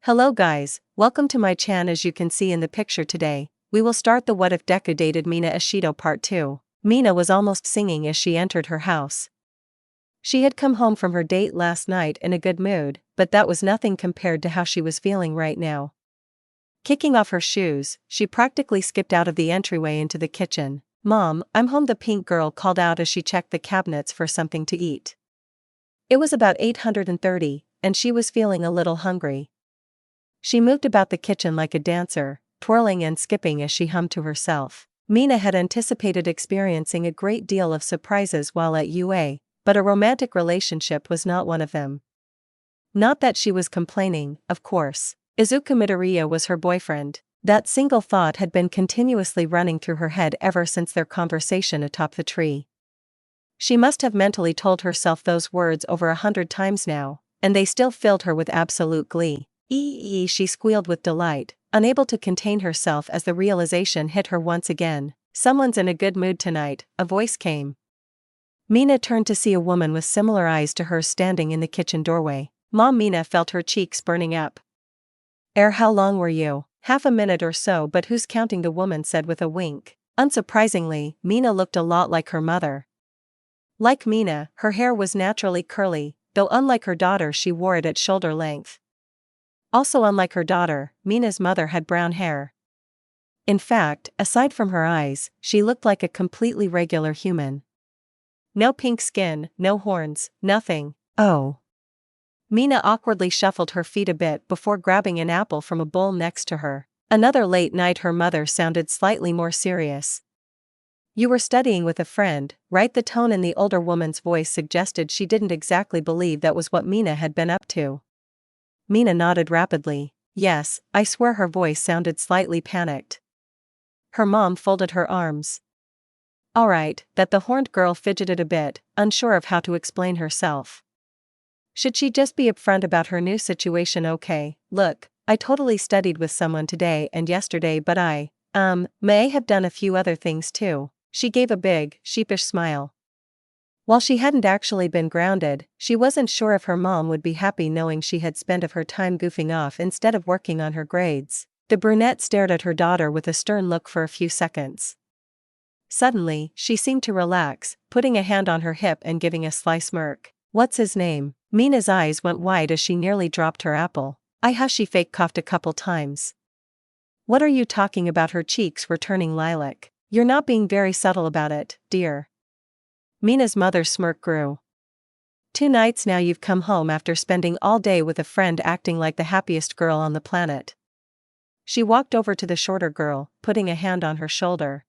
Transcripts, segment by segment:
Hello guys, welcome to my channel. As you can see in the picture today, we will start the What If Deku Dated Mina Ashido Part 2. Mina was almost singing as she entered her house. She had come home from her date last night in a good mood, but that was nothing compared to how she was feeling right now. Kicking off her shoes, she practically skipped out of the entryway into the kitchen. "Mom, I'm home," the pink girl called out as she checked the cabinets for something to eat. It was about 8:30, and she was feeling a little hungry. She moved about the kitchen like a dancer, twirling and skipping as she hummed to herself. Mina had anticipated experiencing a great deal of surprises while at UA, but a romantic relationship was not one of them. Not that she was complaining, of course. Izuku Midoriya was her boyfriend. That single thought had been continuously running through her head ever since their conversation atop the tree. She must have mentally told herself those words over 100 times now, and they still filled her with absolute glee. Eee, she squealed with delight, unable to contain herself as the realization hit her once again. "Someone's in a good mood tonight," a voice came. Mina turned to see a woman with similar eyes to hers standing in the kitchen doorway. "Mom," Mina felt her cheeks burning up. How long were you?" "Half a minute or so, but who's counting?" the woman said with a wink. Unsurprisingly, Mina looked a lot like her mother. Like Mina, her hair was naturally curly, though unlike her daughter she wore it at shoulder length. Also unlike her daughter, Mina's mother had brown hair. In fact, aside from her eyes, she looked like a completely regular human. No pink skin, no horns, nothing. "Oh." Mina awkwardly shuffled her feet a bit before grabbing an apple from a bowl next to her. "Another late night?" her mother sounded slightly more serious. "You were studying with a friend, right?" The tone in the older woman's voice suggested she didn't exactly believe that was what Mina had been up to. Mina nodded rapidly. "Yes," I swear her voice sounded slightly panicked. Her mom folded her arms. "Alright," that the horned girl fidgeted a bit, unsure of how to explain herself. Should she just be upfront about her new situation? "Okay, look, I totally studied with someone today and yesterday, but I may have done a few other things too." She gave a big, sheepish smile. While she hadn't actually been grounded, she wasn't sure if her mom would be happy knowing she had spent of her time goofing off instead of working on her grades. The brunette stared at her daughter with a stern look for a few seconds. Suddenly, she seemed to relax, putting a hand on her hip and giving a sly smirk. "What's his name?" Mina's eyes went wide as she nearly dropped her apple. She fake coughed a couple times. "What are you talking about?" Her cheeks were turning lilac. "You're not being very subtle about it, dear." Mina's mother's smirk grew. "2 nights now you've come home after spending all day with a friend acting like the happiest girl on the planet." She walked over to the shorter girl, putting a hand on her shoulder.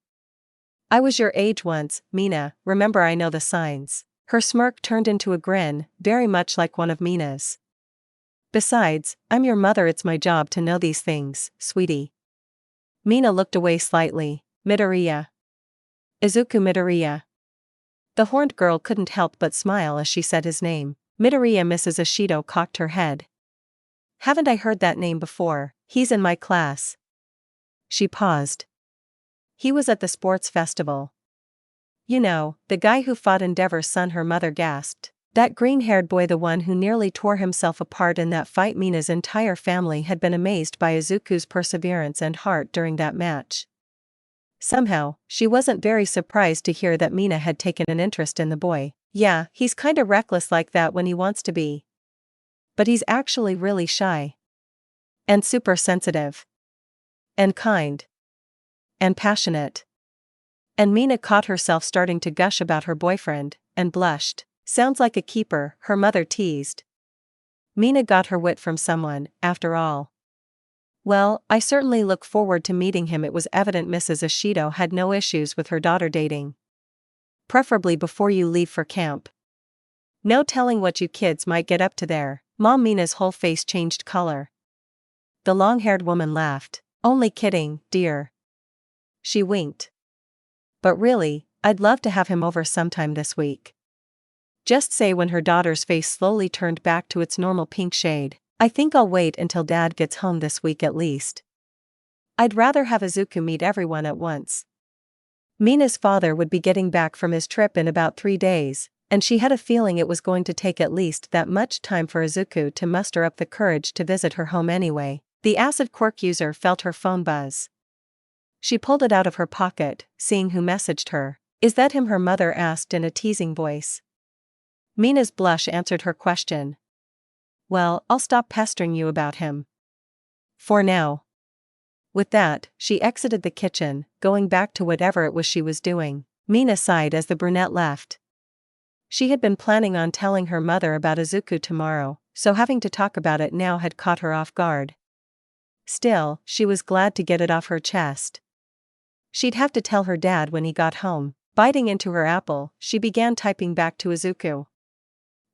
"I was your age once, Mina, remember? I know the signs." Her smirk turned into a grin, very much like one of Mina's. "Besides, I'm your mother, it's my job to know these things, sweetie." Mina looked away slightly. "Midoriya. Izuku Midoriya." The horned girl couldn't help but smile as she said his name. "Midoriya." Mrs. Ashido cocked her head. "Haven't I heard that name before? He's in my class." She paused. "He was at the sports festival. You know, the guy who fought Endeavor's son." Her mother gasped. "That green-haired boy, the one who nearly tore himself apart in that fight." Mina's entire family had been amazed by Izuku's perseverance and heart during that match. Somehow, she wasn't very surprised to hear that Mina had taken an interest in the boy. "Yeah, he's kinda reckless like that when he wants to be. But he's actually really shy. And super sensitive. And kind. And passionate." And Mina caught herself starting to gush about her boyfriend, and blushed. "Sounds like a keeper," her mother teased. Mina got her wit from someone, after all. "Well, I certainly look forward to meeting him." It was evident Mrs. Ashido had no issues with her daughter dating. "Preferably before you leave for camp. No telling what you kids might get up to there." Mom Mina's whole face changed color. The long-haired woman laughed. "Only kidding, dear." She winked. "But really, I'd love to have him over sometime this week." Just say when her daughter's face slowly turned back to its normal pink shade. "I think I'll wait until Dad gets home this week at least. I'd rather have Izuku meet everyone at once." Mina's father would be getting back from his trip in about 3 days, and she had a feeling it was going to take at least that much time for Izuku to muster up the courage to visit her home anyway. The acid quirk user felt her phone buzz. She pulled it out of her pocket, seeing who messaged her. "Is that him?" her mother asked in a teasing voice. Mina's blush answered her question. "Well, I'll stop pestering you about him. For now." With that, she exited the kitchen, going back to whatever it was she was doing. Mina sighed as the brunette left. She had been planning on telling her mother about Izuku tomorrow, so having to talk about it now had caught her off guard. Still, she was glad to get it off her chest. She'd have to tell her dad when he got home. Biting into her apple, she began typing back to Izuku.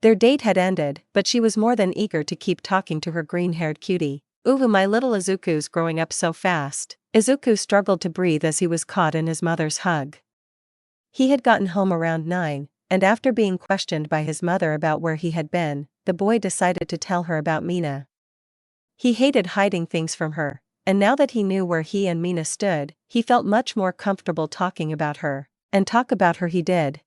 Their date had ended, but she was more than eager to keep talking to her green-haired cutie. "Ooh, my little Izuku's growing up so fast." Izuku struggled to breathe as he was caught in his mother's hug. He had gotten home around 9, and after being questioned by his mother about where he had been, the boy decided to tell her about Mina. He hated hiding things from her, and now that he knew where he and Mina stood, he felt much more comfortable talking about her. And talk about her he did.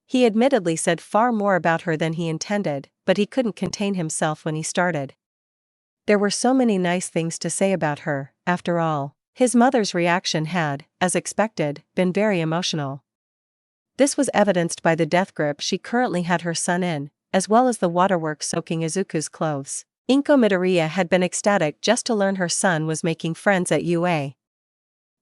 He admittedly said far more about her than he intended, but he couldn't contain himself when he started. There were so many nice things to say about her, after all. His mother's reaction had, as expected, been very emotional. This was evidenced by the death grip she currently had her son in, as well as the waterworks soaking Izuku's clothes. Inko Midoriya had been ecstatic just to learn her son was making friends at UA.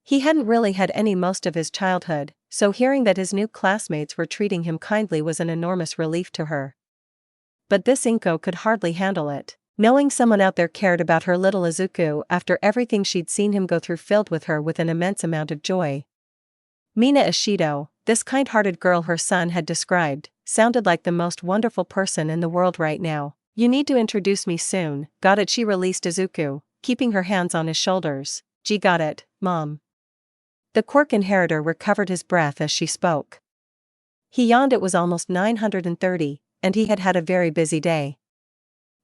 He hadn't really had any most of his childhood, so hearing that his new classmates were treating him kindly was an enormous relief to her. But this Inko could hardly handle it. Knowing someone out there cared about her little Izuku after everything she'd seen him go through filled with her with an immense amount of joy. Mina Ashido, this kind-hearted girl her son had described, sounded like the most wonderful person in the world right now. "You need to introduce me soon." "Got it," she released Izuku, keeping her hands on his shoulders. "Gee, got it, Mom." The quirk inheritor recovered his breath as she spoke. He yawned. It was almost 9:30, and he had had a very busy day.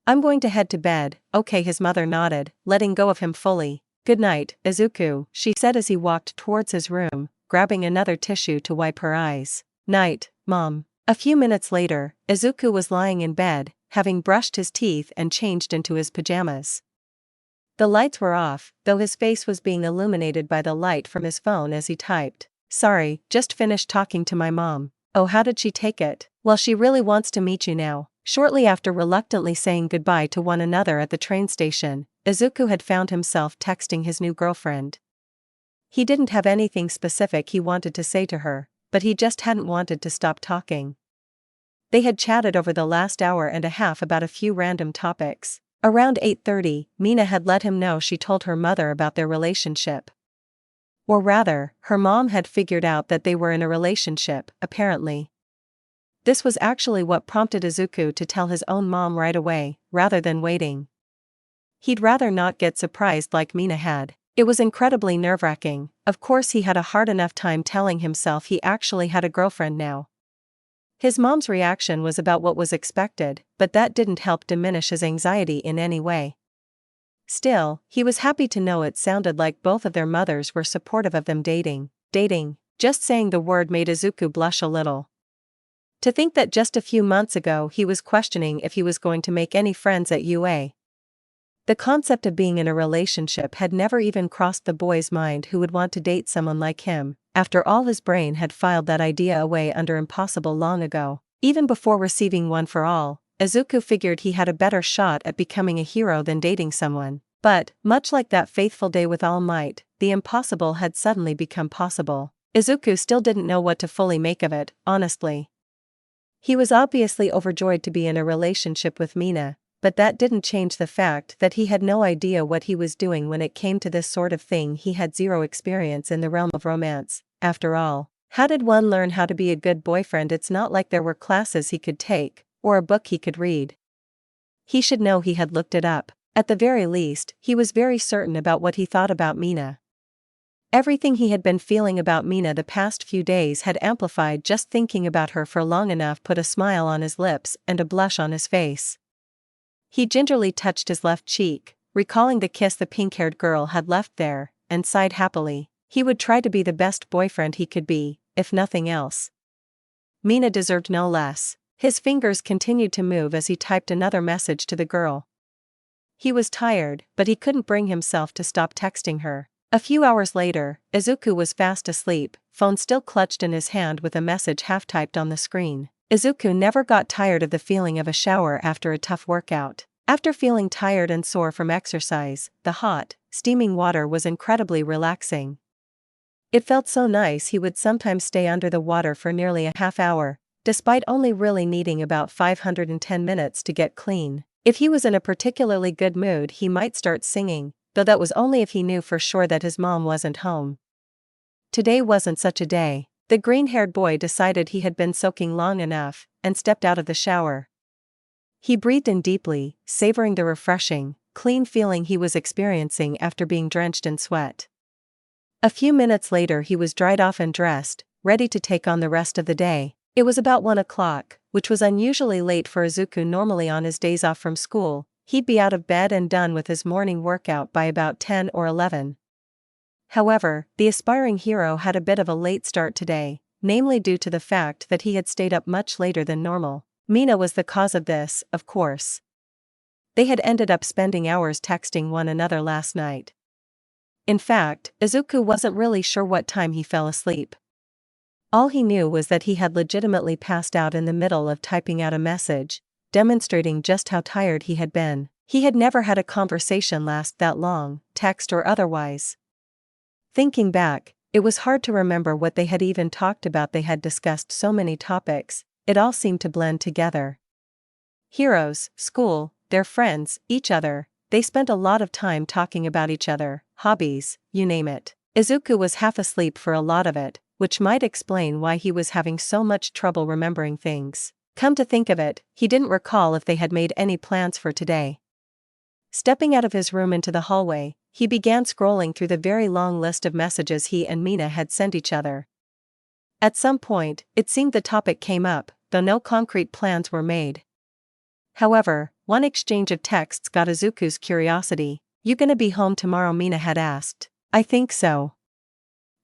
"I'm going to head to bed." "Okay," his mother nodded, letting go of him fully. "Good night, Izuku," she said as he walked towards his room, grabbing another tissue to wipe her eyes. "Night, Mom." A few minutes later, Izuku was lying in bed, having brushed his teeth and changed into his pajamas. The lights were off, though his face was being illuminated by the light from his phone as he typed. "Sorry, just finished talking to my mom." "Oh, how did she take it?" "Well, she really wants to meet you now." Shortly after reluctantly saying goodbye to one another at the train station, Izuku had found himself texting his new girlfriend. He didn't have anything specific he wanted to say to her, but he just hadn't wanted to stop talking. They had chatted over the last hour and a half about a few random topics. Around 8:30, Mina had let him know she told her mother about their relationship. Or rather, her mom had figured out that they were in a relationship, apparently. This was actually what prompted Izuku to tell his own mom right away, rather than waiting. He'd rather not get surprised like Mina had. It was incredibly nerve-wracking. Of course he had a hard enough time telling himself he actually had a girlfriend now. His mom's reaction was about what was expected, but that didn't help diminish his anxiety in any way. Still, he was happy to know it sounded like both of their mothers were supportive of them dating. Just saying the word made Izuku blush a little. To think that just a few months ago he was questioning if he was going to make any friends at UA. The concept of being in a relationship had never even crossed the boy's mind who would want to date someone like him. After all, his brain had filed that idea away under impossible long ago. Even before receiving One for All, Izuku figured he had a better shot at becoming a hero than dating someone. But, much like that faithful day with All Might, the impossible had suddenly become possible. Izuku still didn't know what to fully make of it, honestly. He was obviously overjoyed to be in a relationship with Mina, but that didn't change the fact that he had no idea what he was doing when it came to this sort of thing. He had zero experience in the realm of romance. After all, how did one learn how to be a good boyfriend? It's not like there were classes he could take, or a book he could read. He should know. He had looked it up. At the very least, he was very certain about what he thought about Mina. Everything he had been feeling about Mina the past few days had amplified. Just thinking about her for long enough put a smile on his lips and a blush on his face. He gingerly touched his left cheek, recalling the kiss the pink-haired girl had left there, and sighed happily. He would try to be the best boyfriend he could be, if nothing else. Mina deserved no less. His fingers continued to move as he typed another message to the girl. He was tired, but he couldn't bring himself to stop texting her. A few hours later, Izuku was fast asleep, phone still clutched in his hand with a message half-typed on the screen. Izuku never got tired of the feeling of a shower after a tough workout. After feeling tired and sore from exercise, the hot, steaming water was incredibly relaxing. It felt so nice he would sometimes stay under the water for nearly a half hour, despite only really needing about 510 minutes to get clean. If he was in a particularly good mood, he might start singing, though that was only if he knew for sure that his mom wasn't home. Today wasn't such a day. The green-haired boy decided he had been soaking long enough, and stepped out of the shower. He breathed in deeply, savoring the refreshing, clean feeling he was experiencing after being drenched in sweat. A few minutes later he was dried off and dressed, ready to take on the rest of the day. It was about 1 o'clock, which was unusually late for Izuku. Normally on his days off from school, he'd be out of bed and done with his morning workout by about 10 or 11. However, the aspiring hero had a bit of a late start today, namely due to the fact that he had stayed up much later than normal. Mina was the cause of this, of course. They had ended up spending hours texting one another last night. In fact, Izuku wasn't really sure what time he fell asleep. All he knew was that he had legitimately passed out in the middle of typing out a message, demonstrating just how tired he had been. He had never had a conversation last that long, text or otherwise. Thinking back, it was hard to remember what they had even talked about. They had discussed so many topics, it all seemed to blend together. Heroes, school, their friends, each other. They spent a lot of time talking about each other, hobbies, you name it. Izuku was half asleep for a lot of it, which might explain why he was having so much trouble remembering things. Come to think of it, he didn't recall if they had made any plans for today. Stepping out of his room into the hallway, he began scrolling through the very long list of messages he and Mina had sent each other. At some point, it seemed the topic came up, though no concrete plans were made. However, one exchange of texts got Izuku's curiosity. "You gonna be home tomorrow?" Mina had asked. "I think so.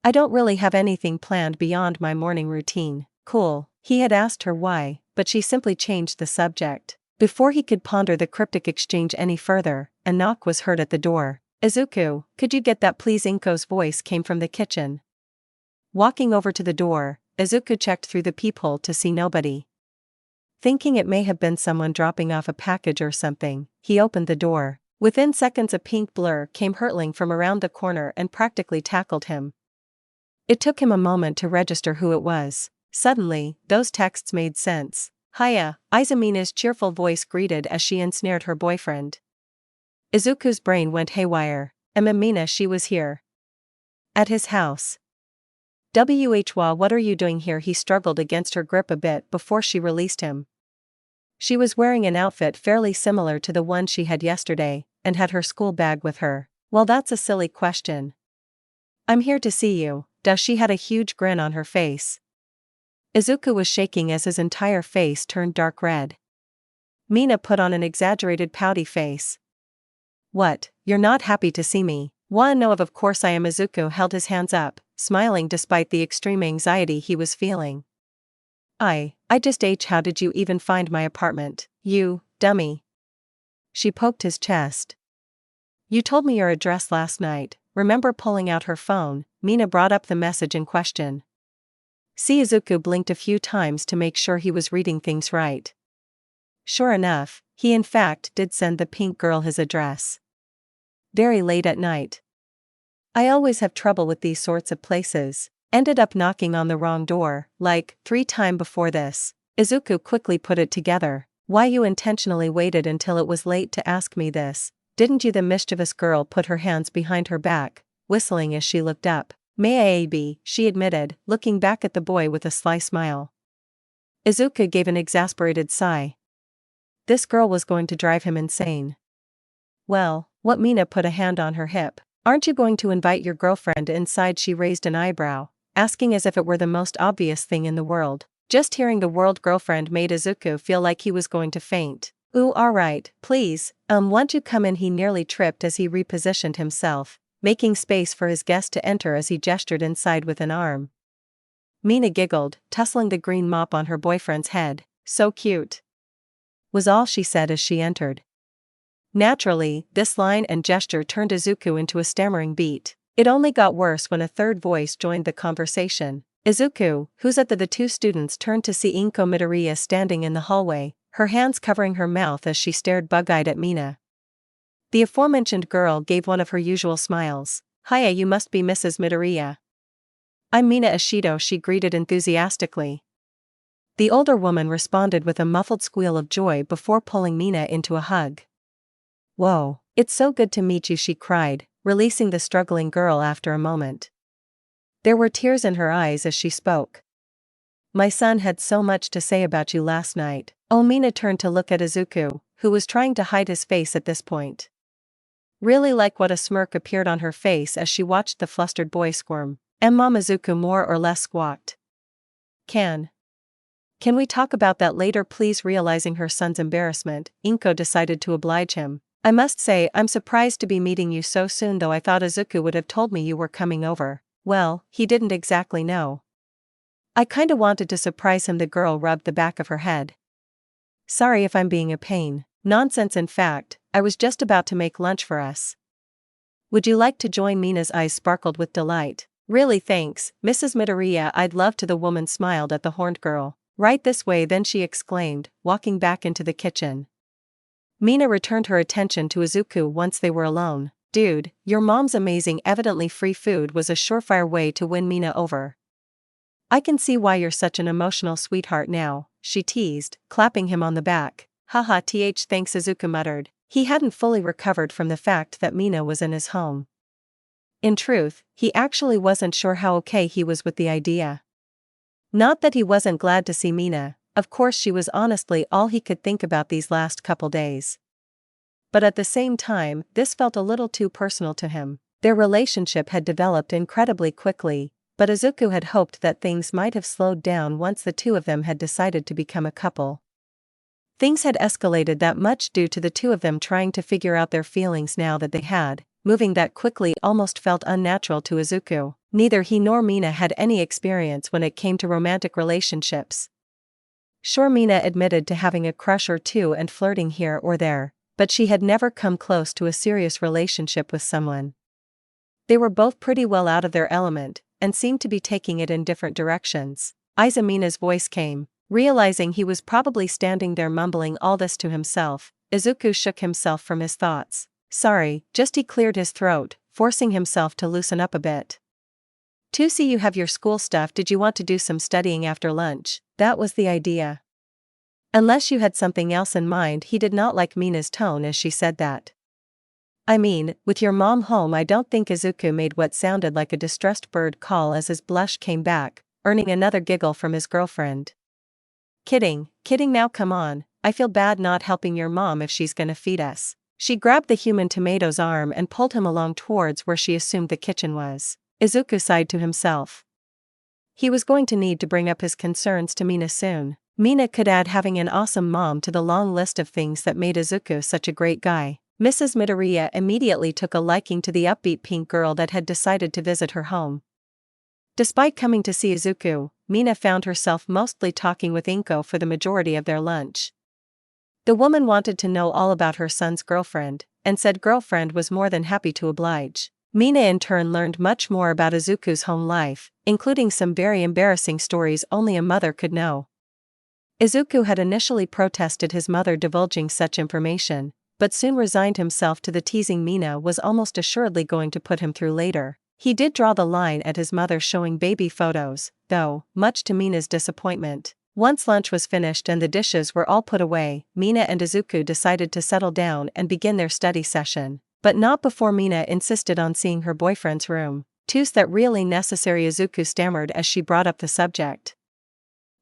I don't really have anything planned beyond my morning routine." "Cool." He had asked her why, but she simply changed the subject. Before he could ponder the cryptic exchange any further, a knock was heard at the door. "Izuku, could you get that please?" Inko's voice came from the kitchen. Walking over to the door, Izuku checked through the peephole to see nobody. Thinking it may have been someone dropping off a package or something, he opened the door. Within seconds a pink blur came hurtling from around the corner and practically tackled him. It took him a moment to register who it was. Suddenly, those texts made sense. "Hiya," Izumina's cheerful voice greeted as she ensnared her boyfriend. Izuku's brain went haywire. Mina, she was here. At his house. What are you doing here?" He struggled against her grip a bit before she released him. She was wearing an outfit fairly similar to the one she had yesterday, and had her school bag with her. "Well, that's a silly question. I'm here to see you." She had a huge grin on her face. Izuku was shaking as his entire face turned dark red. Mina put on an exaggerated pouty face. "What, you're not happy to see me?" "No, of course I am." Izuku held his hands up, smiling despite the extreme anxiety he was feeling. I just how did you even find my apartment, you dummy?" She poked his chest. "You told me your address last night." Remember pulling out her phone, Mina brought up the message in question. Izuku blinked a few times to make sure he was reading things right. Sure enough, he in fact did send the pink girl his address. Very late at night. "I always have trouble with these sorts of places. Ended up knocking on the wrong door, like 3 times before this." Izuku quickly put it together. "Why you intentionally waited until it was late to ask me this, didn't you?" The mischievous girl put her hands behind her back, whistling as she looked up. "Maybe," she admitted, looking back at the boy with a sly smile. Izuku gave an exasperated sigh. This girl was going to drive him insane. "Well, what?" Mina put a hand on her hip. "Aren't you going to invite your girlfriend inside?" She raised an eyebrow, asking as if it were the most obvious thing in the world. Just hearing the word girlfriend made Izuku feel like he was going to faint. "Ooh, alright, please, won't you come in?" He nearly tripped as he repositioned himself, making space for his guest to enter as he gestured inside with an arm. Mina giggled, tussling the green mop on her boyfriend's head. So cute, was all she said as she entered. Naturally, this line and gesture turned Izuku into a stammering beat. It only got worse when a third voice joined the conversation. Izuku, who's at the two students turned to see Inko Midoriya standing in the hallway, her hands covering her mouth as she stared bug-eyed at Mina. The aforementioned girl gave one of her usual smiles. "Hiya, you must be Mrs. Midoriya." "I'm Mina Ashido," she greeted enthusiastically. The older woman responded with a muffled squeal of joy before pulling Mina into a hug. "Whoa, it's so good to meet you," she cried, releasing the struggling girl after a moment. There were tears in her eyes as she spoke. "My son had so much to say about you last night." Oh, Mina turned to look at Izuku, who was trying to hide his face at this point. Really like what a smirk appeared on her face as she watched the flustered boy squirm. Mom, Izuku more or less squawked. Can we talk about that later, please?" Realizing her son's embarrassment, Inko decided to oblige him. "I must say I'm surprised to be meeting you so soon, though I thought Izuku would have told me you were coming over." "Well, he didn't exactly know. I kinda wanted to surprise him." The girl rubbed the back of her head. "Sorry if I'm being a pain." "Nonsense, in fact, I was just about to make lunch for us. Would you like to join?" Mina's eyes sparkled with delight. "Really, thanks, Mrs. Midoriya, I'd love to." The woman smiled at the horned girl. "Right this way then," she exclaimed, walking back into the kitchen. Mina returned her attention to Izuku once they were alone. "Dude, your mom's amazing." Evidently free food was a surefire way to win Mina over. "I can see why you're such an emotional sweetheart now," she teased, clapping him on the back. "Haha, thanks," Izuku muttered. He hadn't fully recovered from the fact that Mina was in his home. In truth, he actually wasn't sure how okay he was with the idea. Not that he wasn't glad to see Mina, of course she was honestly all he could think about these last couple days. But at the same time, this felt a little too personal to him. Their relationship had developed incredibly quickly, but Izuku had hoped that things might have slowed down once the two of them had decided to become a couple. Things had escalated that much due to the two of them trying to figure out their feelings. Now that they had, moving that quickly almost felt unnatural to Izuku. Neither he nor Mina had any experience when it came to romantic relationships. Sure, Mina admitted to having a crush or two and flirting here or there, but she had never come close to a serious relationship with someone. They were both pretty well out of their element, and seemed to be taking it in different directions. Mina's voice came. Realizing he was probably standing there mumbling all this to himself, Izuku shook himself from his thoughts. "Sorry, just." He cleared his throat, forcing himself to loosen up a bit. "To see you have your school stuff. Did you want to do some studying after lunch?" That was the idea. Unless you had something else in mind. He did not like Mina's tone as she said that. "I mean, with your mom home, I don't think." Izuku made what sounded like a distressed bird call as his blush came back, earning another giggle from his girlfriend. Kidding now, come on, I feel bad not helping your mom if she's gonna feed us." She grabbed the human tomato's arm and pulled him along towards where she assumed the kitchen was. Izuku sighed to himself. He was going to need to bring up his concerns to Mina soon. Mina could add having an awesome mom to the long list of things that made Izuku such a great guy. Mrs. Midoriya immediately took a liking to the upbeat pink girl that had decided to visit her home. Despite coming to see Izuku, Mina found herself mostly talking with Inko for the majority of their lunch. The woman wanted to know all about her son's girlfriend, and said girlfriend was more than happy to oblige. Mina in turn learned much more about Izuku's home life, including some very embarrassing stories only a mother could know. Izuku had initially protested his mother divulging such information, but soon resigned himself to the teasing Mina was almost assuredly going to put him through later. He did draw the line at his mother showing baby photos, though, much to Mina's disappointment. Once lunch was finished and the dishes were all put away, Mina and Izuku decided to settle down and begin their study session. But not before Mina insisted on seeing her boyfriend's room. "Two's that really necessary?" Izuku stammered as she brought up the subject.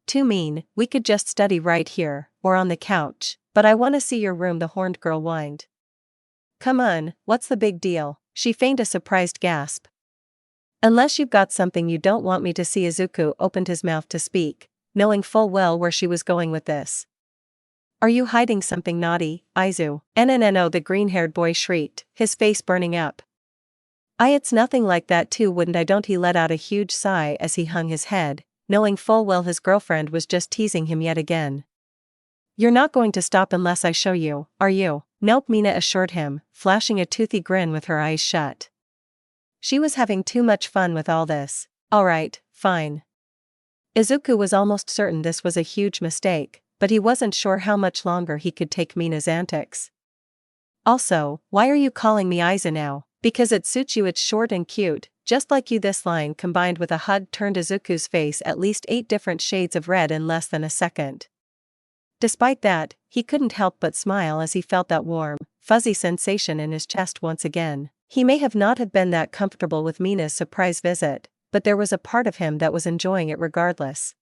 "Too mean, we could just study right here, or on the couch, but I wanna see your room," the horned girl whined. "Come on, what's the big deal?" She feigned a surprised gasp. "Unless you've got something you don't want me to see." Izuku opened his mouth to speak, knowing full well where she was going with this. "Are you hiding something naughty, Izu?" "No," the green-haired boy shrieked, his face burning up. It's nothing like that too, wouldn't I don't." He let out a huge sigh as he hung his head, knowing full well his girlfriend was just teasing him yet again. "You're not going to stop unless I show you, are you?" "Nope," Mina assured him, flashing a toothy grin with her eyes shut. She was having too much fun with all this. "Alright, fine." Izuku was almost certain this was a huge mistake, but he wasn't sure how much longer he could take Mina's antics. "Also, why are you calling me Izu now?" "Because it suits you, it's short and cute, just like you." This line combined with a hug turned Izuku's face at least 8 different shades of red in less than a second. Despite that, he couldn't help but smile as he felt that warm, fuzzy sensation in his chest once again. He may have not have been that comfortable with Mina's surprise visit, but there was a part of him that was enjoying it regardless.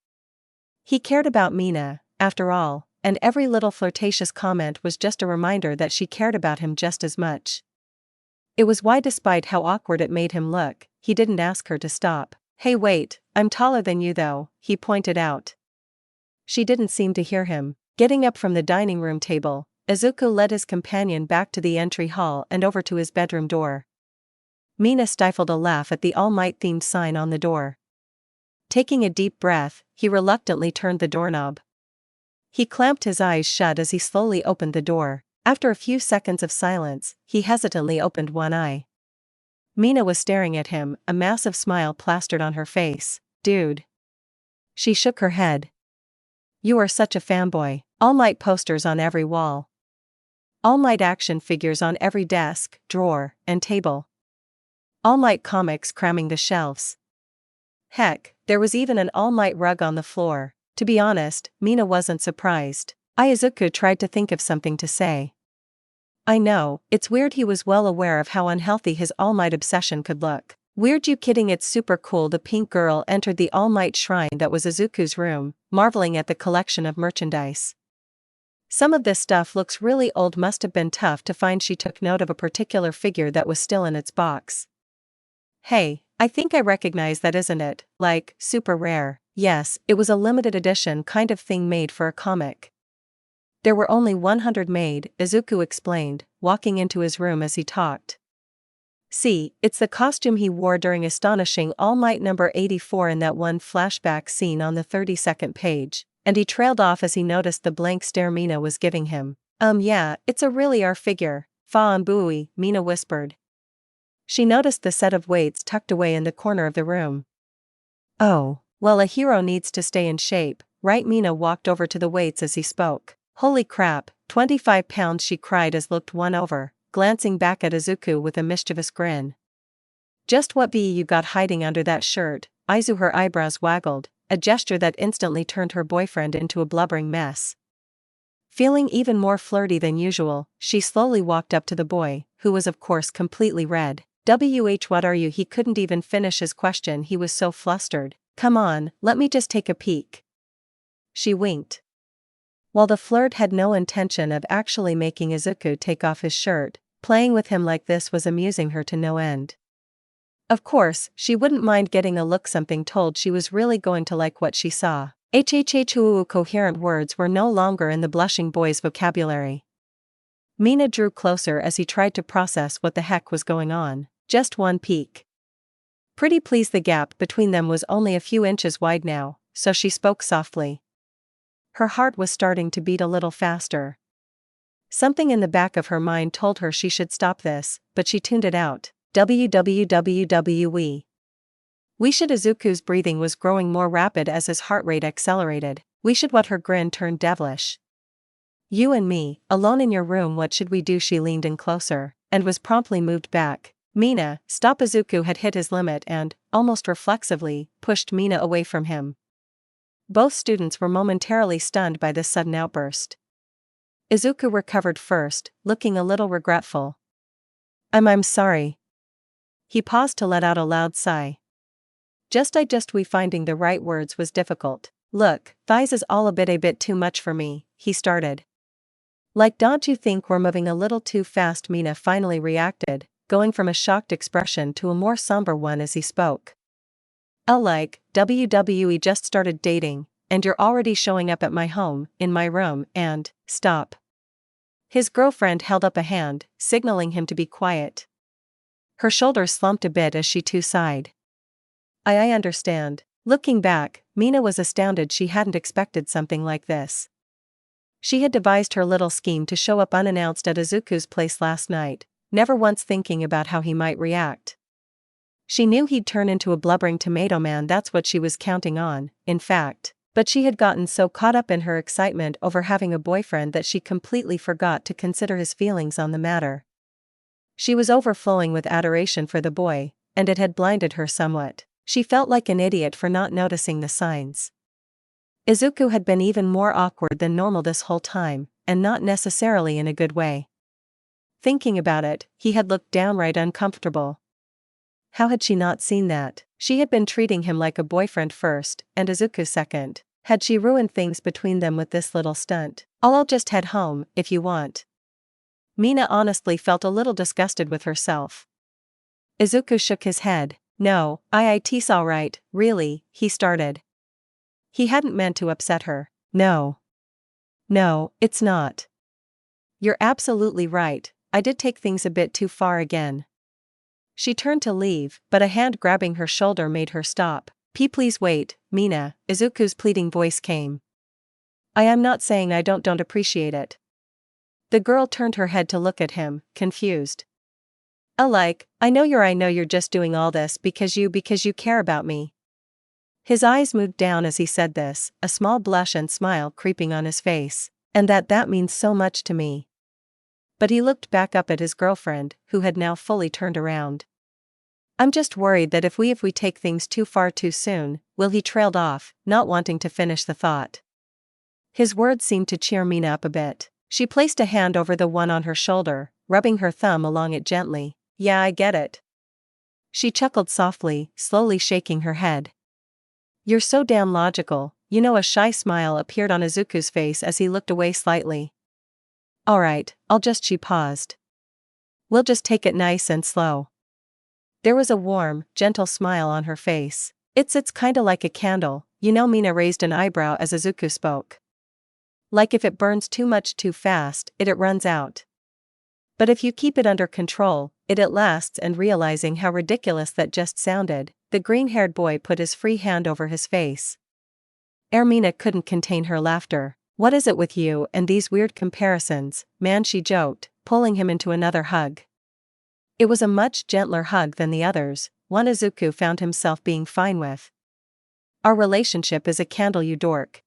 He cared about Mina, after all, and every little flirtatious comment was just a reminder that she cared about him just as much. It was why, despite how awkward it made him look, he didn't ask her to stop. "Hey, wait, I'm taller than you though," he pointed out. She didn't seem to hear him. Getting up from the dining room table, Izuku led his companion back to the entry hall and over to his bedroom door. Mina stifled a laugh at the All Might-themed sign on the door. Taking a deep breath, he reluctantly turned the doorknob. He clamped his eyes shut as he slowly opened the door. After a few seconds of silence, he hesitantly opened one eye. Mina was staring at him, a massive smile plastered on her face. "Dude." She shook her head. "You are such a fanboy. All Might posters on every wall. All Might action figures on every desk, drawer, and table. All Might comics cramming the shelves. Heck, there was even an All Might rug on the floor." To be honest, Mina wasn't surprised. Izuku tried to think of something to say. "I know, it's weird." He was well aware of how unhealthy his All Might obsession could look. "Weird? You kidding? It's super cool." The pink girl entered the All Might shrine that was Izuku's room, marveling at the collection of merchandise. "Some of this stuff looks really old. Must have been tough to find." She took note of a particular figure that was still in its box. "Hey, I think I recognize that. Isn't it, like, super rare?" "Yes, it was a limited edition kind of thing made for a comic. There were only 100 made," Izuku explained, walking into his room as he talked. "See, it's the costume he wore during Astonishing All Might number 84 in that one flashback scene on the 32nd page, and he trailed off as he noticed the blank stare Mina was giving him. Yeah, it's a really our figure, Fa-on-bui," Mina whispered. She noticed the set of weights tucked away in the corner of the room. "Oh, well, a hero needs to stay in shape, right?" Mina walked over to the weights as he spoke. "Holy crap, 25 pounds," she cried as looked one over, glancing back at Izuku with a mischievous grin. "Just what be you got hiding under that shirt, Izu?" Her eyebrows waggled, a gesture that instantly turned her boyfriend into a blubbering mess. Feeling even more flirty than usual, she slowly walked up to the boy, who was of course completely red. What are you?" He couldn't even finish his question, he was so flustered. "Come on, let me just take a peek." She winked. While the flirt had no intention of actually making Izuku take off his shirt, playing with him like this was amusing her to no end. Of course, she wouldn't mind getting a look. Something told she was really going to like what she saw. Coherent words were no longer in the blushing boy's vocabulary. Mina drew closer as he tried to process what the heck was going on. "Just one peek." Pretty please. The gap between them was only a few inches wide now, so she spoke softly. Her heart was starting to beat a little faster. Something in the back of her mind told her she should stop this, but she tuned it out. We should. Izuku's breathing was growing more rapid as his heart rate accelerated. "We should what?" Her grin turned devilish. "You and me, alone in your room. What should we do?" She leaned in closer, and was promptly moved back. "Mina, stop!" Izuku had hit his limit and, almost reflexively, pushed Mina away from him. Both students were momentarily stunned by this sudden outburst. Izuku recovered first, looking a little regretful. I'm sorry." He paused to let out a loud sigh. We finding the right words was difficult. "Look, thighs is all a bit too much for me," he started. "Like, don't you think we're moving a little too fast?" Mina finally reacted, going from a shocked expression to a more somber one as he spoke. Like, we just started dating, and you're already showing up at my home, in my room, and, stop." His girlfriend held up a hand, signaling him to be quiet. Her shoulders slumped a bit as she too sighed. I understand. Looking back, Mina was astounded she hadn't expected something like this. She had devised her little scheme to show up unannounced at Izuku's place last night, never once thinking about how he might react. She knew he'd turn into a blubbering tomato man, that's what she was counting on, in fact. But she had gotten so caught up in her excitement over having a boyfriend that she completely forgot to consider his feelings on the matter. She was overflowing with adoration for the boy, and it had blinded her somewhat. She felt like an idiot for not noticing the signs. Izuku had been even more awkward than normal this whole time, and not necessarily in a good way. Thinking about it, he had looked downright uncomfortable. How had she not seen that? She had been treating him like a boyfriend first, and Izuku second. Had she ruined things between them with this little stunt? I'll just head home, if you want. Mina honestly felt a little disgusted with herself. Izuku shook his head. No, it's alright, really, he started. He hadn't meant to upset her. No, it's not. You're absolutely right, I did take things a bit too far again. She turned to leave, but a hand grabbing her shoulder made her stop. Please wait, Mina, Izuku's pleading voice came. I am not saying I don't appreciate it. The girl turned her head to look at him, confused. I know you're just doing all this because you care about me. His eyes moved down as he said this, a small blush and smile creeping on his face. And that means so much to me. But he looked back up at his girlfriend, who had now fully turned around. I'm just worried that if we take things too far too soon, he trailed off, not wanting to finish the thought. His words seemed to cheer Mina up a bit. She placed a hand over the one on her shoulder, rubbing her thumb along it gently. Yeah, I get it. She chuckled softly, slowly shaking her head. You're so damn logical, a shy smile appeared on Izuku's face as he looked away slightly. Alright, she paused. We'll just take it nice and slow. There was a warm, gentle smile on her face. It's kinda like a candle, Mina raised an eyebrow as Izuku spoke. Like if it burns too much too fast, it runs out. But if you keep it under control, it lasts. And realizing how ridiculous that just sounded, the green-haired boy put his free hand over his face. Mina couldn't contain her laughter. What is it with you and these weird comparisons, man, she joked, pulling him into another hug. It was a much gentler hug than the others, one Izuku found himself being fine with. Our relationship is a candle, you dork.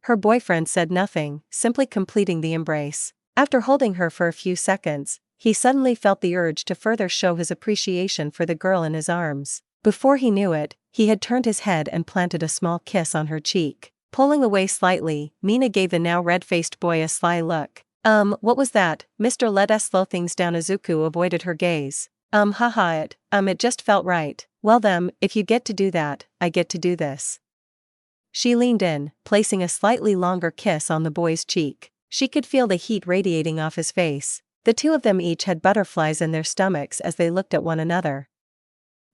Her boyfriend said nothing, simply completing the embrace. After holding her for a few seconds, he suddenly felt the urge to further show his appreciation for the girl in his arms. Before he knew it, he had turned his head and planted a small kiss on her cheek. Pulling away slightly, Mina gave the now red-faced boy a sly look. What was that, mister? Let us slow things down. Izuku avoided her gaze. Haha, it just felt right. Well if you get to do that, I get to do this. She leaned in, placing a slightly longer kiss on the boy's cheek. She could feel the heat radiating off his face. The two of them each had butterflies in their stomachs as they looked at one another.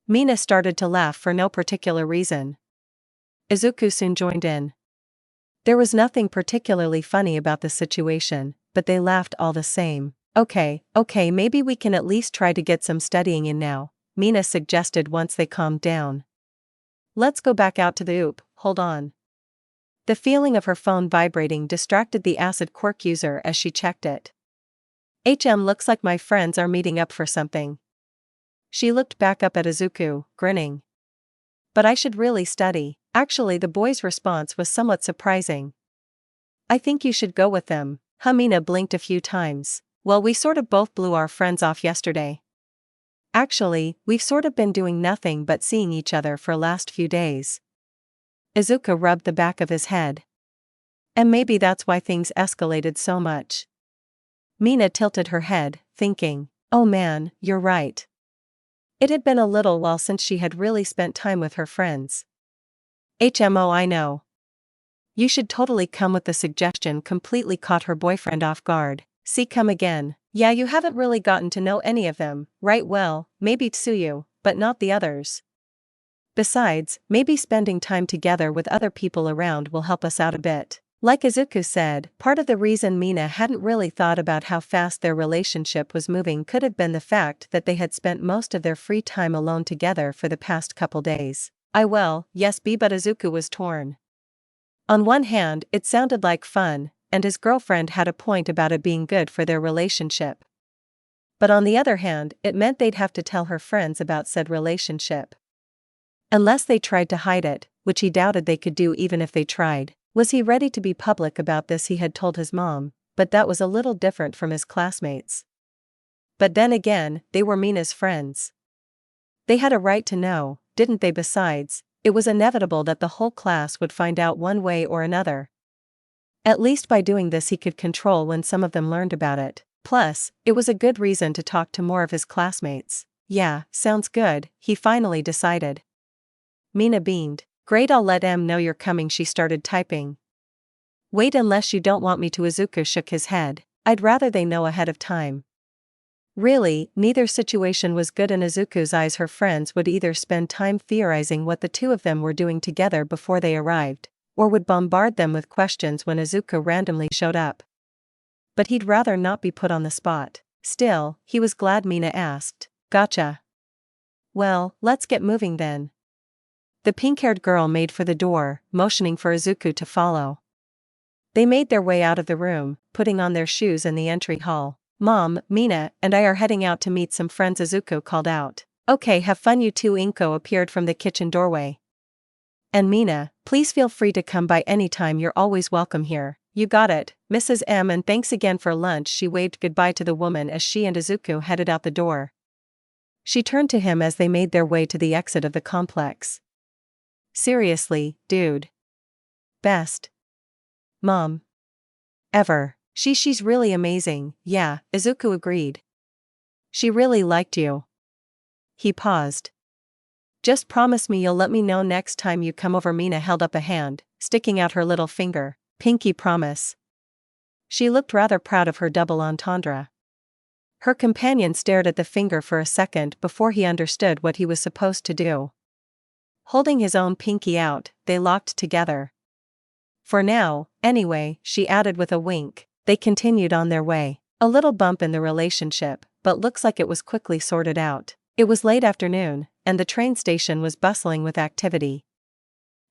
Mina started to laugh for no particular reason. Izuku soon joined in. There was nothing particularly funny about the situation, but they laughed all the same. Okay, maybe we can at least try to get some studying in now, Mina suggested once they calmed down. Let's go back out to the oop, hold on. The feeling of her phone vibrating distracted the acid quirk user as she checked it. Looks like my friends are meeting up for something. She looked back up at Izuku, grinning. But I should really study. Actually, the boy's response was somewhat surprising. I think you should go with them. Mina blinked a few times. Well, we sort of both blew our friends off yesterday. Actually, we've sort of been doing nothing but seeing each other for last few days. Izuku rubbed the back of his head. And maybe that's why things escalated so much. Mina tilted her head, thinking, oh man, you're right. It had been a little while since she had really spent time with her friends. I know. You should totally come with the suggestion. Completely caught her boyfriend off guard. See, come again. Yeah, you haven't really gotten to know any of them, right? Well, maybe Tsuyu, but not the others. Besides, maybe spending time together with other people around will help us out a bit. Like Izuku said, part of the reason Mina hadn't really thought about how fast their relationship was moving could have been the fact that they had spent most of their free time alone together for the past couple days. Yes, but Izuku was torn. On one hand, it sounded like fun, and his girlfriend had a point about it being good for their relationship. But on the other hand, it meant they'd have to tell her friends about said relationship. Unless they tried to hide it, which he doubted they could do even if they tried. Was he ready to be public about this? He had told his mom, but that was a little different from his classmates. But then again, they were Mina's friends. They had a right to know, didn't they? Besides, it was inevitable that the whole class would find out one way or another. At least by doing this he could control when some of them learned about it. Plus, it was a good reason to talk to more of his classmates. Yeah, sounds good, he finally decided. Mina beamed. Great, I'll let know you're coming. She started typing. Wait, unless you don't want me to. Izuku shook his head. I'd rather they know ahead of time. Really, neither situation was good in Izuku's eyes. Her friends would either spend time theorizing what the two of them were doing together before they arrived, or would bombard them with questions when Izuku randomly showed up. But he'd rather not be put on the spot. Still, he was glad Mina asked. Gotcha. Well, let's get moving then. The pink-haired girl made for the door, motioning for Izuku to follow. They made their way out of the room, putting on their shoes in the entry hall. Mom, Mina and I are heading out to meet some friends, Izuku called out. Okay, have fun you two. Inko appeared from the kitchen doorway. And Mina, please feel free to come by anytime. You're always welcome here. You got it, Mrs. M, and thanks again for lunch. She waved goodbye to the woman as she and Izuku headed out the door. She turned to him as they made their way to the exit of the complex. Seriously, dude. Best mom ever. She's really amazing. Yeah, Izuku agreed. She really liked you. He paused. Just promise me you'll let me know next time you come over. Mina held up a hand, sticking out her little finger. Pinky promise. She looked rather proud of her double entendre. Her companion stared at the finger for a second before he understood what he was supposed to do. Holding his own pinky out, they locked together. For now, anyway, she added with a wink. They continued on their way. A little bump in the relationship, but looks like it was quickly sorted out. It was late afternoon, and the train station was bustling with activity.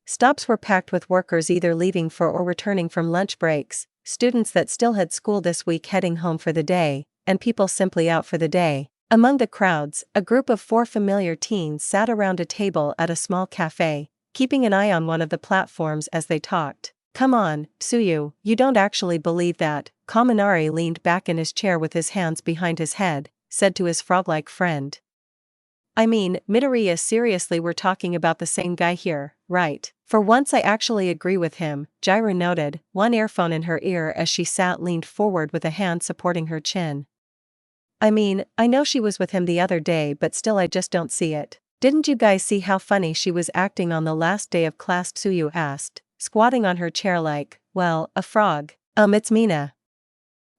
Stops were packed with workers either leaving for or returning from lunch breaks, students that still had school this week heading home for the day, and people simply out for the day. Among the crowds, a group of 4 familiar teens sat around a table at a small cafe, keeping an eye on one of the platforms as they talked. Come on, Tsuyu, you don't actually believe that? Kaminari leaned back in his chair with his hands behind his head, said to his frog-like friend. I mean, Midoriya, seriously, we're talking about the same guy here, right? For once I actually agree with him, Jairu noted, one earphone in her ear as she leaned forward with a hand supporting her chin. I mean, I know she was with him the other day, but still I just don't see it. Didn't you guys see how funny she was acting on the last day of class? Tsuyu asked, squatting on her chair like, well, a frog. It's Mina.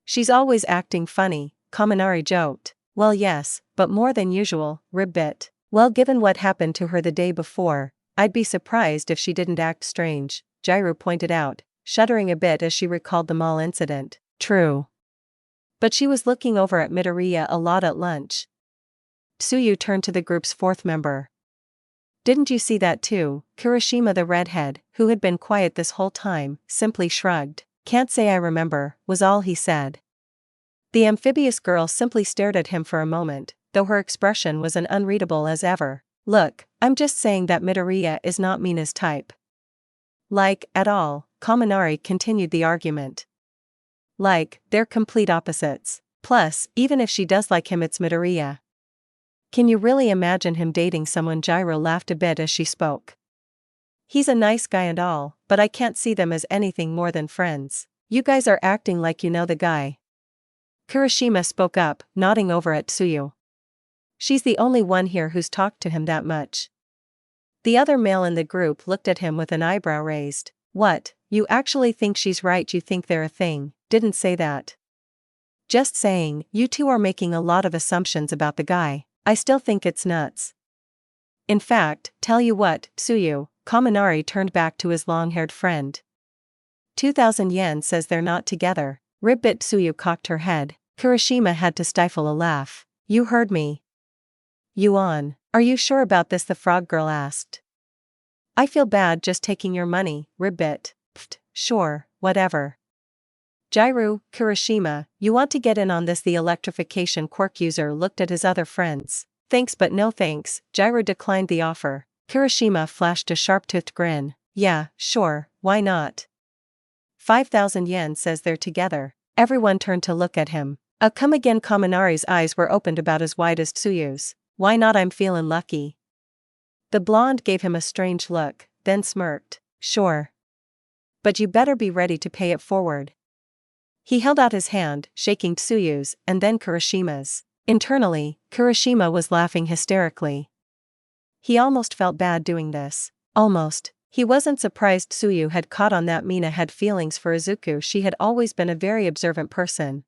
She's always acting funny, Kaminari joked. Well yes, but more than usual, Ribbit. Well, given what happened to her the day before, I'd be surprised if she didn't act strange, Jairu pointed out, shuddering a bit as she recalled the mall incident. True. But she was looking over at Midoriya a lot at lunch. Tsuyu turned to the group's 4th member. Didn't you see that too? Kirishima, the redhead, who had been quiet this whole time, simply shrugged. Can't say I remember, was all he said. The amphibious girl simply stared at him for a moment, though her expression was as unreadable as ever. Look, I'm just saying that Midoriya is not Mina's type. Like, at all, Kaminari continued the argument. Like, they're complete opposites. Plus, even if she does like him, it's Midoriya. Can you really imagine him dating someone? Jairu laughed a bit as she spoke. He's a nice guy and all, but I can't see them as anything more than friends. You guys are acting like you know the guy. Kirishima spoke up, nodding over at Tsuyu. She's the only one here who's talked to him that much. The other male in the group looked at him with an eyebrow raised. What, you actually think she's right? You think they're a thing? Didn't say that. Just saying, you two are making a lot of assumptions about the guy. I still think it's nuts. In fact, tell you what, Tsuyu, Kaminari turned back to his long-haired friend. 2,000 yen says they're not together. Ribbit. Tsuyu cocked her head. Kirishima had to stifle a laugh. You heard me. Yuan, are you sure about this? The frog girl asked. I feel bad just taking your money, ribbit. Pfft, sure, whatever. Jairu, Kirishima, you want to get in on this? The electrification quirk user looked at his other friends. Thanks but no thanks, Jairu declined the offer. Kirishima flashed a sharp-toothed grin. Yeah, sure, why not? 5,000 yen, says they're together. Everyone turned to look at him. Come again. Kaminari's eyes were opened about as wide as Tsuyu's. Why not? I'm feelin' lucky. The blonde gave him a strange look, then smirked. Sure. But you better be ready to pay it forward. He held out his hand, shaking Tsuyu's and then Kirishima's. Internally, Kirishima was laughing hysterically. He almost felt bad doing this. Almost. He wasn't surprised Tsuyu had caught on that Mina had feelings for Izuku. She had always been a very observant person.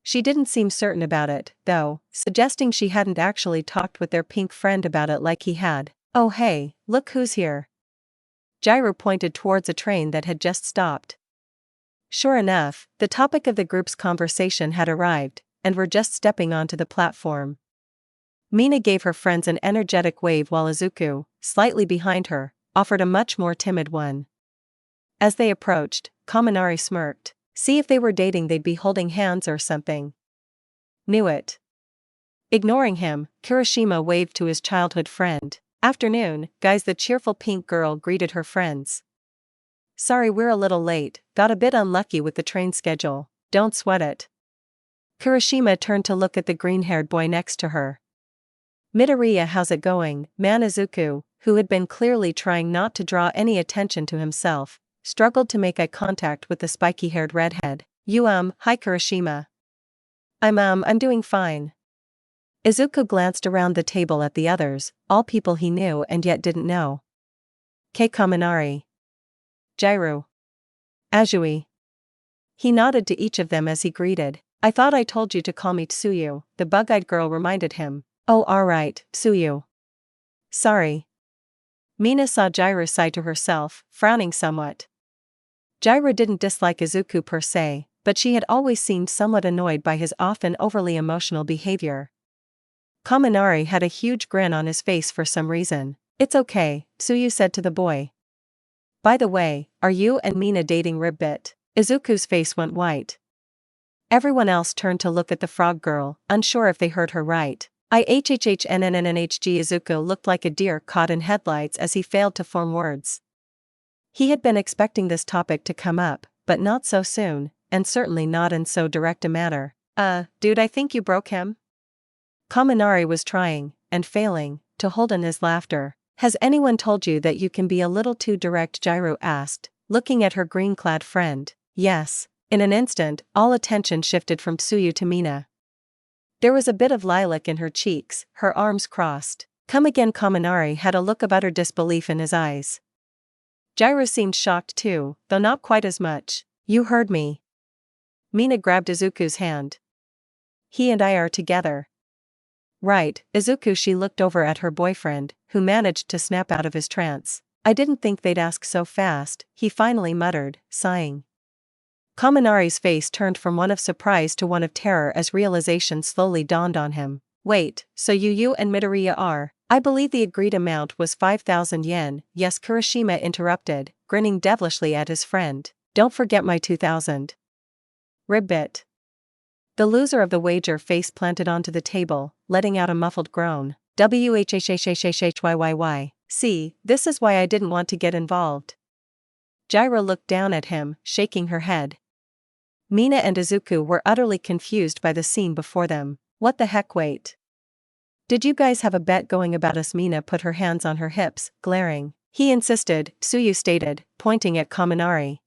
She didn't seem certain about it, though, suggesting she hadn't actually talked with their pink friend about it like he had. Oh hey, look who's here. Jairu pointed towards a train that had just stopped. Sure enough, the topic of the group's conversation had arrived, and were just stepping onto the platform. Mina gave her friends an energetic wave while Izuku, slightly behind her, offered a much more timid one. As they approached, Kaminari smirked. See, if they were dating they'd be holding hands or something. Knew it. Ignoring him, Kirishima waved to his childhood friend. Afternoon, guys. The cheerful pink girl greeted her friends. Sorry we're a little late, got a bit unlucky with the train schedule, don't sweat it. Kirishima turned to look at the green-haired boy next to her. Midoriya, how's it going, man? Izuku, who had been clearly trying not to draw any attention to himself, struggled to make eye contact with the spiky-haired redhead. Hi Kirishima. I'm doing fine. Izuku glanced around the table at the others, all people he knew and yet didn't know. Kaminari. Jairu. Azui. He nodded to each of them as he greeted. I thought I told you to call me Tsuyu, the bug-eyed girl reminded him. Oh alright, Tsuyu. Sorry. Mina saw Jairu sigh to herself, frowning somewhat. Jairu didn't dislike Izuku per se, but she had always seemed somewhat annoyed by his often overly emotional behavior. Kaminari had a huge grin on his face for some reason. It's okay, Tsuyu said to the boy. By the way, are you and Mina dating, ribbit? Izuku's face went white. Everyone else turned to look at the frog girl, unsure if they heard her right. IHHHNNNNHG. Izuku looked like a deer caught in headlights as he failed to form words. He had been expecting this topic to come up, but not so soon, and certainly not in so direct a manner. Dude, I think you broke him? Kaminari was trying, and failing, to hold in his laughter. Has anyone told you that you can be a little too direct? Jairu asked, looking at her green-clad friend. Yes. In an instant, all attention shifted from Tsuyu to Mina. There was a bit of lilac in her cheeks, her arms crossed. Come again. Kaminari had a look of utter disbelief in his eyes. Jairu seemed shocked too, though not quite as much. You heard me. Mina grabbed Izuku's hand. He and I are together. Right, Izuku. She looked over at her boyfriend, who managed to snap out of his trance. I didn't think they'd ask so fast, he finally muttered, sighing. Kaminari's face turned from one of surprise to one of terror as realization slowly dawned on him. Wait, so you and Midoriya are? I believe the agreed amount was 5,000 yen, yes, Kirishima interrupted, grinning devilishly at his friend. Don't forget my 2,000. Ribbit. The loser of the wager face planted onto the table, letting out a muffled groan. WHHHHHHYYY. See, this is why I didn't want to get involved. Jairu looked down at him, shaking her head. Mina and Izuku were utterly confused by the scene before them. What the heck, wait. Did you guys have a bet going about us? Mina put her hands on her hips, glaring. He insisted, Tsuyu stated, pointing at Kaminari.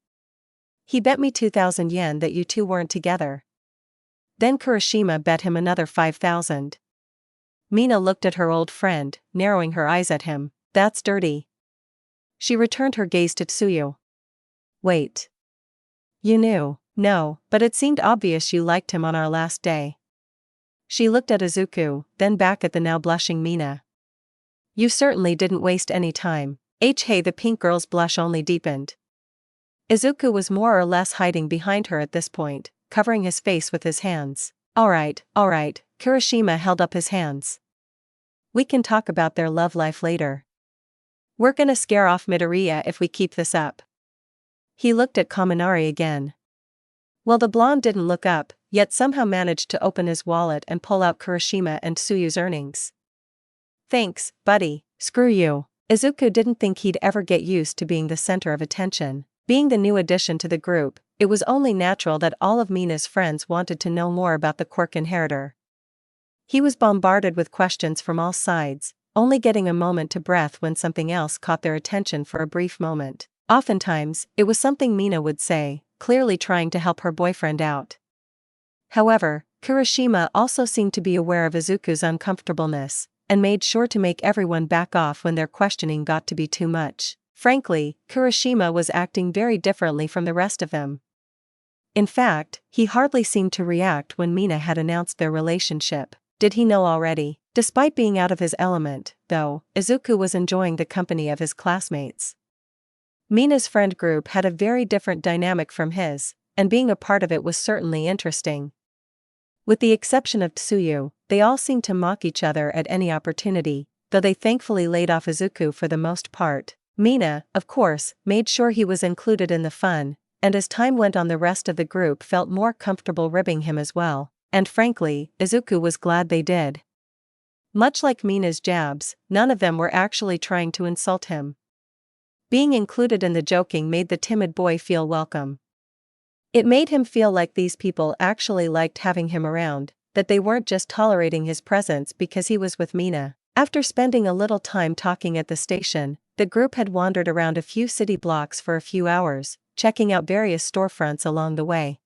He bet me 2,000 yen that you two weren't together. Then Kirishima bet him another 5,000. Mina looked at her old friend, narrowing her eyes at him. That's dirty. She returned her gaze to Tsuyu. Wait. You knew? No, but it seemed obvious you liked him on our last day. She looked at Izuku, then back at the now blushing Mina. You certainly didn't waste any time. Hey, the pink girl's blush only deepened. Izuku was more or less hiding behind her at this point, covering his face with his hands. Alright, Kirishima held up his hands. We can talk about their love life later. We're gonna scare off Midoriya if we keep this up. He looked at Kaminari again. Well, the blonde didn't look up, yet somehow managed to open his wallet and pull out Kurashima and Tsuyu's earnings. Thanks, buddy, screw you. Izuku didn't think he'd ever get used to being the center of attention. Being the new addition to the group, it was only natural that all of Mina's friends wanted to know more about the quirk inheritor. He was bombarded with questions from all sides, only getting a moment to breathe when something else caught their attention for a brief moment. Oftentimes, it was something Mina would say, clearly trying to help her boyfriend out. However, Kurashima also seemed to be aware of Izuku's uncomfortableness, and made sure to make everyone back off when their questioning got to be too much. Frankly, Kurashima was acting very differently from the rest of them. In fact, he hardly seemed to react when Mina had announced their relationship. Did he know already? Despite being out of his element, though, Izuku was enjoying the company of his classmates. Mina's friend group had a very different dynamic from his, and being a part of it was certainly interesting. With the exception of Tsuyu, they all seemed to mock each other at any opportunity, though they thankfully laid off Izuku for the most part. Mina, of course, made sure he was included in the fun, and as time went on the rest of the group felt more comfortable ribbing him as well, and frankly, Izuku was glad they did. Much like Mina's jabs, none of them were actually trying to insult him. Being included in the joking made the timid boy feel welcome. It made him feel like these people actually liked having him around, that they weren't just tolerating his presence because he was with Mina. After spending a little time talking at the station, the group had wandered around a few city blocks for a few hours, checking out various storefronts along the way.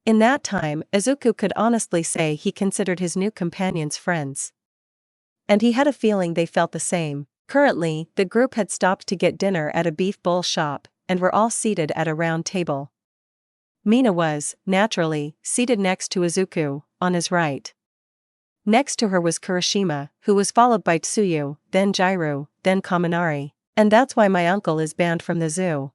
In that time, Izuku could honestly say he considered his new companions friends. And he had a feeling they felt the same. Currently, the group had stopped to get dinner at a beef bowl shop, and were all seated at a round table. Mina was, naturally, seated next to Izuku, on his right. Next to her was Kurashima, who was followed by Tsuyu, then Jairu, then Kaminari. And that's why my uncle is banned from the zoo.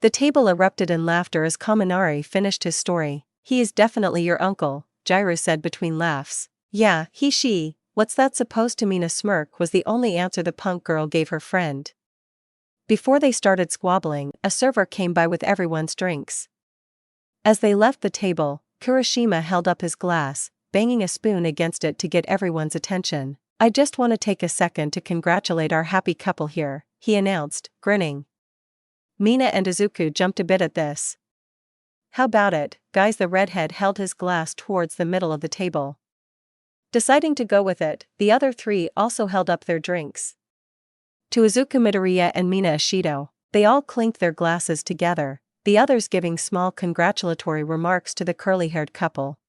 The table erupted in laughter as Kaminari finished his story. He is definitely your uncle, Jairu said between laughs. Yeah, she, what's that supposed to mean? A smirk was the only answer the punk girl gave her friend. Before they started squabbling, a server came by with everyone's drinks. As they left the table, Kurashima held up his glass, banging a spoon against it to get everyone's attention. I just want to take a second to congratulate our happy couple here, he announced, grinning. Mina and Izuku jumped a bit at this. How about it, guys? The redhead held his glass towards the middle of the table. Deciding to go with it, the other three also held up their drinks. To Izuku Midoriya and Mina Ashido, they all clinked their glasses together, the others giving small congratulatory remarks to the curly-haired couple.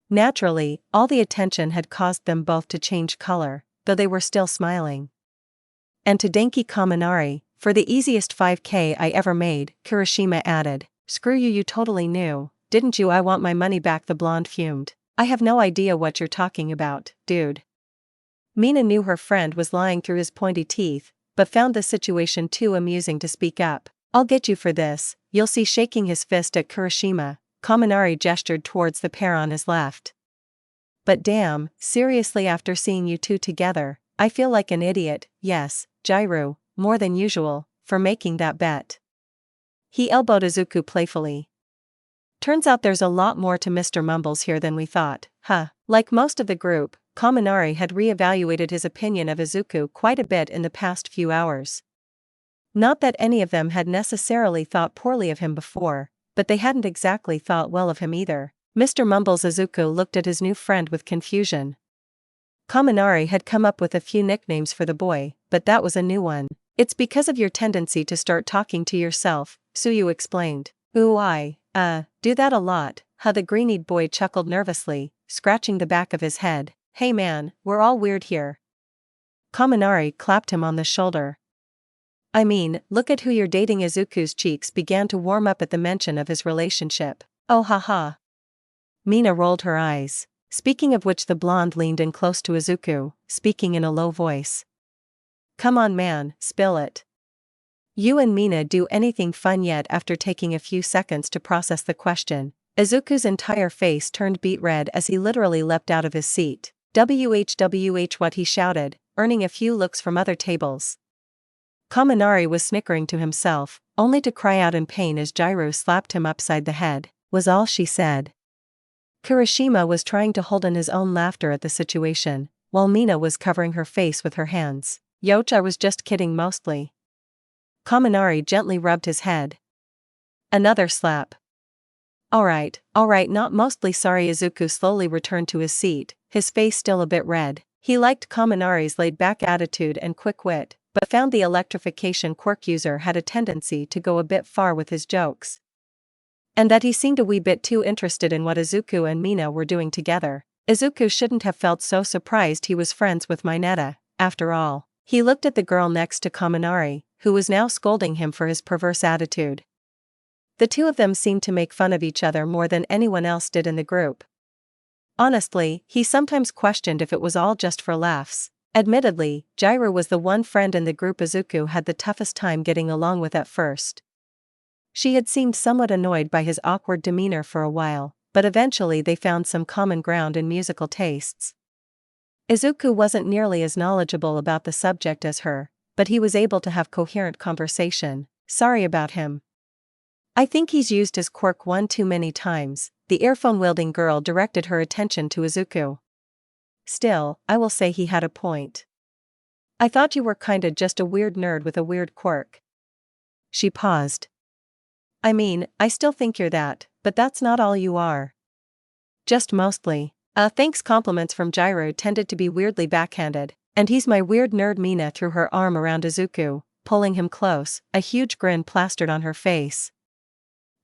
Naturally, all the attention had caused them both to change color, though they were still smiling. And to Denki Kaminari, for the easiest 5K I ever made, Kurashima added, screw you, you totally knew, didn't you? I want my money back. The blonde fumed. I have no idea what you're talking about, dude. Mina knew her friend was lying through his pointy teeth, but found the situation too amusing to speak up. I'll get you for this, you'll see. Shaking his fist at Kurashima, Kaminari gestured towards the pair on his left. But damn, seriously, after seeing you two together, I feel like an idiot. Yes, Jairu, more than usual, for making that bet. He elbowed Izuku playfully. Turns out there's a lot more to Mr. Mumbles here than we thought, huh? Like most of the group, Kaminari had re-evaluated his opinion of Izuku quite a bit in the past few hours. Not that any of them had necessarily thought poorly of him before, but they hadn't exactly thought well of him either. Mr. Mumbles. Izuku looked at his new friend with confusion. Kaminari had come up with a few nicknames for the boy, but that was a new one. It's because of your tendency to start talking to yourself, Tsuyu explained. Ooh, I do that a lot, huh? The green-eyed boy chuckled nervously, scratching the back of his head. Hey man, we're all weird here. Kaminari clapped him on the shoulder. I mean, look at who you're dating. Izuku's cheeks began to warm up at the mention of his relationship. Oh haha. Mina rolled her eyes. Speaking of which, the blonde leaned in close to Izuku, speaking in a low voice. Come on man, spill it. You and Mina do anything fun yet? After taking a few seconds to process the question, Izuku's entire face turned beet red as he literally leapt out of his seat. WHWH, what? He shouted, earning a few looks from other tables. Kaminari was snickering to himself, only to cry out in pain as Jiro slapped him upside the head, was all she said. Kirishima was trying to hold in his own laughter at the situation, while Mina was covering her face with her hands. Yoch, I was just kidding mostly. Kaminari gently rubbed his head. Another slap. Alright, not mostly sorry. Izuku slowly returned to his seat, his face still a bit red. He liked Kaminari's laid-back attitude and quick wit, but found the electrification quirk user had a tendency to go a bit far with his jokes. And that he seemed a wee bit too interested in what Izuku and Mina were doing together. Izuku shouldn't have felt so surprised he was friends with Mineta, after all. He looked at the girl next to Kaminari, who was now scolding him for his perverse attitude. The two of them seemed to make fun of each other more than anyone else did in the group. Honestly, he sometimes questioned if it was all just for laughs. Admittedly, Jiro was the one friend in the group Izuku had the toughest time getting along with at first. She had seemed somewhat annoyed by his awkward demeanor for a while, but eventually they found some common ground in musical tastes. Izuku wasn't nearly as knowledgeable about the subject as her, but he was able to have coherent conversation. Sorry about him. I think he's used his quirk one too many times. The earphone-wielding girl directed her attention to Izuku. Still, I will say he had a point. I thought you were kinda just a weird nerd with a weird quirk. She paused. I mean, I still think you're that, but that's not all you are. Just mostly. Thanks. Compliments from Jiro tended to be weirdly backhanded, and he's my weird nerd. Mina threw her arm around Izuku, pulling him close, a huge grin plastered on her face.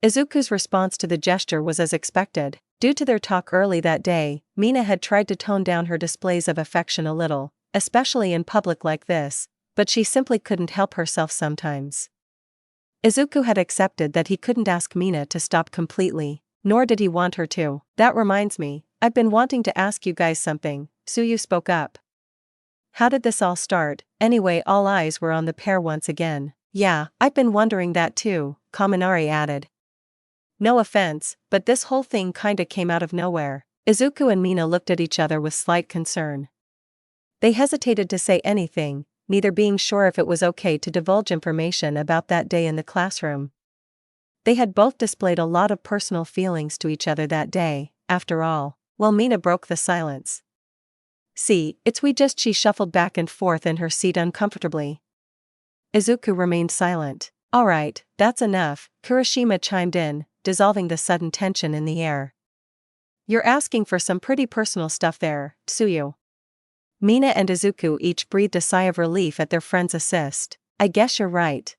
Izuku's response to the gesture was as expected. Due to their talk early that day, Mina had tried to tone down her displays of affection a little, especially in public like this, but she simply couldn't help herself sometimes. Izuku had accepted that he couldn't ask Mina to stop completely, nor did he want her to. That reminds me, I've been wanting to ask you guys something. Tsuyu spoke up. How did this all start? Anyway, all eyes were on the pair once again. Yeah, I've been wondering that too, Kaminari added. No offense, but this whole thing kinda came out of nowhere. Izuku and Mina looked at each other with slight concern. They hesitated to say anything, neither being sure if it was okay to divulge information about that day in the classroom. They had both displayed a lot of personal feelings to each other that day, after all. Well, Mina broke the silence. See, it's we just. She shuffled back and forth in her seat uncomfortably. Izuku remained silent. Alright, that's enough, Kirishima chimed in, dissolving the sudden tension in the air. You're asking for some pretty personal stuff there, Tsuyu. Mina and Izuku each breathed a sigh of relief at their friend's assist. I guess you're right.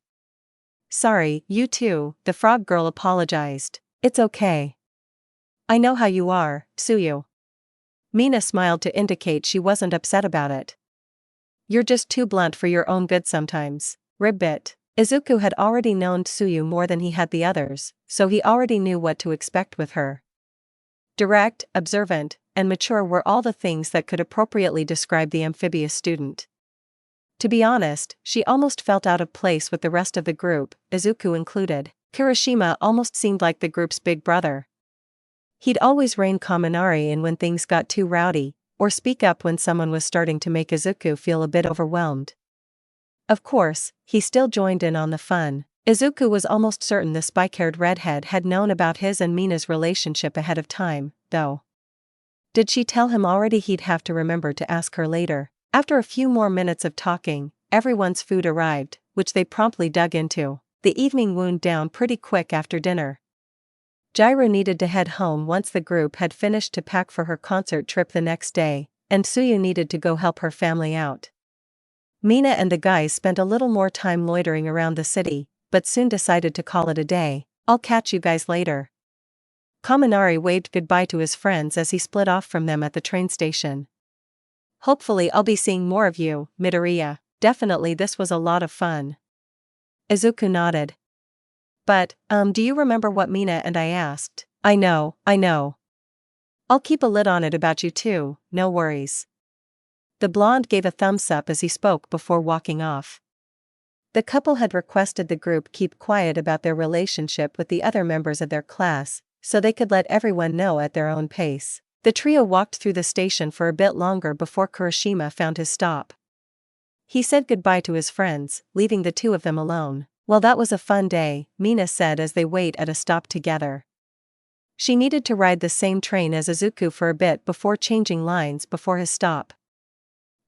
Sorry, you too, the frog girl apologized. It's okay. I know how you are, Tsuyu. Mina smiled to indicate she wasn't upset about it. You're just too blunt for your own good sometimes. Ribbit. Izuku had already known Tsuyu more than he had the others, so he already knew what to expect with her. Direct, observant, and mature were all the things that could appropriately describe the amphibious student. To be honest, she almost felt out of place with the rest of the group, Izuku included. Kirishima almost seemed like the group's big brother. He'd always rein Kaminari in when things got too rowdy, or speak up when someone was starting to make Izuku feel a bit overwhelmed. Of course, he still joined in on the fun. Izuku was almost certain the spike-haired redhead had known about his and Mina's relationship ahead of time, though. Did she tell him already? He'd have to remember to ask her later. After a few more minutes of talking, everyone's food arrived, which they promptly dug into. The evening wound down pretty quick after dinner. Jiro needed to head home once the group had finished to pack for her concert trip the next day, and Tsuyu needed to go help her family out. Mina and the guys spent a little more time loitering around the city, but soon decided to call it a day. I'll catch you guys later. Kaminari waved goodbye to his friends as he split off from them at the train station. Hopefully I'll be seeing more of you, Midoriya. Definitely this was a lot of fun. Izuku nodded. But, do you remember what Mina and I asked? I know. I'll keep a lid on it about you too, no worries. The blonde gave a thumbs up as he spoke before walking off. The couple had requested the group keep quiet about their relationship with the other members of their class, so they could let everyone know at their own pace. The trio walked through the station for a bit longer before Kirishima found his stop. He said goodbye to his friends, leaving the two of them alone. "Well, that was a fun day," Mina said as they wait at a stop together. She needed to ride the same train as Izuku for a bit before changing lines before his stop.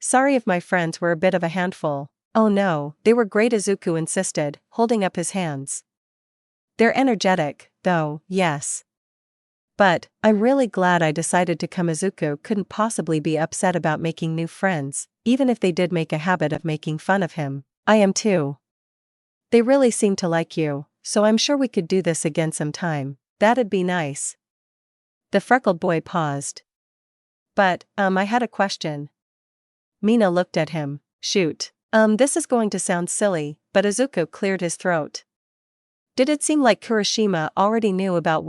"Sorry if my friends were a bit of a handful." "Oh no, they were great," Izuku insisted, holding up his hands. "They're energetic, though, yes. But I'm really glad I decided to come." Izuku couldn't possibly be upset about making new friends, even if they did make a habit of making fun of him. "I am too. They really seem to like you, so I'm sure we could do this again sometime." "That'd be nice." The freckled boy paused. But, I had a question." Mina looked at him. "Shoot." This is going to sound silly," but Izuku cleared his throat. Did it seem like Kurashima already knew about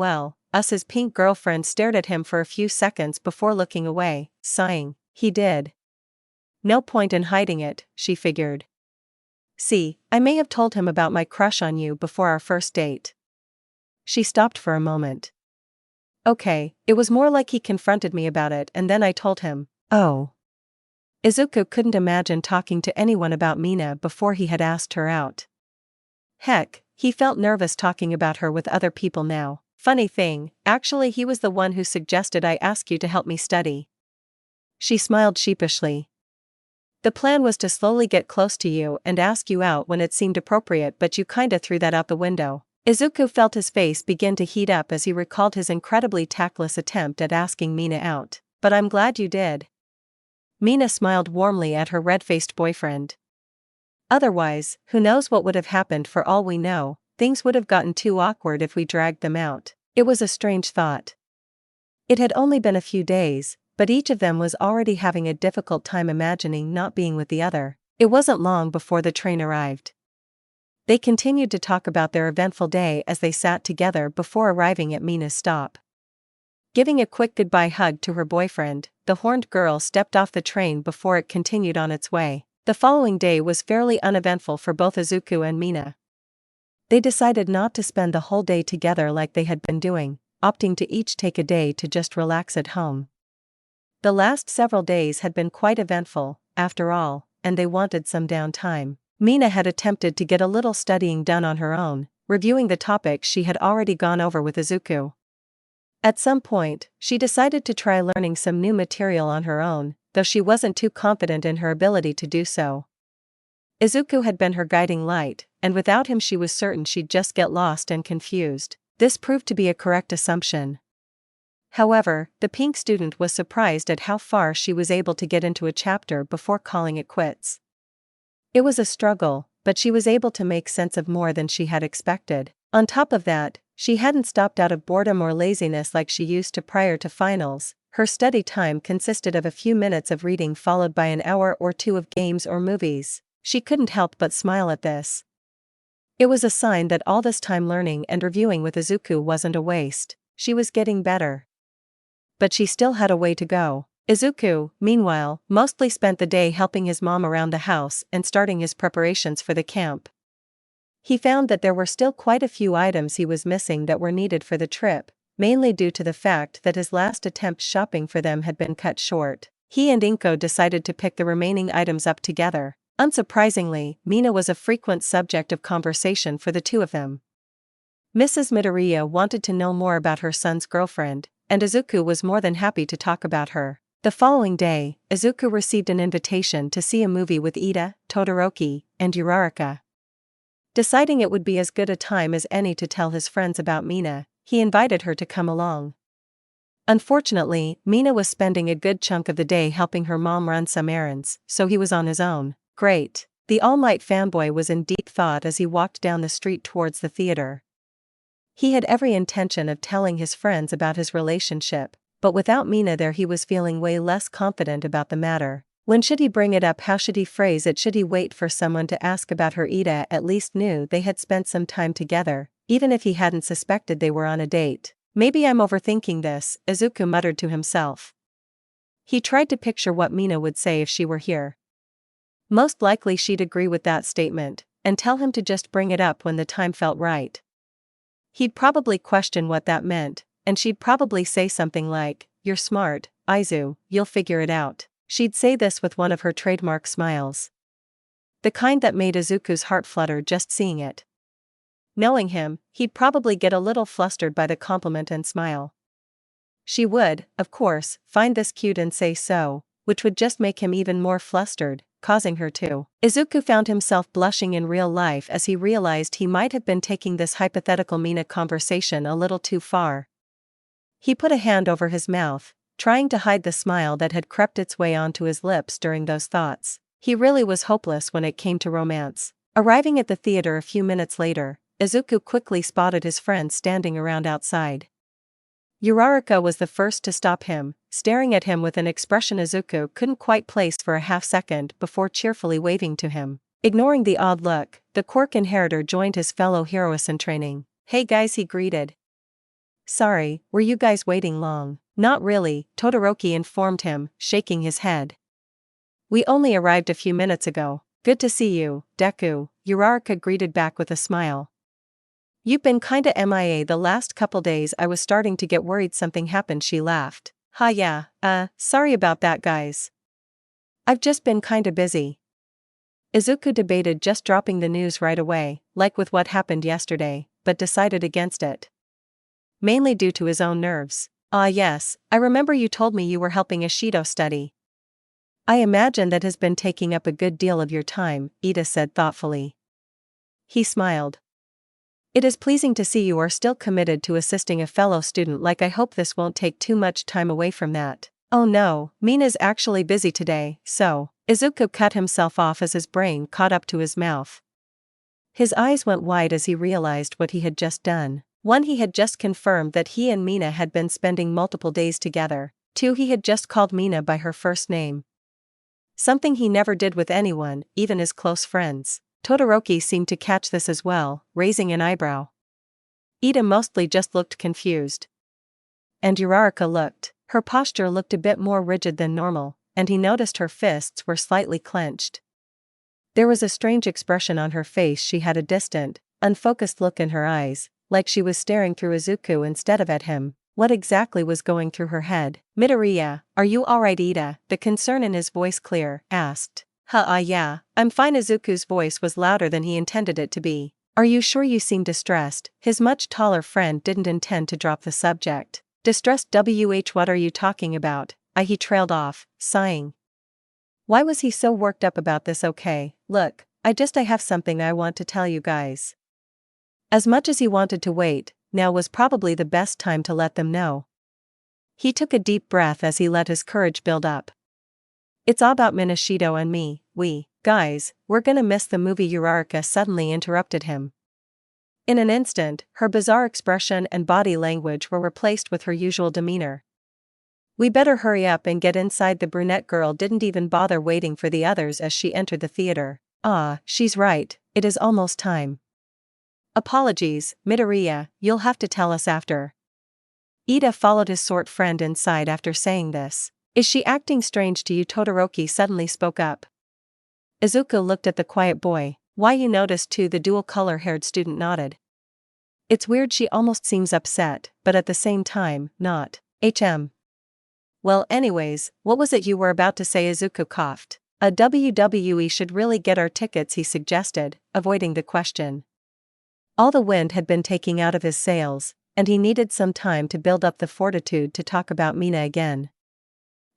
us? His pink girlfriend stared at him for a few seconds before looking away, sighing. He did. No point in hiding it, she figured. "See, I may have told him about my crush on you before our first date." She stopped for a moment. "Okay, it was more like he confronted me about it and then I told him." "Oh." Izuku couldn't imagine talking to anyone about Mina before he had asked her out. Heck, he felt nervous talking about her with other people now. "Funny thing, actually he was the one who suggested I ask you to help me study." She smiled sheepishly. "The plan was to slowly get close to you and ask you out when it seemed appropriate, but you kinda threw that out the window." Izuku felt his face begin to heat up as he recalled his incredibly tactless attempt at asking Mina out. "But I'm glad you did." Mina smiled warmly at her red-faced boyfriend. "Otherwise, who knows what would have happened? For all we know, things would have gotten too awkward if we dragged them out." It was a strange thought. It had only been a few days, but each of them was already having a difficult time imagining not being with the other. It wasn't long before the train arrived. They continued to talk about their eventful day as they sat together before arriving at Mina's stop. Giving a quick goodbye hug to her boyfriend, the horned girl stepped off the train before it continued on its way. The following day was fairly uneventful for both Izuku and Mina. They decided not to spend the whole day together like they had been doing, opting to each take a day to just relax at home. The last several days had been quite eventful, after all, and they wanted some downtime. Mina had attempted to get a little studying done on her own, reviewing the topics she had already gone over with Izuku. At some point, she decided to try learning some new material on her own, though she wasn't too confident in her ability to do so. Izuku had been her guiding light, and without him she was certain she'd just get lost and confused. This proved to be a correct assumption. However, the pink student was surprised at how far she was able to get into a chapter before calling it quits. It was a struggle, but she was able to make sense of more than she had expected. On top of that, she hadn't stopped out of boredom or laziness like she used to prior to finals. Her study time consisted of a few minutes of reading followed by an hour or two of games or movies. She couldn't help but smile at this. It was a sign that all this time learning and reviewing with Izuku wasn't a waste. She was getting better. But she still had a way to go. Izuku, meanwhile, mostly spent the day helping his mom around the house and starting his preparations for the camp. He found that there were still quite a few items he was missing that were needed for the trip, mainly due to the fact that his last attempt shopping for them had been cut short. He and Inko decided to pick the remaining items up together. Unsurprisingly, Mina was a frequent subject of conversation for the two of them. Mrs. Midoriya wanted to know more about her son's girlfriend, and Izuku was more than happy to talk about her. The following day, Izuku received an invitation to see a movie with Ida, Todoroki, and Uraraka. Deciding it would be as good a time as any to tell his friends about Mina, he invited her to come along. Unfortunately, Mina was spending a good chunk of the day helping her mom run some errands, so he was on his own. Great. The All Might fanboy was in deep thought as he walked down the street towards the theater. He had every intention of telling his friends about his relationship, but without Mina there he was feeling way less confident about the matter. When should he bring it up? How should he phrase it? Should he wait for someone to ask about her? Ida at least knew they had spent some time together, even if he hadn't suspected they were on a date. Maybe I'm overthinking this, Izuku muttered to himself. He tried to picture what Mina would say if she were here. Most likely she'd agree with that statement, and tell him to just bring it up when the time felt right. He'd probably question what that meant, and she'd probably say something like, "You're smart, Izu, you'll figure it out." She'd say this with one of her trademark smiles. the kind that made Izuku's heart flutter just seeing it. Knowing him, he'd probably get a little flustered by the compliment and smile. She would, of course, find this cute and say so, which would just make him even more flustered, causing her to. Izuku found himself blushing in real life as he realized he might have been taking this hypothetical Mina conversation a little too far. He put a hand over his mouth, trying to hide the smile that had crept its way onto his lips during those thoughts. He really was hopeless when it came to romance. Arriving at the theater a few minutes later, Izuku quickly spotted his friends standing around outside. Uraraka was the first to stop him, staring at him with an expression Izuku couldn't quite place for a half-second before cheerfully waving to him. Ignoring the odd look, the quirk inheritor joined his fellow heroes in training. "Hey guys," he greeted. "Sorry, were you guys waiting long?" "Not really," Todoroki informed him, shaking his head. "We only arrived a few minutes ago." "Good to see you, Deku," Uraraka greeted back with a smile. "You've been kinda MIA the last couple days. I was starting to get worried something happened," she laughed. "Ha yeah, sorry about that guys. I've just been kinda busy." Izuku debated just dropping the news right away, like with what happened yesterday, but decided against it. Mainly due to his own nerves. "Ah yes, I remember you told me you were helping Ashido study. I imagine that has been taking up a good deal of your time," Ida said thoughtfully. He smiled. "It is pleasing to see you are still committed to assisting a fellow student. Like I hope this won't take too much time away from that." "Oh no, Mina's actually busy today, so." Izuku cut himself off as his brain caught up to his mouth. His eyes went wide as he realized what he had just done. 1. He had just confirmed that he and Mina had been spending multiple days together. 2. He had just called Mina by her first name. Something he never did with anyone, even his close friends. Todoroki seemed to catch this as well, raising an eyebrow. Ida mostly just looked confused. And Uraraka looked. Her posture looked a bit more rigid than normal, and he noticed her fists were slightly clenched. There was a strange expression on her face. She had a distant, unfocused look in her eyes, like she was staring through Izuku instead of at him. What exactly was going through her head? "Midoriya, are you alright?" Ida, the concern in his voice clear, asked. Yeah, I'm fine." Izuku's voice was louder than he intended it to be. "Are you sure? You seem distressed." His much taller friend didn't intend to drop the subject. "Distressed? What are you talking about?" He trailed off, sighing. Why was he so worked up about this? "Okay, look, I have something I want to tell you guys." As much as he wanted to wait, now was probably the best time to let them know. He took a deep breath as he let his courage build up. "It's all about Minashido and me. Guys, we're gonna miss the movie." Uraraka suddenly interrupted him. In an instant, her bizarre expression and body language were replaced with her usual demeanor. "We better hurry up and get inside." The brunette girl didn't even bother waiting for the others as she entered the theater. "Ah, she's right, it is almost time." "Apologies, Midoriya, you'll have to tell us after." Ida followed his short friend inside after saying this. "Is she acting strange to you?" Todoroki suddenly spoke up. Izuku looked at the quiet boy. "Why, you noticed too?" The dual color-haired student nodded. "It's weird, she almost seems upset, but at the same time, not. Well anyways, what was it you were about to say?" Izuku coughed. "A WWE should really get our tickets," he suggested, avoiding the question. All the wind had been taking out of his sails, and he needed some time to build up the fortitude to talk about Mina again.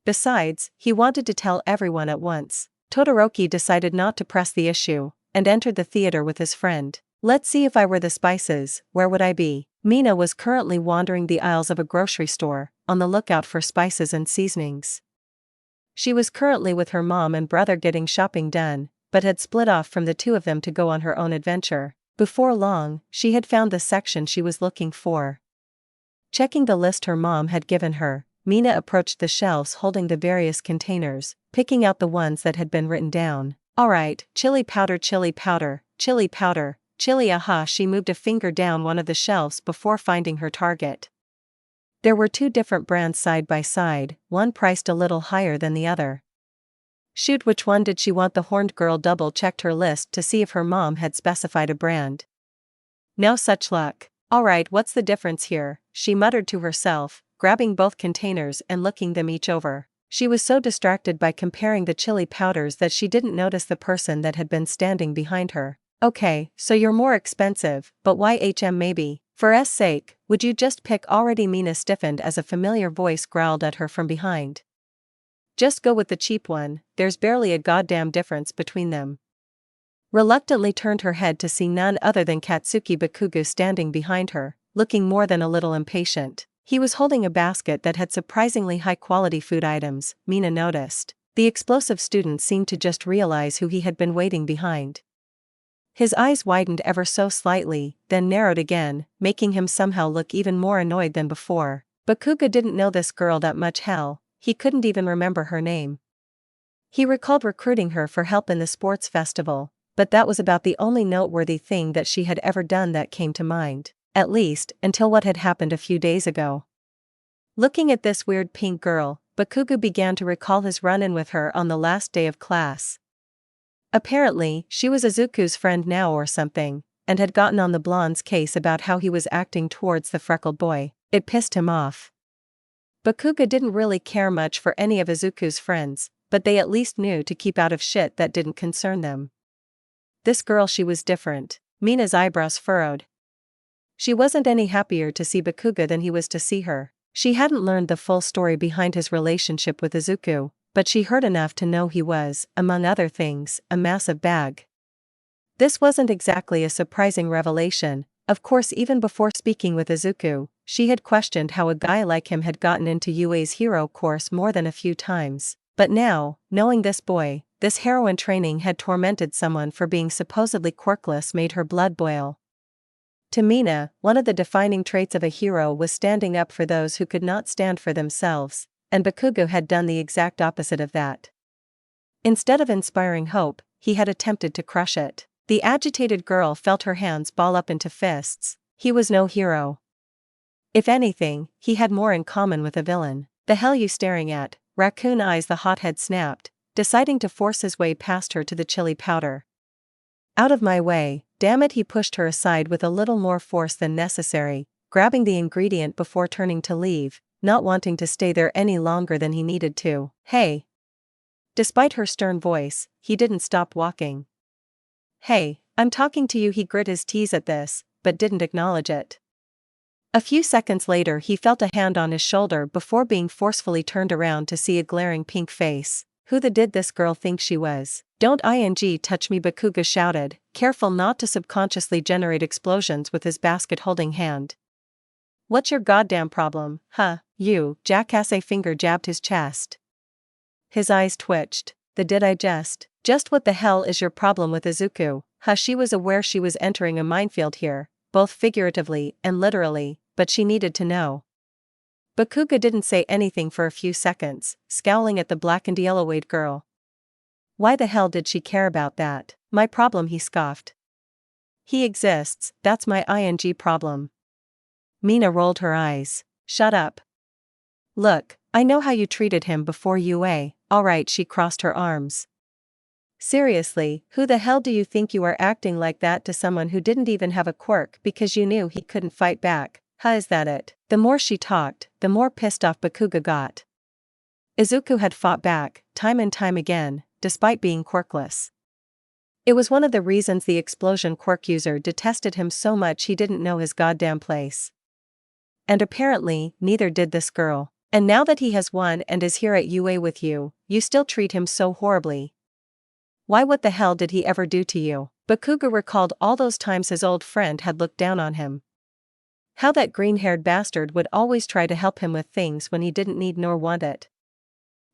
Besides, he wanted to tell everyone at once. Todoroki decided not to press the issue, and entered the theater with his friend. "Let's see, if I were the spices, where would I be?" Mina was currently wandering the aisles of a grocery store, on the lookout for spices and seasonings. She was currently with her mom and brother getting shopping done, but had split off from the two of them to go on her own adventure. Before long, she had found the section she was looking for. Checking the list her mom had given her, Mina approached the shelves holding the various containers, picking out the ones that had been written down. "Alright, chili powder, chili powder, chili powder, chili." Aha! She moved a finger down one of the shelves before finding her target. There were two different brands side by side, one priced a little higher than the other. Shoot, which one did she want? The horned girl double-checked her list to see if her mom had specified a brand. No such luck. "Alright, what's the difference here?" she muttered to herself, grabbing both containers and looking them each over. She was so distracted by comparing the chili powders that she didn't notice the person that had been standing behind her. Okay, so you're more expensive, but why maybe? For S sake, would you just pick already? Mina stiffened as a familiar voice growled at her from behind. Just go with the cheap one, there's barely a goddamn difference between them. Reluctantly turned her head to see none other than Katsuki Bakugo standing behind her, looking more than a little impatient. He was holding a basket that had surprisingly high-quality food items, Mina noticed. The explosive student seemed to just realize who he had been waiting behind. His eyes widened ever so slightly, then narrowed again, making him somehow look even more annoyed than before. Bakugo didn't know this girl that much. Hell, he couldn't even remember her name. He recalled recruiting her for help in the sports festival, but that was about the only noteworthy thing that she had ever done that came to mind. At least, until what had happened a few days ago. Looking at this weird pink girl, Bakugo began to recall his run-in with her on the last day of class. Apparently, she was Izuku's friend now or something, and had gotten on the blonde's case about how he was acting towards the freckled boy. It pissed him off. Bakugo didn't really care much for any of Izuku's friends, but they at least knew to keep out of shit that didn't concern them. This girl, she was different. Mina's eyebrows furrowed. She wasn't any happier to see Bakugo than he was to see her. She hadn't learned the full story behind his relationship with Izuku, but she heard enough to know he was, among other things, a massive bag. This wasn't exactly a surprising revelation. Of course, even before speaking with Izuku, she had questioned how a guy like him had gotten into UA's hero course more than a few times. But now, knowing this boy, this heroine training had tormented someone for being supposedly quirkless made her blood boil. To Mina, one of the defining traits of a hero was standing up for those who could not stand for themselves, and Bakugo had done the exact opposite of that. Instead of inspiring hope, he had attempted to crush it. The agitated girl felt her hands ball up into fists. He was no hero. If anything, he had more in common with a villain. The hell you staring at? Raccoon eyes, the hothead snapped, deciding to force his way past her to the chili powder. Out of my way, damn it! He pushed her aside with a little more force than necessary, grabbing the ingredient before turning to leave, not wanting to stay there any longer than he needed to. Hey! Despite her stern voice, he didn't stop walking. Hey, I'm talking to you. He grit his teeth at this, but didn't acknowledge it. A few seconds later he felt a hand on his shoulder before being forcefully turned around to see a glaring pink face. Who the did this girl think she was? Don't touch me, Bakugo shouted, careful not to subconsciously generate explosions with his basket-holding hand. What's your goddamn problem, huh, you, jackass? A finger jabbed his chest. His eyes twitched. Did I just what the hell is your problem with Izuku? Huh, she was aware she was entering a minefield here, both figuratively and literally, but she needed to know. Bakugo didn't say anything for a few seconds, scowling at the black and yellow-eyed girl. Why the hell did she care about that? My problem, he scoffed. He exists, that's my problem. Mina rolled her eyes. Shut up. Look, I know how you treated him before UA, alright. She crossed her arms. Seriously, who the hell do you think you are, acting like that to someone who didn't even have a quirk because you knew he couldn't fight back? Huh, is that it? The more she talked, the more pissed off Bakugo got. Izuku had fought back, time and time again, despite being quirkless. It was one of the reasons the explosion quirk user detested him so much he didn't know his goddamn place. And apparently, neither did this girl. And now that he has won and is here at UA with you, you still treat him so horribly. Why, what the hell did he ever do to you? Bakugo recalled all those times his old friend had looked down on him. How that green-haired bastard would always try to help him with things when he didn't need nor want it.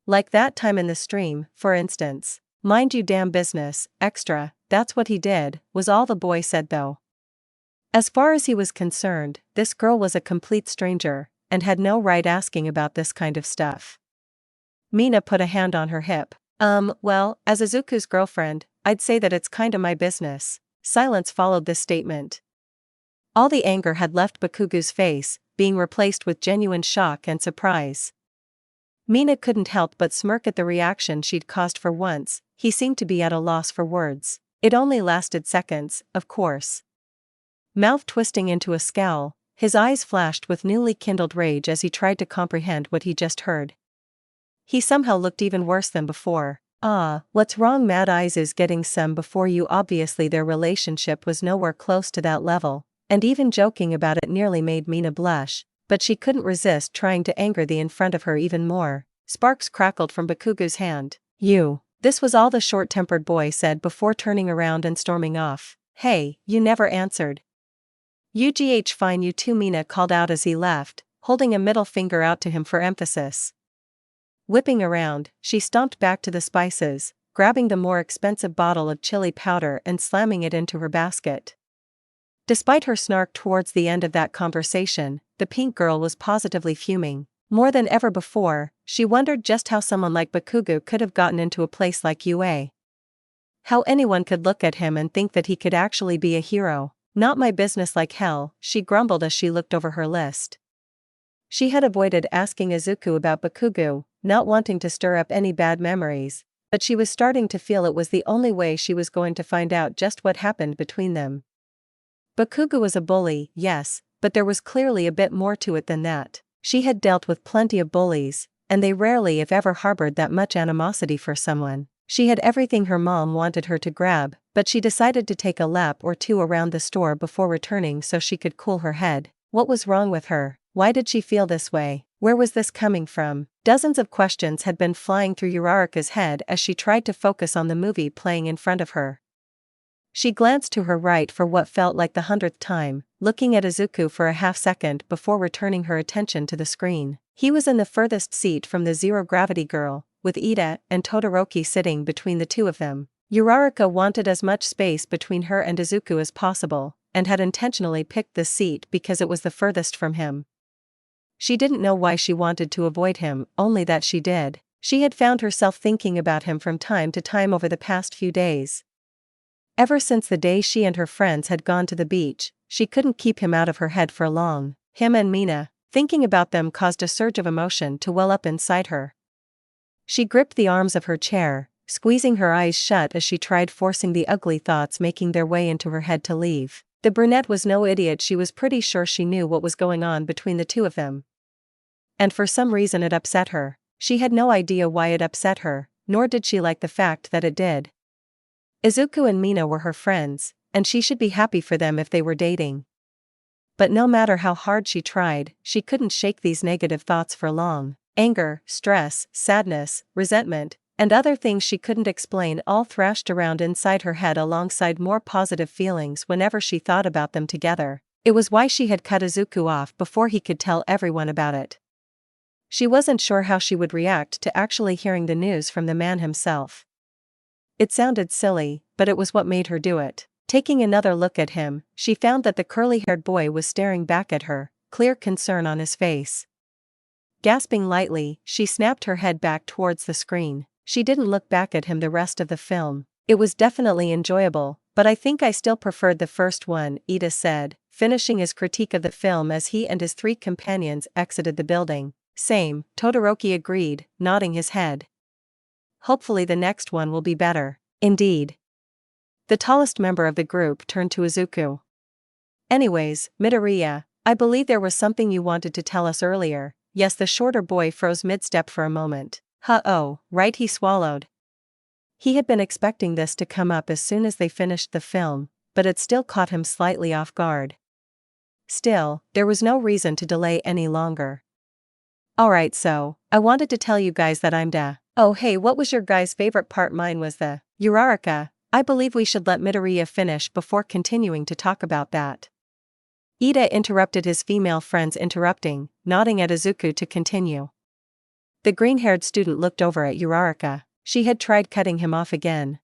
Like that time in the stream, for instance. Mind you damn business, extra, that's what he did, was all the boy said though. As far as he was concerned, this girl was a complete stranger, and had no right asking about this kind of stuff. Mina put a hand on her hip. Well, as Izuku's girlfriend, I'd say that it's kinda my business. Silence followed this statement. All the anger had left Bakugo's face, being replaced with genuine shock and surprise. Mina couldn't help but smirk at the reaction she'd caused. For once, he seemed to be at a loss for words. It only lasted seconds, of course. Mouth twisting into a scowl, his eyes flashed with newly kindled rage as he tried to comprehend what he just heard. He somehow looked even worse than before. Ah, what's wrong? Mad Eyes is getting some before you. Obviously their relationship was nowhere close to that level, and even joking about it nearly made Mina blush, but she couldn't resist trying to anger the in front of her even more. Sparks crackled from Bakugo's hand. You. This was all the short-tempered boy said before turning around and storming off. Hey, you never answered. UGH fine you too, Mina called out as he left, holding a middle finger out to him for emphasis. Whipping around, she stomped back to the spices, grabbing the more expensive bottle of chili powder and slamming it into her basket. Despite her snark towards the end of that conversation, the pink girl was positively fuming. More than ever before, she wondered just how someone like Bakugo could have gotten into a place like UA. How anyone could look at him and think that he could actually be a hero. Not my business like hell, she grumbled as she looked over her list. She had avoided asking Izuku about Bakugo, not wanting to stir up any bad memories, but she was starting to feel it was the only way she was going to find out just what happened between them. Bakugo was a bully, yes, but there was clearly a bit more to it than that. She had dealt with plenty of bullies, and they rarely if ever harbored that much animosity for someone. She had everything her mom wanted her to grab, but she decided to take a lap or two around the store before returning so she could cool her head. What was wrong with her? Why did she feel this way? Where was this coming from? Dozens of questions had been flying through Uraraka's head as she tried to focus on the movie playing in front of her. She glanced to her right for what felt like the 100th time, looking at Izuku for a half-second before returning her attention to the screen. He was in the furthest seat from the zero-gravity girl, with Ida and Todoroki sitting between the two of them. Uraraka wanted as much space between her and Izuku as possible, and had intentionally picked this seat because it was the furthest from him. She didn't know why she wanted to avoid him, only that she did. She had found herself thinking about him from time to time over the past few days. Ever since the day she and her friends had gone to the beach, she couldn't keep him out of her head for long. Him and Mina, thinking about them caused a surge of emotion to well up inside her. She gripped the arms of her chair, squeezing her eyes shut as she tried forcing the ugly thoughts making their way into her head to leave. The brunette was no idiot. She was pretty sure she knew what was going on between the two of them. And for some reason it upset her. She had no idea why it upset her, nor did she like the fact that it did. Izuku and Mina were her friends, and she should be happy for them if they were dating. But no matter how hard she tried, she couldn't shake these negative thoughts for long. Anger, stress, sadness, resentment, and other things she couldn't explain all thrashed around inside her head alongside more positive feelings whenever she thought about them together. It was why she had cut Izuku off before he could tell everyone about it. She wasn't sure how she would react to actually hearing the news from the man himself. It sounded silly, but it was what made her do it. Taking another look at him, she found that the curly-haired boy was staring back at her, clear concern on his face. Gasping lightly, she snapped her head back towards the screen. She didn't look back at him the rest of the film. It was definitely enjoyable, but I think I still preferred the first one, Ida said, finishing his critique of the film as he and his three companions exited the building. Same, Todoroki agreed, nodding his head. Hopefully the next one will be better. Indeed. The tallest member of the group turned to Izuku. Anyways, Midoriya, I believe there was something you wanted to tell us earlier. Yes, the shorter boy froze mid-step for a moment. Oh, right, he swallowed. He had been expecting this to come up as soon as they finished the film, but it still caught him slightly off guard. Still, there was no reason to delay any longer. Alright, so, I wanted to tell you guys that I'm da. Oh hey, what was your guys' favorite part? Mine was the Uraraka. I believe we should let Midoriya finish before continuing to talk about that. Ida interrupted his female friends interrupting, nodding at Izuku to continue. The green-haired student looked over at Uraraka. She had tried cutting him off again.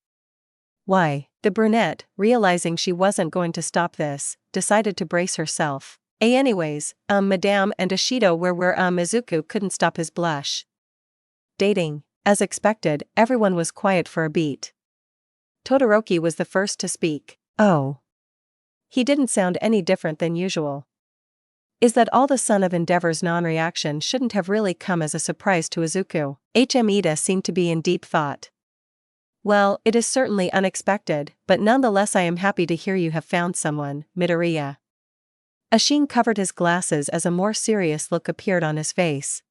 Why? The brunette, realizing she wasn't going to stop this, decided to brace herself. Anyways, Madame and Ashido where Izuku couldn't stop his blush. Dating. As expected, everyone was quiet for a beat. Todoroki was the first to speak. Oh. He didn't sound any different than usual. Is that all? The son of Endeavor's non-reaction shouldn't have really come as a surprise to Izuku. Ida seemed to be in deep thought. Well, it is certainly unexpected, but nonetheless I am happy to hear you have found someone, Midoriya. Ashin covered his glasses as a more serious look appeared on his face.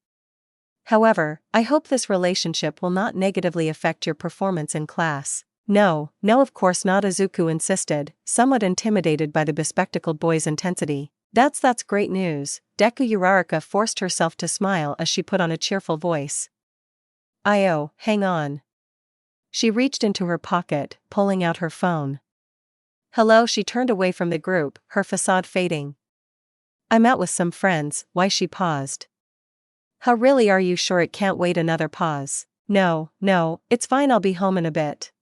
However, I hope this relationship will not negatively affect your performance in class. No, no, of course not, Izuku insisted, somewhat intimidated by the bespectacled boy's intensity. That's great news. Deku Uraraka forced herself to smile as she put on a cheerful voice. Io, hang on. She reached into her pocket, pulling out her phone. Hello, she turned away from the group, her facade fading. I'm out with some friends. Why, she paused. How really, are you sure it can't wait? Another pause. No, it's fine, I'll be home in a bit.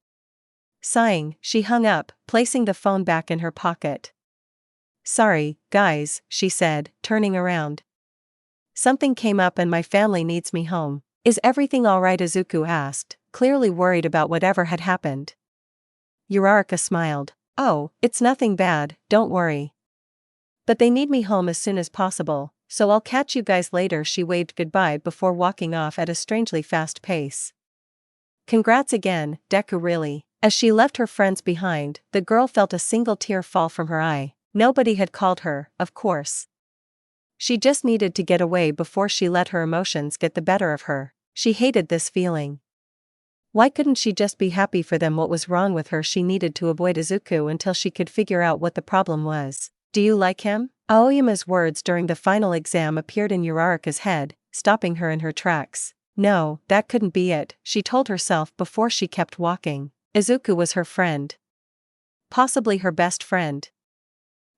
Sighing, she hung up, placing the phone back in her pocket. Sorry, guys, she said, turning around. Something came up and my family needs me home. Is everything alright? Izuku asked, clearly worried about whatever had happened. Uraraka smiled. Oh, it's nothing bad, don't worry. But they need me home as soon as possible, so I'll catch you guys later. She waved goodbye before walking off at a strangely fast pace. Congrats again, Deku, really. As she left her friends behind, the girl felt a single tear fall from her eye. Nobody had called her, of course. She just needed to get away before she let her emotions get the better of her. She hated this feeling. Why couldn't she just be happy for them? What was wrong with her? She needed to avoid Izuku until she could figure out what the problem was. Do you like him? Aoyama's words during the final exam appeared in Uraraka's head, stopping her in her tracks. No, that couldn't be it, she told herself before she kept walking. Izuku was her friend. Possibly her best friend.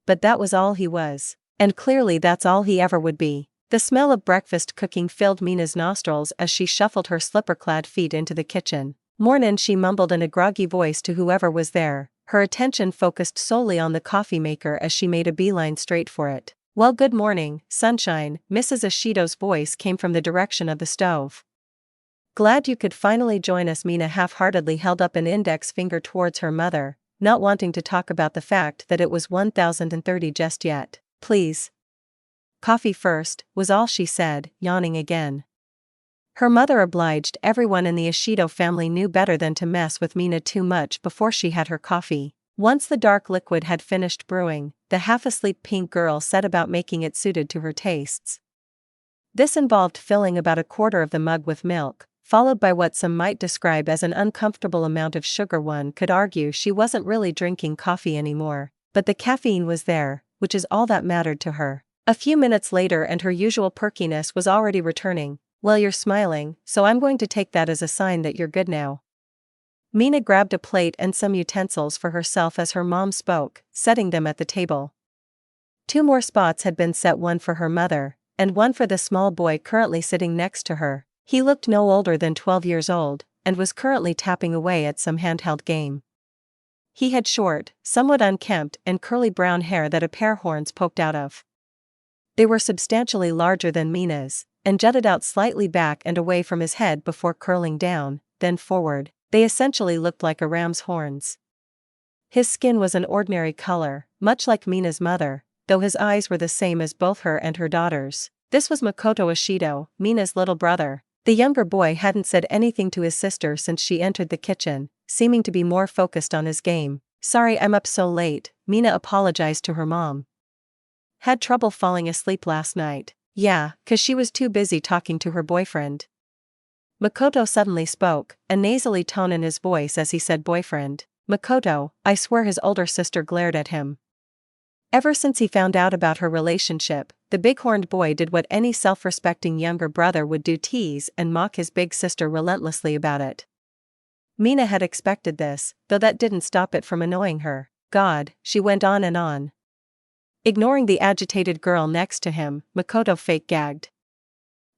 But that was all he was. And clearly that's all he ever would be. The smell of breakfast cooking filled Mina's nostrils as she shuffled her slipper-clad feet into the kitchen. Mornin', she mumbled in a groggy voice to whoever was there, her attention focused solely on the coffee maker as she made a beeline straight for it. Well, good morning, sunshine, Mrs. Ashido's voice came from the direction of the stove. Glad you could finally join us. Mina half-heartedly held up an index finger towards her mother, not wanting to talk about the fact that it was 1030 just yet. Please. Coffee first, was all she said, yawning again. Her mother obliged. Everyone in the Ashido family knew better than to mess with Mina too much before she had her coffee. Once the dark liquid had finished brewing, the half-asleep pink girl set about making it suited to her tastes. This involved filling about a quarter of the mug with milk, followed by what some might describe as an uncomfortable amount of sugar. One could argue she wasn't really drinking coffee anymore, but the caffeine was there, which is all that mattered to her. A few minutes later and her usual perkiness was already returning. Well, you're smiling, so I'm going to take that as a sign that you're good now. Mina grabbed a plate and some utensils for herself as her mom spoke, setting them at the table. 2 more spots had been set, one for her mother, and one for the small boy currently sitting next to her. He looked no older than 12 years old, and was currently tapping away at some handheld game. He had short, somewhat unkempt and curly brown hair that a pair of horns poked out of. They were substantially larger than Mina's, and jutted out slightly back and away from his head before curling down, then forward. They essentially looked like a ram's horns. His skin was an ordinary color, much like Mina's mother, though his eyes were the same as both her and her daughter's. This was Makoto Ashido, Mina's little brother. The younger boy hadn't said anything to his sister since she entered the kitchen, seeming to be more focused on his game. Sorry I'm up so late, Mina apologized to her mom. Had trouble falling asleep last night. Yeah, 'cause she was too busy talking to her boyfriend. Makoto suddenly spoke, a nasally tone in his voice as he said boyfriend. Makoto, I swear. His older sister glared at him. Ever since he found out about her relationship, the big-horned boy did what any self-respecting younger brother would do: tease and mock his big sister relentlessly about it. Mina had expected this, though that didn't stop it from annoying her. God, she went on and on. Ignoring the agitated girl next to him, Makoto fake gagged.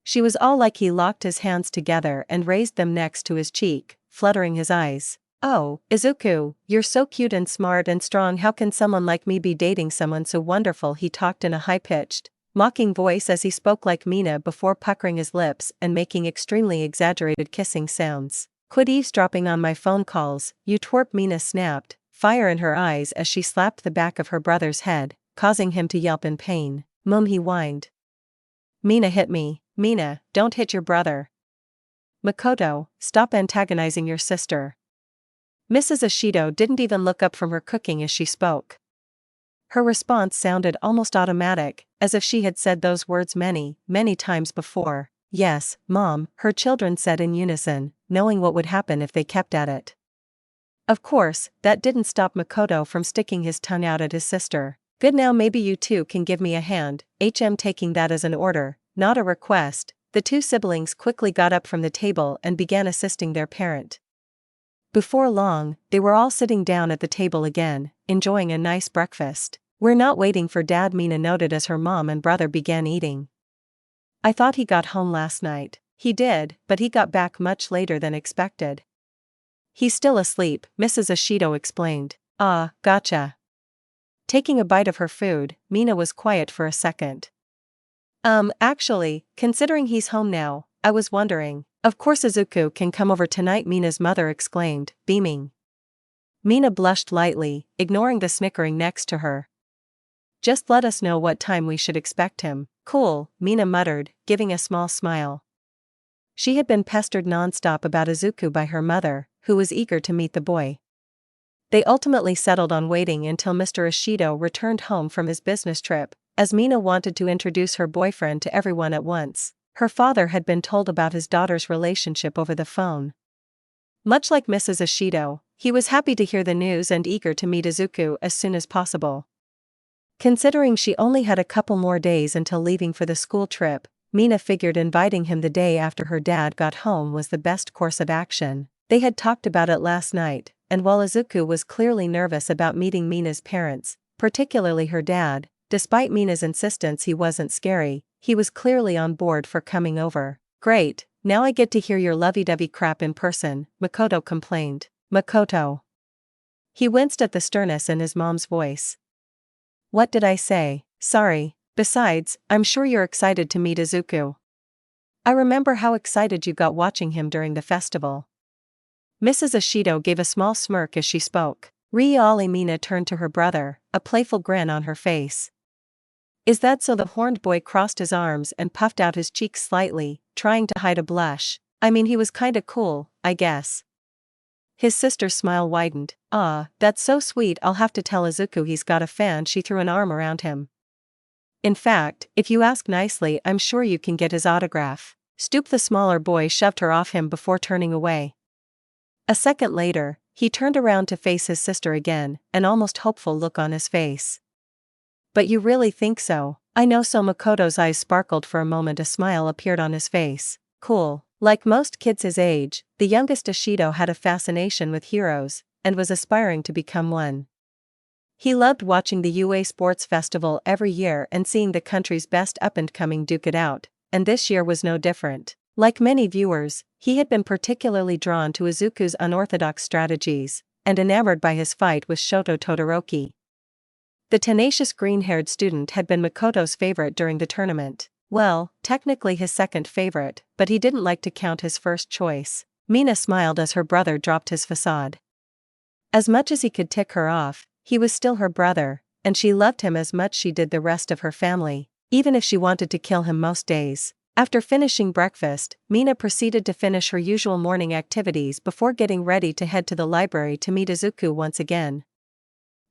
She was all like. He locked his hands together and raised them next to his cheek, fluttering his eyes. Oh, Izuku, you're so cute and smart and strong. How can someone like me be dating someone so wonderful? He talked in a high-pitched, mocking voice as he spoke like Mina before puckering his lips and making extremely exaggerated kissing sounds. Quit eavesdropping on my phone calls, you twerp. Mina snapped, fire in her eyes as she slapped the back of her brother's head, causing him to yelp in pain. Mum, he whined. Mina hit me. Mina, don't hit your brother. Makoto, stop antagonizing your sister. Mrs. Ashido didn't even look up from her cooking as she spoke. Her response sounded almost automatic, as if she had said those words many, many times before. Yes, Mom, her children said in unison, knowing what would happen if they kept at it. Of course, that didn't stop Makoto from sticking his tongue out at his sister. Good, now maybe you two can give me a hand. Taking that as an order, not a request, the two siblings quickly got up from the table and began assisting their parent. Before long, they were all sitting down at the table again, enjoying a nice breakfast. We're not waiting for Dad, Mina noted as her mom and brother began eating. I thought he got home last night. He did, but he got back much later than expected. He's still asleep, Mrs. Ashido explained. Ah, gotcha. Taking a bite of her food, Mina was quiet for a second. Actually, considering he's home now, I was wondering. Of course Izuku can come over tonight, Mina's mother exclaimed, beaming. Mina blushed lightly, ignoring the snickering next to her. Just let us know what time we should expect him. Cool, Mina muttered, giving a small smile. She had been pestered nonstop about Izuku by her mother, who was eager to meet the boy. They ultimately settled on waiting until Mr. Ashido returned home from his business trip, as Mina wanted to introduce her boyfriend to everyone at once. Her father had been told about his daughter's relationship over the phone. Much like Mrs. Ashido, he was happy to hear the news and eager to meet Izuku as soon as possible. Considering she only had a couple more days until leaving for the school trip, Mina figured inviting him the day after her dad got home was the best course of action. They had talked about it last night, and while Izuku was clearly nervous about meeting Mina's parents, particularly her dad, despite Mina's insistence he wasn't scary, he was clearly on board for coming over. Great, now I get to hear your lovey-dovey crap in person, Makoto complained. Makoto. He winced at the sternness in his mom's voice. What did I say? Sorry. Besides, I'm sure you're excited to meet Izuku. I remember how excited you got watching him during the festival. Mrs. Ashido gave a small smirk as she spoke. Really, Mina turned to her brother, a playful grin on her face. Is that so? The horned boy crossed his arms and puffed out his cheeks slightly, trying to hide a blush. I mean, he was kinda cool, I guess. His sister's smile widened. Ah, that's so sweet, I'll have to tell Izuku he's got a fan. She threw an arm around him. In fact, if you ask nicely, I'm sure you can get his autograph. Stoop. The smaller boy shoved her off him before turning away. A second later, he turned around to face his sister again, an almost hopeful look on his face. But you really think so? I know so. Makoto's eyes sparkled for a moment. A smile appeared on his face. Cool. Like most kids his age, the youngest Ashido had a fascination with heroes, and was aspiring to become one. He loved watching the UA Sports Festival every year and seeing the country's best up-and-coming duke it out, and this year was no different. Like many viewers, he had been particularly drawn to Izuku's unorthodox strategies, and enamored by his fight with Shoto Todoroki. The tenacious green-haired student had been Makoto's favorite during the tournament. Well, technically his second favorite, but he didn't like to count his first choice. Mina smiled as her brother dropped his facade. As much as he could tick her off, he was still her brother, and she loved him as much she did the rest of her family, even if she wanted to kill him most days. After finishing breakfast, Mina proceeded to finish her usual morning activities before getting ready to head to the library to meet Izuku once again.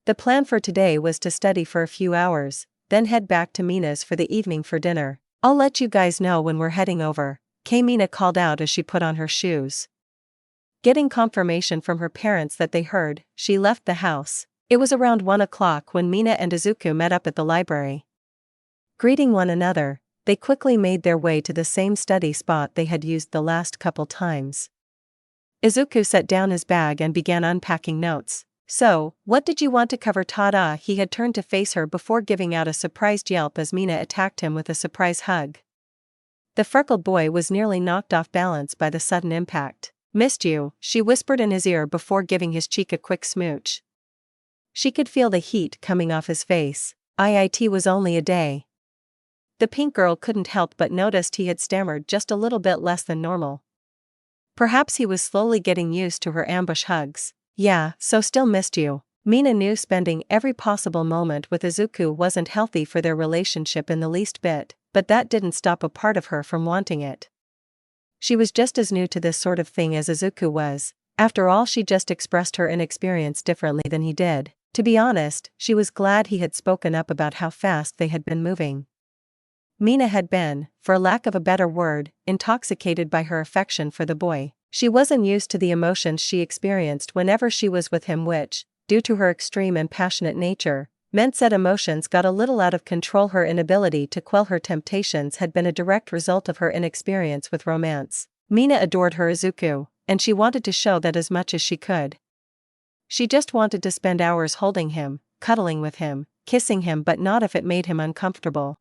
The plan for today was to study for a few hours, then head back to Mina's for the evening for dinner. I'll let you guys know when we're heading over, Mina called out as she put on her shoes. Getting confirmation from her parents that they heard, she left the house. It was around 1 o'clock when Mina and Izuku met up at the library. Greeting one another, they quickly made their way to the same study spot they had used the last couple times. Izuku set down his bag and began unpacking notes. So, what did you want to cover? Tada! He had turned to face her before giving out a surprised yelp as Mina attacked him with a surprise hug. The freckled boy was nearly knocked off balance by the sudden impact. Missed you, she whispered in his ear before giving his cheek a quick smooch. She could feel the heat coming off his face. It was only a day. The pink girl couldn't help but noticed he had stammered just a little bit less than normal. Perhaps he was slowly getting used to her ambush hugs. Yeah, so still missed you. Mina knew spending every possible moment with Izuku wasn't healthy for their relationship in the least bit, but that didn't stop a part of her from wanting it. She was just as new to this sort of thing as Izuku was. After all, she just expressed her inexperience differently than he did. To be honest, she was glad he had spoken up about how fast they had been moving. Mina had been, for lack of a better word, intoxicated by her affection for the boy. She wasn't used to the emotions she experienced whenever she was with him, which, due to her extreme and passionate nature, meant said emotions got a little out of control. Her inability to quell her temptations had been a direct result of her inexperience with romance. Mina adored her Izuku, and she wanted to show that as much as she could. She just wanted to spend hours holding him, cuddling with him, kissing him, but not if it made him uncomfortable.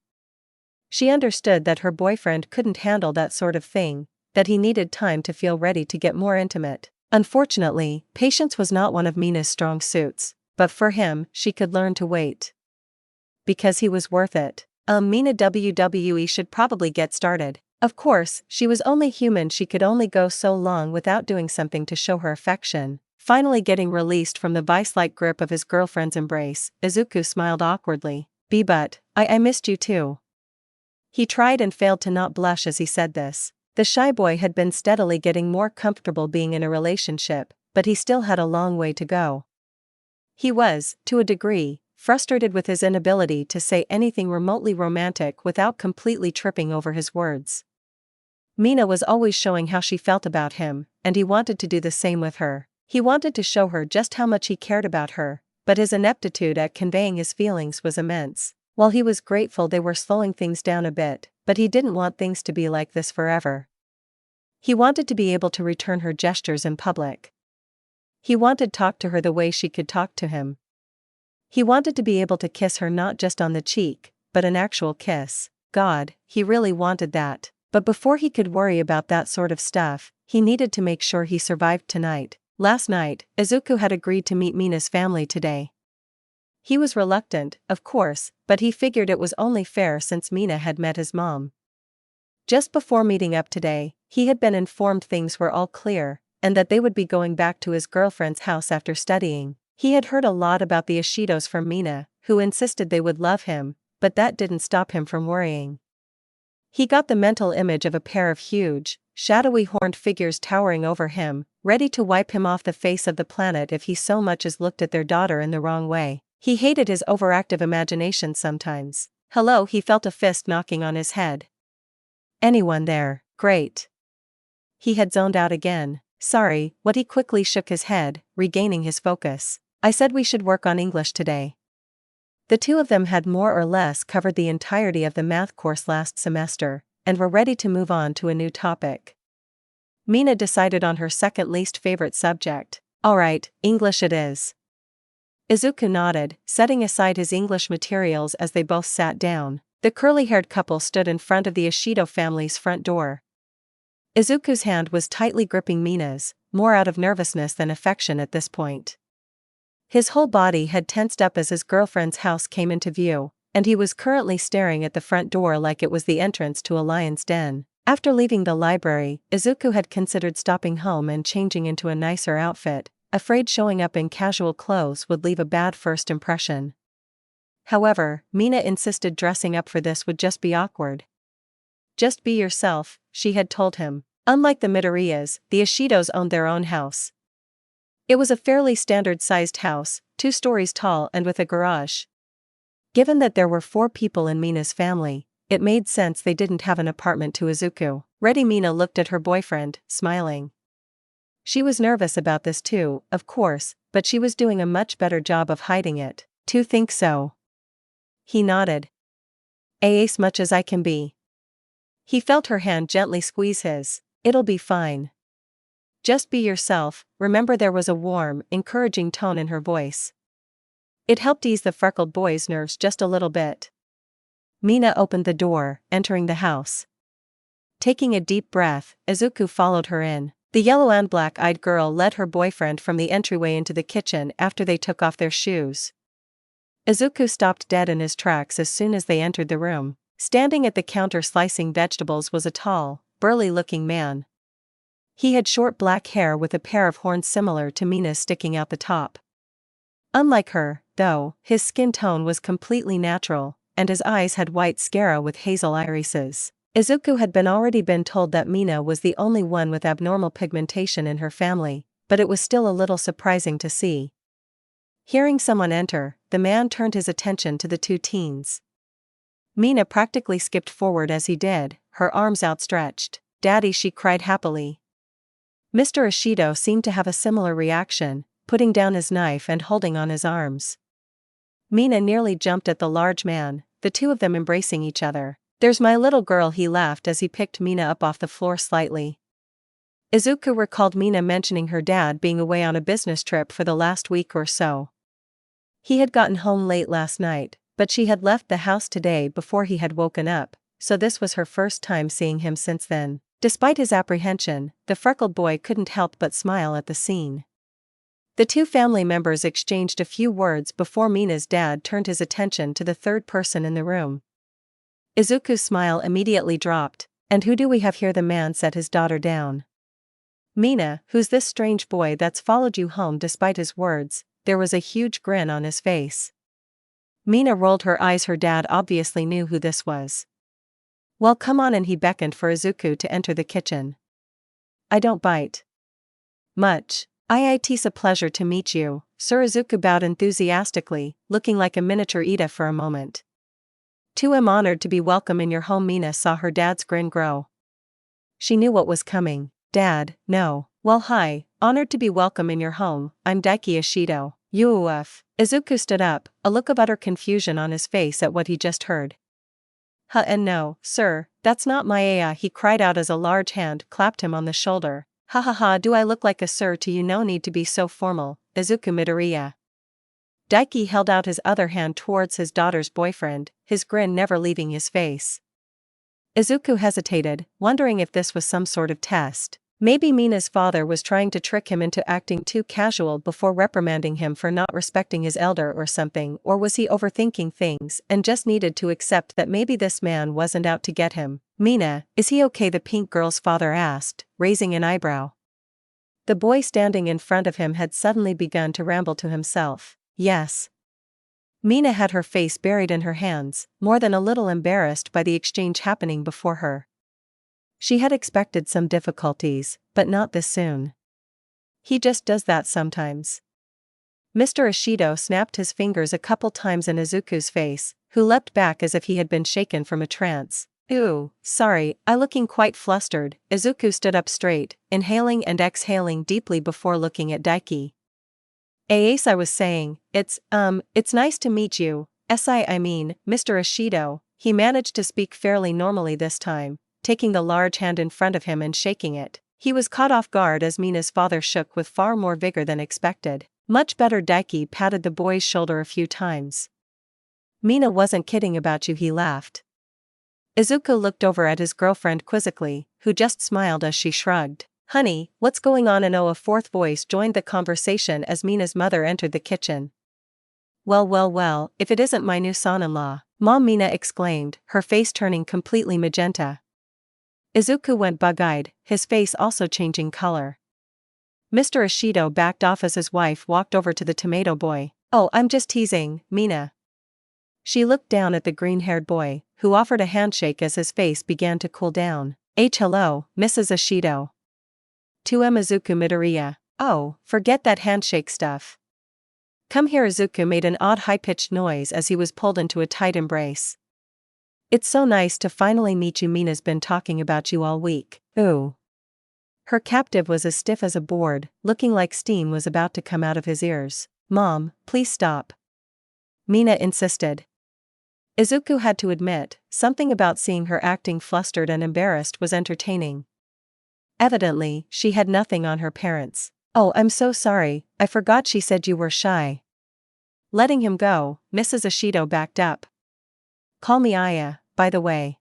She understood that her boyfriend couldn't handle that sort of thing, that he needed time to feel ready to get more intimate. Unfortunately, patience was not one of Mina's strong suits, but for him, she could learn to wait. Because he was worth it. Mina WWE should probably get started. Of course, she was only human. She could only go so long without doing something to show her affection. Finally getting released from the vice-like grip of his girlfriend's embrace, Izuku smiled awkwardly. But, I missed you too. He tried and failed to not blush as he said this. The shy boy had been steadily getting more comfortable being in a relationship, but he still had a long way to go. He was, to a degree, frustrated with his inability to say anything remotely romantic without completely tripping over his words. Mina was always showing how she felt about him, and he wanted to do the same with her. He wanted to show her just how much he cared about her, but his ineptitude at conveying his feelings was immense. While he was grateful they were slowing things down a bit, but he didn't want things to be like this forever. He wanted to be able to return her gestures in public. He wanted to talk to her the way she could talk to him. He wanted to be able to kiss her not just on the cheek, but an actual kiss. God, he really wanted that. But before he could worry about that sort of stuff, he needed to make sure he survived tonight. Last night, Izuku had agreed to meet Mina's family today. He was reluctant, of course, but he figured it was only fair since Mina had met his mom. Just before meeting up today, he had been informed things were all clear, and that they would be going back to his girlfriend's house after studying. He had heard a lot about the ashidos from Mina, who insisted they would love him, but that didn't stop him from worrying. He got the mental image of a pair of huge, shadowy horned figures towering over him, ready to wipe him off the face of the planet if he so much as looked at their daughter in the wrong way. He hated his overactive imagination sometimes. Hello, he felt a fist knocking on his head. Anyone there? Great. He had zoned out again. Sorry, what? He quickly shook his head, regaining his focus. I said we should work on English today. The two of them had more or less covered the entirety of the math course last semester, and were ready to move on to a new topic. Mina decided on her second least favorite subject. Alright, English it is. Izuku nodded, setting aside his English materials as they both sat down. The curly-haired couple stood in front of the Ashido family's front door. Izuku's hand was tightly gripping Mina's, more out of nervousness than affection at this point. His whole body had tensed up as his girlfriend's house came into view, and he was currently staring at the front door like it was the entrance to a lion's den. After leaving the library, Izuku had considered stopping home and changing into a nicer outfit, afraid showing up in casual clothes would leave a bad first impression. However, Mina insisted dressing up for this would just be awkward. Just be yourself, she had told him. Unlike the Midoriyas, the Ashidos owned their own house. It was a fairly standard-sized house, 2 stories tall and with a garage. Given that there were 4 people in Mina's family, it made sense they didn't have an apartment to Izuku. Ready? Mina looked at her boyfriend, smiling. She was nervous about this too, of course, but she was doing a much better job of hiding it. To think so. He nodded. As much as I can be. He felt her hand gently squeeze his. It'll be fine. Just be yourself. Remember, there was a warm, encouraging tone in her voice. It helped ease the freckled boy's nerves just a little bit. Mina opened the door, entering the house. Taking a deep breath, Izuku followed her in. The yellow and black-eyed girl led her boyfriend from the entryway into the kitchen after they took off their shoes. Izuku stopped dead in his tracks as soon as they entered the room. Standing at the counter slicing vegetables was a tall, burly-looking man. He had short black hair with a pair of horns similar to Mina's sticking out the top. Unlike her, though, his skin tone was completely natural, and his eyes had white sclera with hazel irises. Izuku had already been told that Mina was the only one with abnormal pigmentation in her family, but it was still a little surprising to see. Hearing someone enter, the man turned his attention to the 2 teens. Mina practically skipped forward as he did, her arms outstretched. "Daddy," she cried happily. Mr. Ashido seemed to have a similar reaction, putting down his knife and holding on his arms. Mina nearly jumped at the large man, the two of them embracing each other. "There's my little girl," he laughed as he picked Mina up off the floor slightly. Izuku recalled Mina mentioning her dad being away on a business trip for the last week or so. He had gotten home late last night, but she had left the house today before he had woken up, so this was her first time seeing him since then. Despite his apprehension, the freckled boy couldn't help but smile at the scene. The two family members exchanged a few words before Mina's dad turned his attention to the third person in the room. Izuku's smile immediately dropped. "And who do we have here?" The man set his daughter down. "Mina, who's this strange boy that's followed you home?" Despite his words, there was a huge grin on his face. Mina rolled her eyes. Her dad obviously knew who this was. "Well, come on," and he beckoned for Izuku to enter the kitchen. "I don't bite much. It's a pleasure to meet you, sir." Izuku bowed enthusiastically, looking like a miniature Ida for a moment. "I'm honored to be welcome in your home." Mina saw her dad's grin grow. She knew what was coming. "Dad, no." "Well, hi, honored to be welcome in your home. I'm Daiki Ashido." "Uuf." Izuku stood up, a look of utter confusion on his face at what he just heard. And no, sir, that's not my aya," he cried out as a large hand clapped him on the shoulder. "Ha ha ha, do I look like a sir to you? No need to be so formal, Izuku Midoriya." Daiki held out his other hand towards his daughter's boyfriend, his grin never leaving his face. Izuku hesitated, wondering if this was some sort of test. Maybe Mina's father was trying to trick him into acting too casual before reprimanding him for not respecting his elder or something, or was he overthinking things and just needed to accept that maybe this man wasn't out to get him? "Mina, is he okay?" the pink girl's father asked, raising an eyebrow. The boy standing in front of him had suddenly begun to ramble to himself. "Yes." Mina had her face buried in her hands, more than a little embarrassed by the exchange happening before her. She had expected some difficulties, but not this soon. "He just does that sometimes." Mr. Ashido snapped his fingers a couple times in Izuku's face, who leapt back as if he had been shaken from a trance. "Ooh, sorry, I looking quite flustered." Izuku stood up straight, inhaling and exhaling deeply before looking at Daiki. "Ace, I was saying, it's nice to meet you, I mean, Mr. Ashido." He managed to speak fairly normally this time, taking the large hand in front of him and shaking it. He was caught off guard as Mina's father shook with far more vigor than expected. "Much better." Daiki patted the boy's shoulder a few times. "Mina wasn't kidding about you," he laughed. Izuku looked over at his girlfriend quizzically, who just smiled as she shrugged. "Honey, what's going on?" And a fourth voice joined the conversation as Mina's mother entered the kitchen. Well, if it isn't my new son-in-law." "Mom," Mina exclaimed, her face turning completely magenta. Izuku went bug-eyed, his face also changing color. Mr. Ashido backed off as his wife walked over to the tomato boy. "Oh, I'm just teasing, Mina." She looked down at the green-haired boy, who offered a handshake as his face began to cool down. Hello, Mrs. Ashido." Izuku Midoriya." "Oh, forget that handshake stuff. Come here." Izuku made an odd high-pitched noise as he was pulled into a tight embrace. "It's so nice to finally meet you. Mina's been talking about you all week." "Ooh." Her captive was as stiff as a board, looking like steam was about to come out of his ears. "Mom, please stop," Mina insisted. Izuku had to admit, something about seeing her acting flustered and embarrassed was entertaining. Evidently, she had nothing on her parents. "Oh, I'm so sorry, I forgot." She said you were shy. Letting him go, Mrs. Ashido backed up. "Call me Aya, by the way."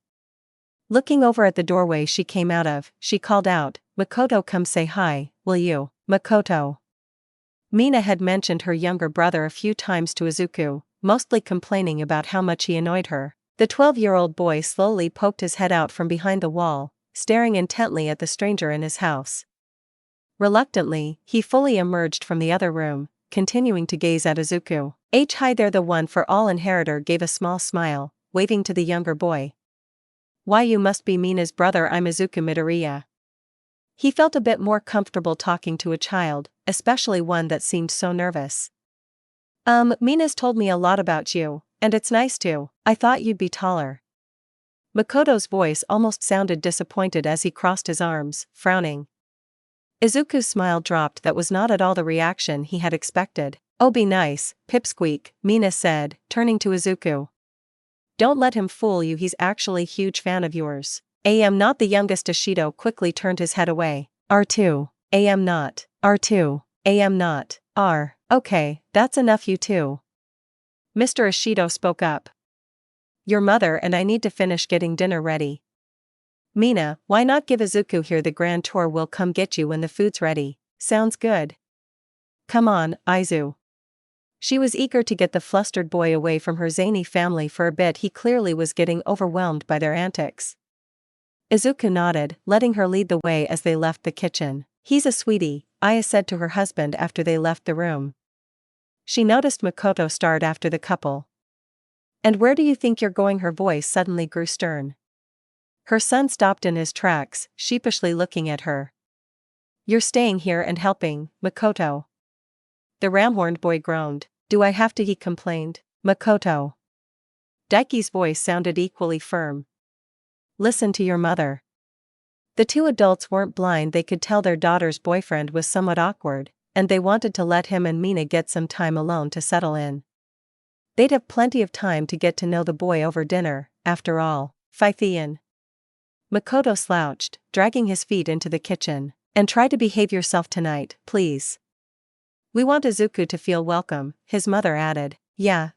Looking over at the doorway she came out of, she called out, "Makoto, come say hi, will you?" Makoto. Mina had mentioned her younger brother a few times to Izuku, mostly complaining about how much he annoyed her. The 12-year-old boy slowly poked his head out from behind the wall, staring intently at the stranger in his house. Reluctantly, he fully emerged from the other room, continuing to gaze at Izuku. Hi there. The one for all inheritor gave a small smile, waving to the younger boy. "Why, you must be Mina's brother. I'm Izuku Midoriya." He felt a bit more comfortable talking to a child, especially one that seemed so nervous. Mina's told me a lot about you. And it's nice too. I thought you'd be taller. Makoto's voice almost sounded disappointed as he crossed his arms, frowning. Izuku's smile dropped. That was not at all the reaction he had expected. Oh, be nice, pipsqueak, Mina said, turning to Izuku. Don't let him fool you, he's actually a huge fan of yours. Am not the youngest. Ashido quickly turned his head away. R2. Am not. R2. Am not. R. Okay, that's enough, you two. Mr. Ashido spoke up. Your mother and I need to finish getting dinner ready. Mina, why not give Izuku here the grand tour? We'll come get you when the food's ready. Sounds good. Come on, Izu. She was eager to get the flustered boy away from her zany family for a bit. He clearly was getting overwhelmed by their antics. Izuku nodded, letting her lead the way as they left the kitchen. He's a sweetie, Aya said to her husband after they left the room. She noticed Makoto stared after the couple. And where do you think you're going? Her voice suddenly grew stern. Her son stopped in his tracks, sheepishly looking at her. You're staying here and helping, Makoto. The ram-horned boy groaned. Do I have to? He complained. Makoto. Daiki's voice sounded equally firm. Listen to your mother. The two adults weren't blind. They could tell their daughter's boyfriend was somewhat awkward, and they wanted to let him and Mina get some time alone to settle in. They'd have plenty of time to get to know the boy over dinner, after all. Fythian. Makoto slouched, dragging his feet into the kitchen. And try to behave yourself tonight, please. We want Izuku to feel welcome, his mother added. Yeah,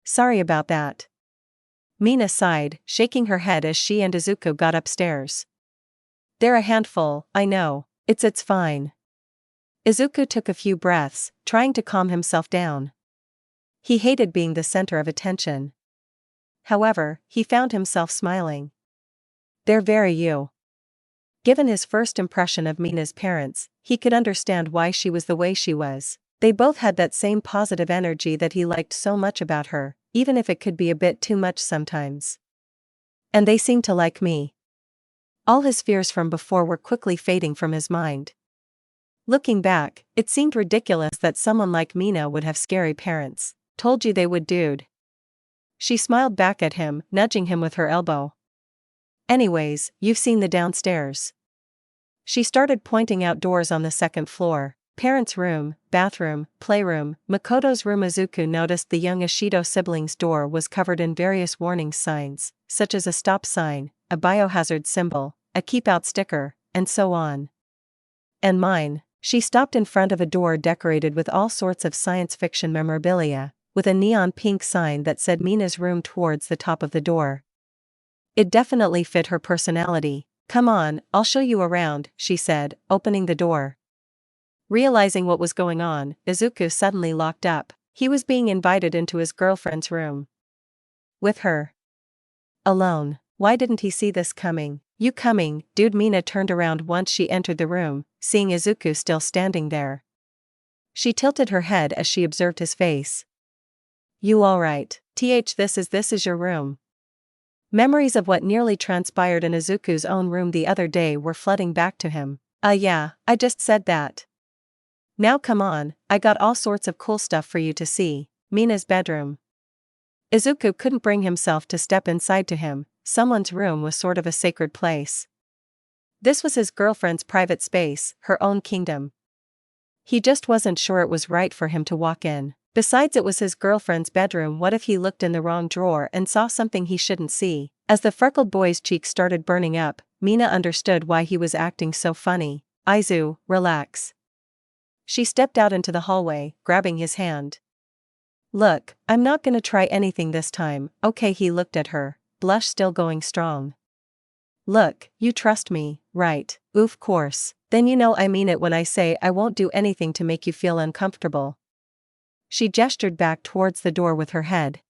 sorry about that. Mina sighed, shaking her head as she and Izuku got upstairs. They're a handful, I know. It's fine. Izuku took a few breaths, trying to calm himself down. He hated being the center of attention. However, he found himself smiling. They're very you. Given his first impression of Mina's parents, he could understand why she was the way she was. They both had that same positive energy that he liked so much about her, even if it could be a bit too much sometimes. And they seemed to like me. All his fears from before were quickly fading from his mind. Looking back, it seemed ridiculous that someone like Mina would have scary parents. Told you they would, dude. She smiled back at him, nudging him with her elbow. Anyways, you've seen the downstairs. She started pointing out doors on the second floor. Parents' room, bathroom, playroom, Makoto's room. Izuku noticed the young Ashido siblings' door was covered in various warning signs, such as a stop sign, a biohazard symbol, a keep out sticker, and so on. And mine. She stopped in front of a door decorated with all sorts of science fiction memorabilia, with a neon pink sign that said Mina's room towards the top of the door. It definitely fit her personality. Come on, I'll show you around, she said, opening the door. Realizing what was going on, Izuku suddenly locked up. He was being invited into his girlfriend's room. With her. Alone. Why didn't he see this coming? You coming, dude? Mina turned around once she entered the room, seeing Izuku still standing there. She tilted her head as she observed his face. You alright? This is your room. Memories of what nearly transpired in Izuku's own room the other day were flooding back to him. Yeah, I just said that. Now come on, I got all sorts of cool stuff for you to see. Mina's bedroom. Izuku couldn't bring himself to step inside to him. Someone's room was sort of a sacred place. This was his girlfriend's private space, her own kingdom. He just wasn't sure it was right for him to walk in. Besides, it was his girlfriend's bedroom. What if he looked in the wrong drawer and saw something he shouldn't see? As the freckled boy's cheeks started burning up, Mina understood why he was acting so funny. Izu, relax. She stepped out into the hallway, grabbing his hand. Look, I'm not gonna try anything this time, okay? He looked at her, blush still going strong. Look, you trust me, right? Of course. Then you know I mean it when I say I won't do anything to make you feel uncomfortable. She gestured back towards the door with her head.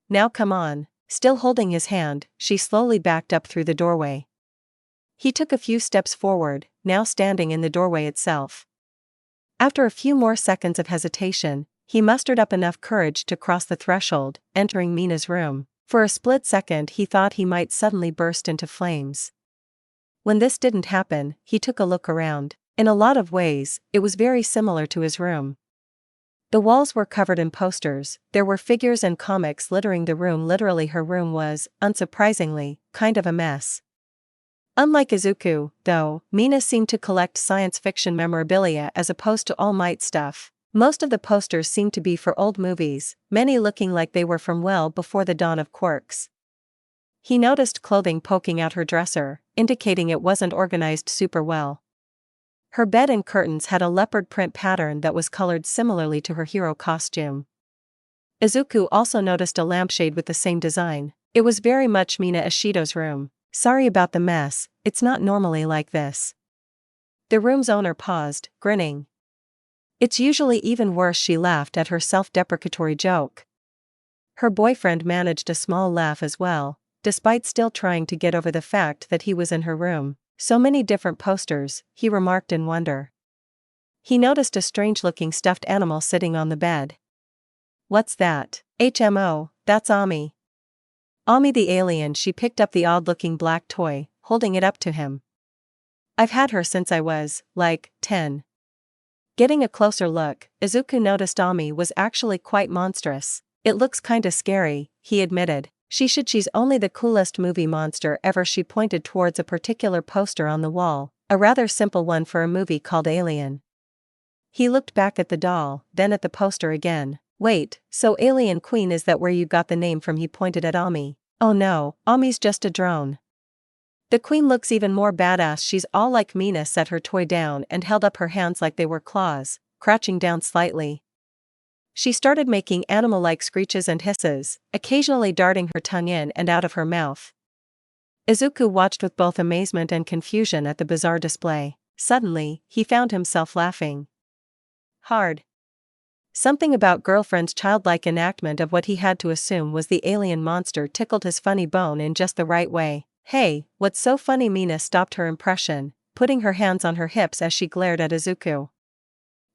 Now come on. Still holding his hand, she slowly backed up through the doorway. He took a few steps forward, now standing in the doorway itself. After a few more seconds of hesitation, he mustered up enough courage to cross the threshold, entering Mina's room. For a split second he thought he might suddenly burst into flames. When this didn't happen, he took a look around. In a lot of ways, it was very similar to his room. The walls were covered in posters, there were figures and comics littering the room. Literally, her room was, unsurprisingly, kind of a mess. Unlike Izuku, though, Mina seemed to collect science fiction memorabilia as opposed to All Might stuff. Most of the posters seemed to be for old movies, many looking like they were from well before the dawn of quirks. He noticed clothing poking out her dresser, indicating it wasn't organized super well. Her bed and curtains had a leopard print pattern that was colored similarly to her hero costume. Izuku also noticed a lampshade with the same design. It was very much Mina Ashido's room. Sorry about the mess, it's not normally like this. The room's owner paused, grinning. It's usually even worse. She laughed at her self-deprecatory joke. Her boyfriend managed a small laugh as well, despite still trying to get over the fact that he was in her room. So many different posters, he remarked in wonder. He noticed a strange-looking stuffed animal sitting on the bed. What's that? HMO, that's Ami. Ami the alien. She picked up the odd-looking black toy, holding it up to him. I've had her since I was, 10. Getting a closer look, Izuku noticed Ami was actually quite monstrous. It looks kinda scary, he admitted. She's only the coolest movie monster ever. She pointed towards a particular poster on the wall, a rather simple one for a movie called Alien. He looked back at the doll, then at the poster again. Wait, so Alien Queen, is that where you got the name from? He pointed at Ami. Oh no, Ami's just a drone. The queen looks even more badass. She's all like Mina. Set her toy down and held up her hands like they were claws, crouching down slightly. She started making animal-like screeches and hisses, occasionally darting her tongue in and out of her mouth. Izuku watched with both amazement and confusion at the bizarre display. Suddenly, he found himself laughing hard. Something about girlfriend's childlike enactment of what he had to assume was the alien monster tickled his funny bone in just the right way. Hey, what's so funny? Mina stopped her impression, putting her hands on her hips as she glared at Izuku.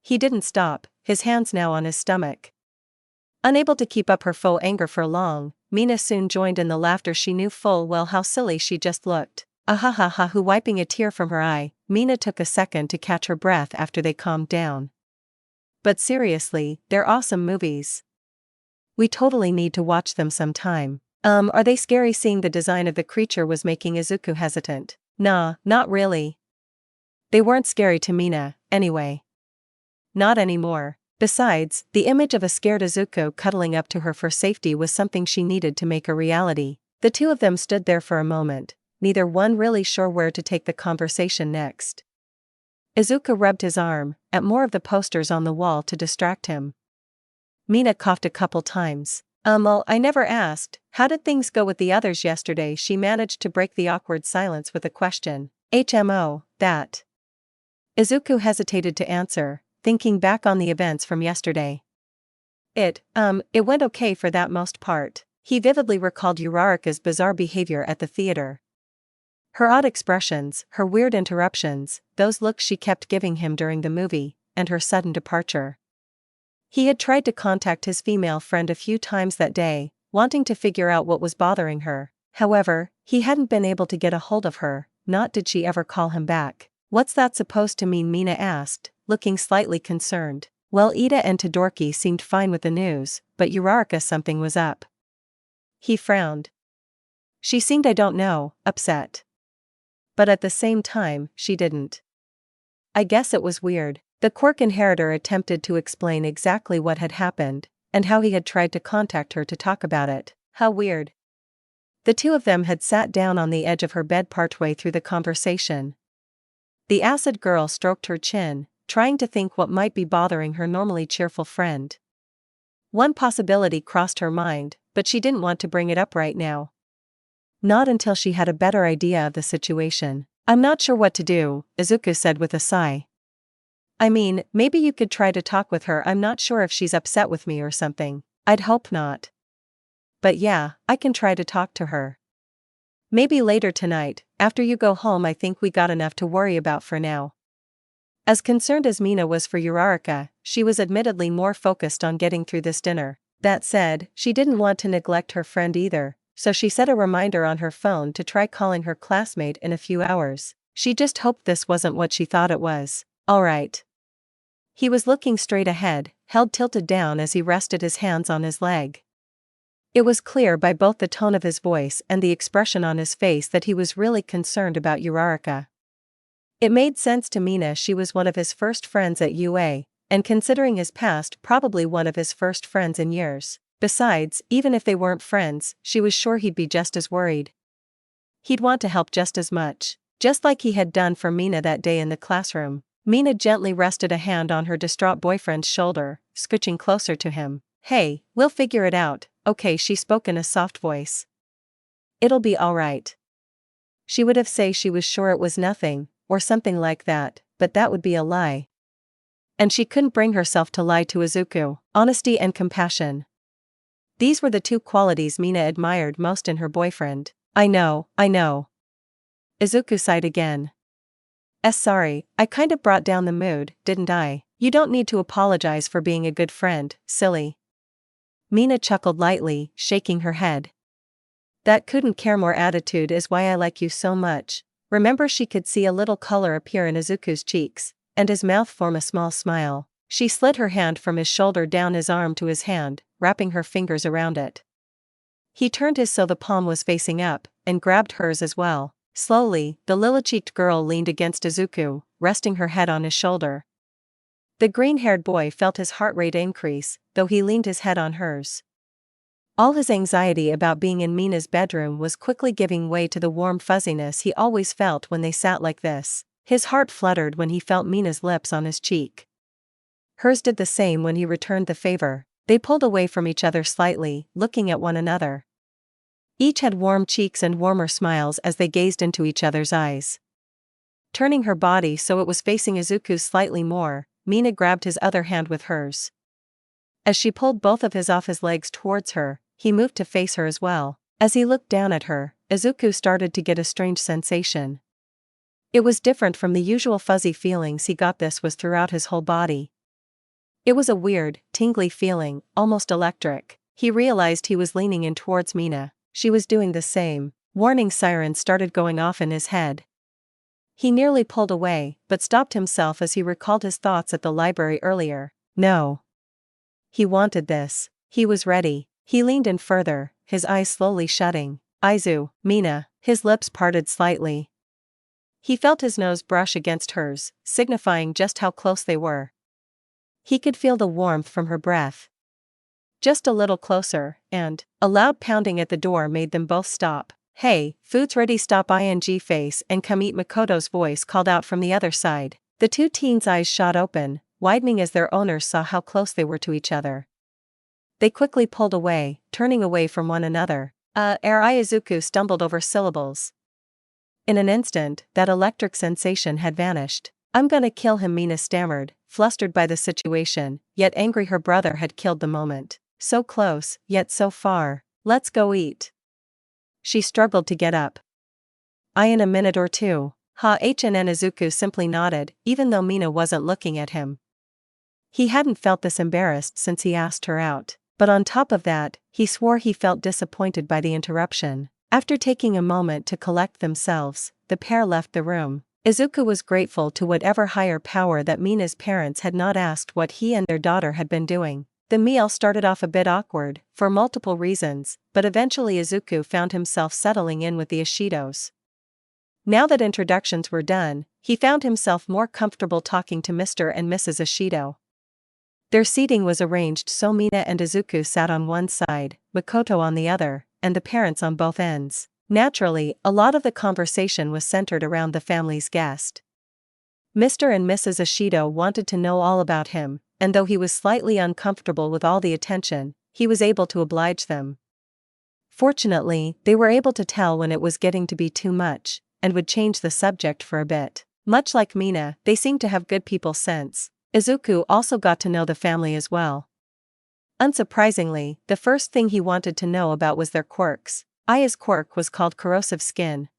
He didn't stop, his hands now on his stomach. Unable to keep up her faux anger for long, Mina soon joined in the laughter. She knew full well how silly she just looked. Ahahaha. Wiping a tear from her eye, Mina took a second to catch her breath after they calmed down. But seriously, they're awesome movies. We totally need to watch them sometime. Are they scary? Seeing the design of the creature was making Izuku hesitant. Nah, not really. They weren't scary to Mina, anyway. Not anymore. Besides, the image of a scared Izuku cuddling up to her for safety was something she needed to make a reality. The two of them stood there for a moment, neither one really sure where to take the conversation next. Izuku rubbed his arm at more of the posters on the wall to distract him. Mina coughed a couple times. Well, I never asked, how did things go with the others yesterday? She managed to break the awkward silence with a question. HMO, that. Izuku hesitated to answer, thinking back on the events from yesterday. It went okay for that most part. He vividly recalled Uraraka's bizarre behavior at the theater. Her odd expressions, her weird interruptions, those looks she kept giving him during the movie, and her sudden departure. He had tried to contact his female friend a few times that day, wanting to figure out what was bothering her. However, he hadn't been able to get a hold of her, not did she ever call him back. What's that supposed to mean? Mina asked, looking slightly concerned. Well, Ida and Todoroki seemed fine with the news, but Uraraka, something was up. He frowned. She seemed, I don't know, upset. But at the same time, she didn't. I guess it was weird. The quirk inheritor attempted to explain exactly what had happened, and how he had tried to contact her to talk about it. How weird. The two of them had sat down on the edge of her bed partway through the conversation. The acid girl stroked her chin, trying to think what might be bothering her normally cheerful friend. One possibility crossed her mind, but she didn't want to bring it up right now. Not until she had a better idea of the situation. I'm not sure what to do, Izuku said with a sigh. I mean, maybe you could try to talk with her. I'm not sure if she's upset with me or something. I'd hope not. But yeah, I can try to talk to her. Maybe later tonight, after you go home. I think we got enough to worry about for now. As concerned as Mina was for Uraraka, she was admittedly more focused on getting through this dinner. That said, she didn't want to neglect her friend either, so she set a reminder on her phone to try calling her classmate in a few hours. She just hoped this wasn't what she thought it was. All right. He was looking straight ahead, held tilted down as he rested his hands on his leg. It was clear by both the tone of his voice and the expression on his face that he was really concerned about Uraraka. It made sense to Mina. She was one of his first friends at UA, and considering his past, probably one of his first friends in years. Besides, even if they weren't friends, she was sure he'd be just as worried. He'd want to help just as much, just like he had done for Mina that day in the classroom. Mina gently rested a hand on her distraught boyfriend's shoulder, scooching closer to him. "Hey, we'll figure it out, okay?" she spoke in a soft voice. "It'll be alright." She would have said she was sure it was nothing, or something like that, but that would be a lie. And she couldn't bring herself to lie to Izuku. Honesty and compassion. These were the two qualities Mina admired most in her boyfriend. I know. Izuku sighed again. Sorry, I kind of brought down the mood, didn't I? You don't need to apologize for being a good friend, silly." Mina chuckled lightly, shaking her head. "That couldn't care more attitude is why I like you so much." Remember, she could see a little color appear in Izuku's cheeks, and his mouth form a small smile. She slid her hand from his shoulder down his arm to his hand, wrapping her fingers around it. He turned his so the palm was facing up, and grabbed hers as well. Slowly, the lily-cheeked girl leaned against Izuku, resting her head on his shoulder. The green-haired boy felt his heart rate increase, though he leaned his head on hers. All his anxiety about being in Mina's bedroom was quickly giving way to the warm fuzziness he always felt when they sat like this. His heart fluttered when he felt Mina's lips on his cheek. Hers did the same when he returned the favor. They pulled away from each other slightly, looking at one another. Each had warm cheeks and warmer smiles as they gazed into each other's eyes. Turning her body so it was facing Izuku slightly more, Mina grabbed his other hand with hers. As she pulled both of his off his legs towards her, he moved to face her as well. As he looked down at her, Izuku started to get a strange sensation. It was different from the usual fuzzy feelings he got. This was throughout his whole body. It was a weird, tingly feeling, almost electric. He realized he was leaning in towards Mina. She was doing the same. Warning sirens started going off in his head. He nearly pulled away, but stopped himself as he recalled his thoughts at the library earlier. No. He wanted this. He was ready. He leaned in further, his eyes slowly shutting. Mina. His lips parted slightly. He felt his nose brush against hers, signifying just how close they were. He could feel the warmth from her breath. Just a little closer, and a loud pounding at the door made them both stop. "Hey, food's ready." Stop ing face and come eat. Makoto's voice called out from the other side. The two teens' eyes shot open, widening as their owners saw how close they were to each other. They quickly pulled away, turning away from one another. Izuku stumbled over syllables. In an instant, that electric sensation had vanished. "I'm gonna kill him," Mina stammered, flustered by the situation, yet angry her brother had killed the moment. So close, yet so far. "Let's go eat." She struggled to get up. In a minute or two." Izuku simply nodded, even though Mina wasn't looking at him. He hadn't felt this embarrassed since he asked her out. But on top of that, he swore he felt disappointed by the interruption. After taking a moment to collect themselves, the pair left the room. Izuku was grateful to whatever higher power that Mina's parents had not asked what he and their daughter had been doing. The meal started off a bit awkward, for multiple reasons, but eventually Izuku found himself settling in with the ashidos. Now that introductions were done, he found himself more comfortable talking to Mr. and Mrs. Ashido. Their seating was arranged so Mina and Izuku sat on one side, Makoto on the other, and the parents on both ends. Naturally, a lot of the conversation was centered around the family's guest. Mr. and Mrs. Ashido wanted to know all about him, and though he was slightly uncomfortable with all the attention, he was able to oblige them. Fortunately, they were able to tell when it was getting to be too much, and would change the subject for a bit. Much like Mina, they seemed to have good people sense. Izuku also got to know the family as well. Unsurprisingly, the first thing he wanted to know about was their quirks. Aya's quirk was called corrosive skin.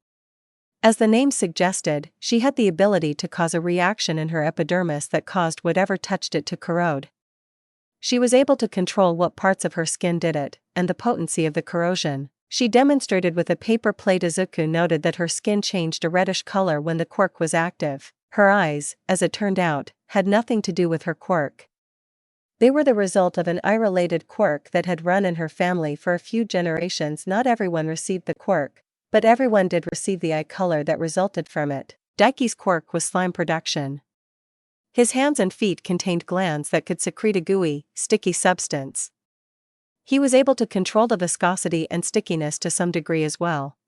As the name suggested, she had the ability to cause a reaction in her epidermis that caused whatever touched it to corrode. She was able to control what parts of her skin did it, and the potency of the corrosion. She demonstrated with a paper plate. Izuku noted that her skin changed a reddish color when the quirk was active. Her eyes, as it turned out, had nothing to do with her quirk. They were the result of an eye-related quirk that had run in her family for a few generations. Not everyone received the quirk, but everyone did receive the eye color that resulted from it. Daiki's quirk was slime production. His hands and feet contained glands that could secrete a gooey, sticky substance. He was able to control the viscosity and stickiness to some degree as well.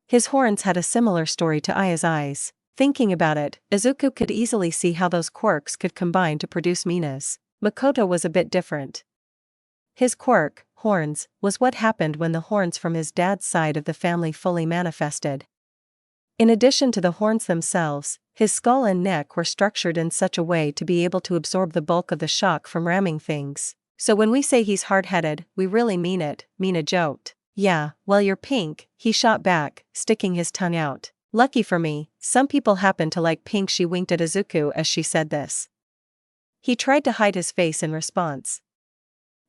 His horns had a similar story to Aya's eyes. Thinking about it, Izuku could easily see how those quirks could combine to produce Mina's. Makoto was a bit different. His quirk, horns, was what happened when the horns from his dad's side of the family fully manifested. In addition to the horns themselves, his skull and neck were structured in such a way to be able to absorb the bulk of the shock from ramming things. So when we say he's hard-headed, we really mean it, Mina joked. Yeah, well you're pink, he shot back, sticking his tongue out. Lucky for me, some people happen to like pink. She winked at Izuku as she said this. He tried to hide his face in response.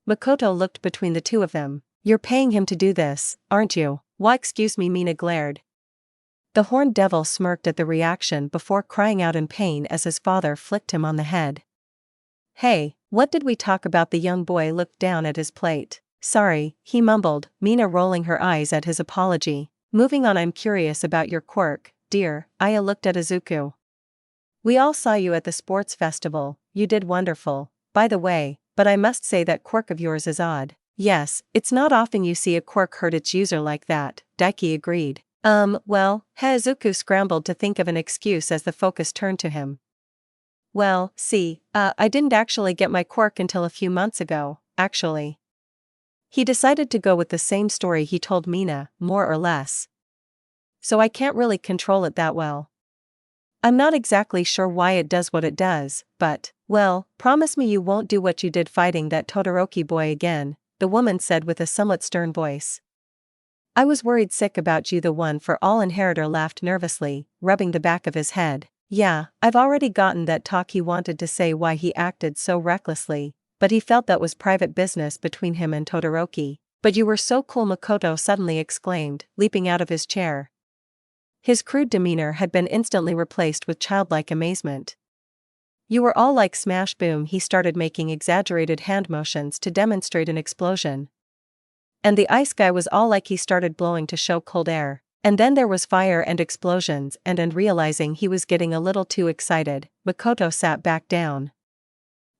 Makoto looked between the two of them. You're paying him to do this, aren't you? Why excuse me, Mina glared. The horned devil smirked at the reaction before crying out in pain as his father flicked him on the head. Hey, what did we talk about? The young boy looked down at his plate. Sorry, he mumbled, Mina rolling her eyes at his apology. Moving on, I'm curious about your quirk, dear. Aya looked at Izuku. We all saw you at the sports festival, you did wonderful, by the way, but I must say that quirk of yours is odd. Yes, it's not often you see a quirk hurt its user like that, Daiki agreed. Well, Izuku scrambled to think of an excuse as the focus turned to him. Well, see, I didn't actually get my quirk until a few months ago, actually. He decided to go with the same story he told Mina, more or less. So I can't really control it that well. I'm not exactly sure why it does what it does, but, well, promise me you won't do what you did fighting that Todoroki boy again, the woman said with a somewhat stern voice. I was worried sick about you. The one for all inheritor laughed nervously, rubbing the back of his head. Yeah, I've already gotten that talk. He wanted to say why he acted so recklessly, but he felt that was private business between him and Todoroki. But you were so cool, Makoto suddenly exclaimed, leaping out of his chair. His crude demeanor had been instantly replaced with childlike amazement. You were all like smash boom. He started making exaggerated hand motions to demonstrate an explosion. And the ice guy was all like he started blowing to show cold air. And then there was fire and explosions and realizing he was getting a little too excited, Makoto sat back down.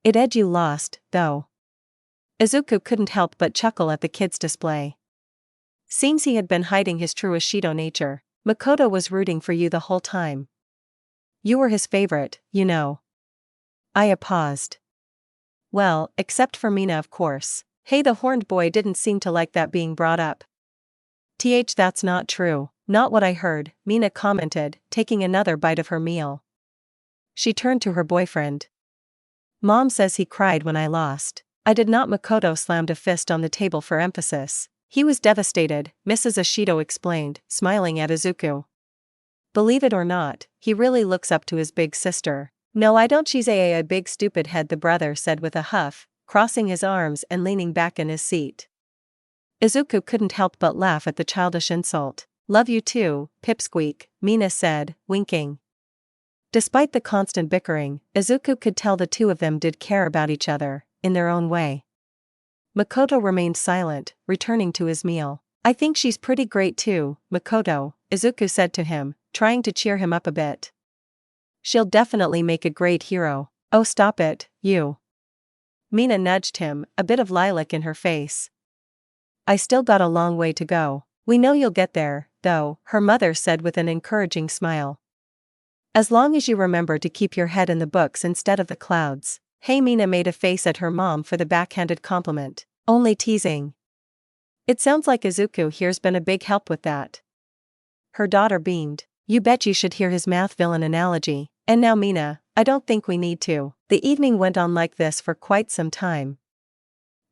It ed you lost, though. Izuku couldn't help but chuckle at the kid's display. Seems he had been hiding his true ashido nature. Makoto was rooting for you the whole time. You were his favorite, you know. Aya paused. Well, except for Mina, of course. Hey, the horned boy didn't seem to like that being brought up. That's not true. Not what I heard, Mina commented, taking another bite of her meal. She turned to her boyfriend. Mom says he cried when I lost. I did not. Makoto slammed a fist on the table for emphasis. He was devastated, Mrs. Ashido explained, smiling at Izuku. Believe it or not, he really looks up to his big sister. No, I don't. She's a big stupid head, the brother said with a huff, crossing his arms and leaning back in his seat. Izuku couldn't help but laugh at the childish insult. Love you too, Pipsqueak, Mina said, winking. Despite the constant bickering, Izuku could tell the two of them did care about each other, in their own way. Makoto remained silent, returning to his meal. I think she's pretty great too, Makoto, Izuku said to him, trying to cheer him up a bit. She'll definitely make a great hero. Oh, stop it, you. Mina nudged him, a bit of lilac in her face. I still got a long way to go. We know you'll get there, though, her mother said with an encouraging smile. As long as you remember to keep your head in the books instead of the clouds. Hey, Mina made a face at her mom for the backhanded compliment. Only teasing. It sounds like Izuku here's been a big help with that. Her daughter beamed. You bet you should hear his math villain analogy. And now Mina, I don't think we need to. The evening went on like this for quite some time.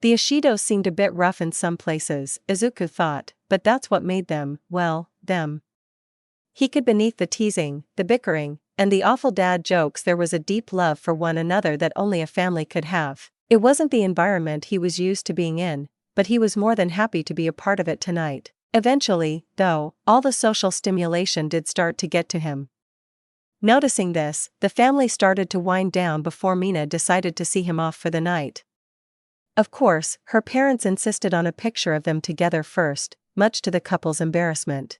The Ashidos seemed a bit rough in some places, Izuku thought, but that's what made them, well, them. He could beneath the teasing, the bickering, and the awful dad jokes there was a deep love for one another that only a family could have. It wasn't the environment he was used to being in, but he was more than happy to be a part of it tonight. Eventually, though, all the social stimulation did start to get to him. Noticing this, the family started to wind down before Mina decided to see him off for the night. Of course, her parents insisted on a picture of them together first, much to the couple's embarrassment.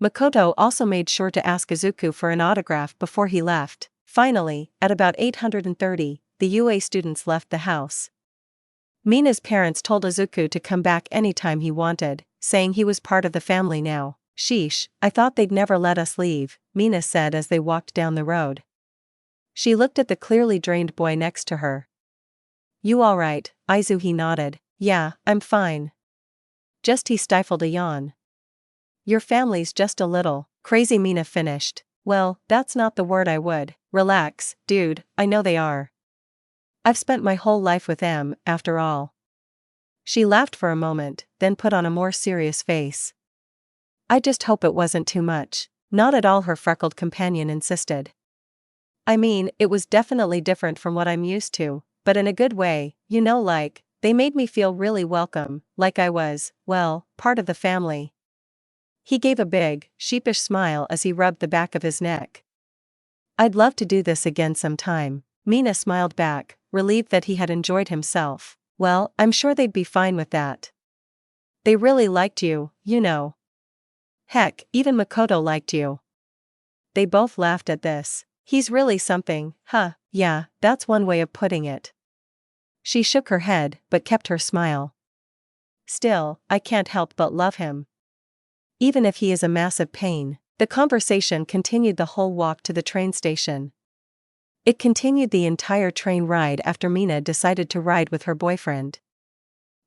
Makoto also made sure to ask Izuku for an autograph before he left. Finally, at about 8:30, the UA students left the house. Mina's parents told Izuku to come back anytime he wanted, saying he was part of the family now. Sheesh, I thought they'd never let us leave, Mina said as they walked down the road. She looked at the clearly drained boy next to her. You alright, Izu? He nodded. Yeah, I'm fine. He stifled a yawn. Your family's just a little crazy, Mina finished. Well, that's not the word I would. Relax, dude, I know they are. I've spent my whole life with them, after all. She laughed for a moment, then put on a more serious face. I just hope it wasn't too much. Not at all, her freckled companion insisted. I mean, it was definitely different from what I'm used to, but in a good way, like, they made me feel really welcome, like I was, well, part of the family. He gave a big, sheepish smile as he rubbed the back of his neck. I'd love to do this again sometime. Mina smiled back, relieved that he had enjoyed himself. Well, I'm sure they'd be fine with that. They really liked you, Heck, even Makoto liked you. They both laughed at this. He's really something, huh? Yeah, that's one way of putting it. She shook her head, but kept her smile. Still, I can't help but love him. Even if he is a massive pain. The conversation continued the whole walk to the train station. It continued the entire train ride after Mina decided to ride with her boyfriend.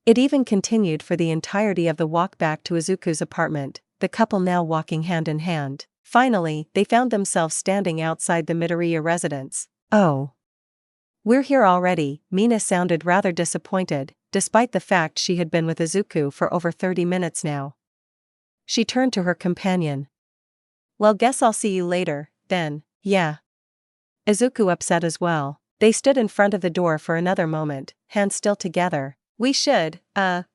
It even continued for the entirety of the walk back to Izuku's apartment, the couple now walking hand in hand. Finally, they found themselves standing outside the Midoriya residence. Oh. We're here already, Mina sounded rather disappointed, despite the fact she had been with Izuku for over 30 minutes now. She turned to her companion. Well, guess I'll see you later, then. Yeah. Izuku upset as well. They stood in front of the door for another moment, hands still together. We should,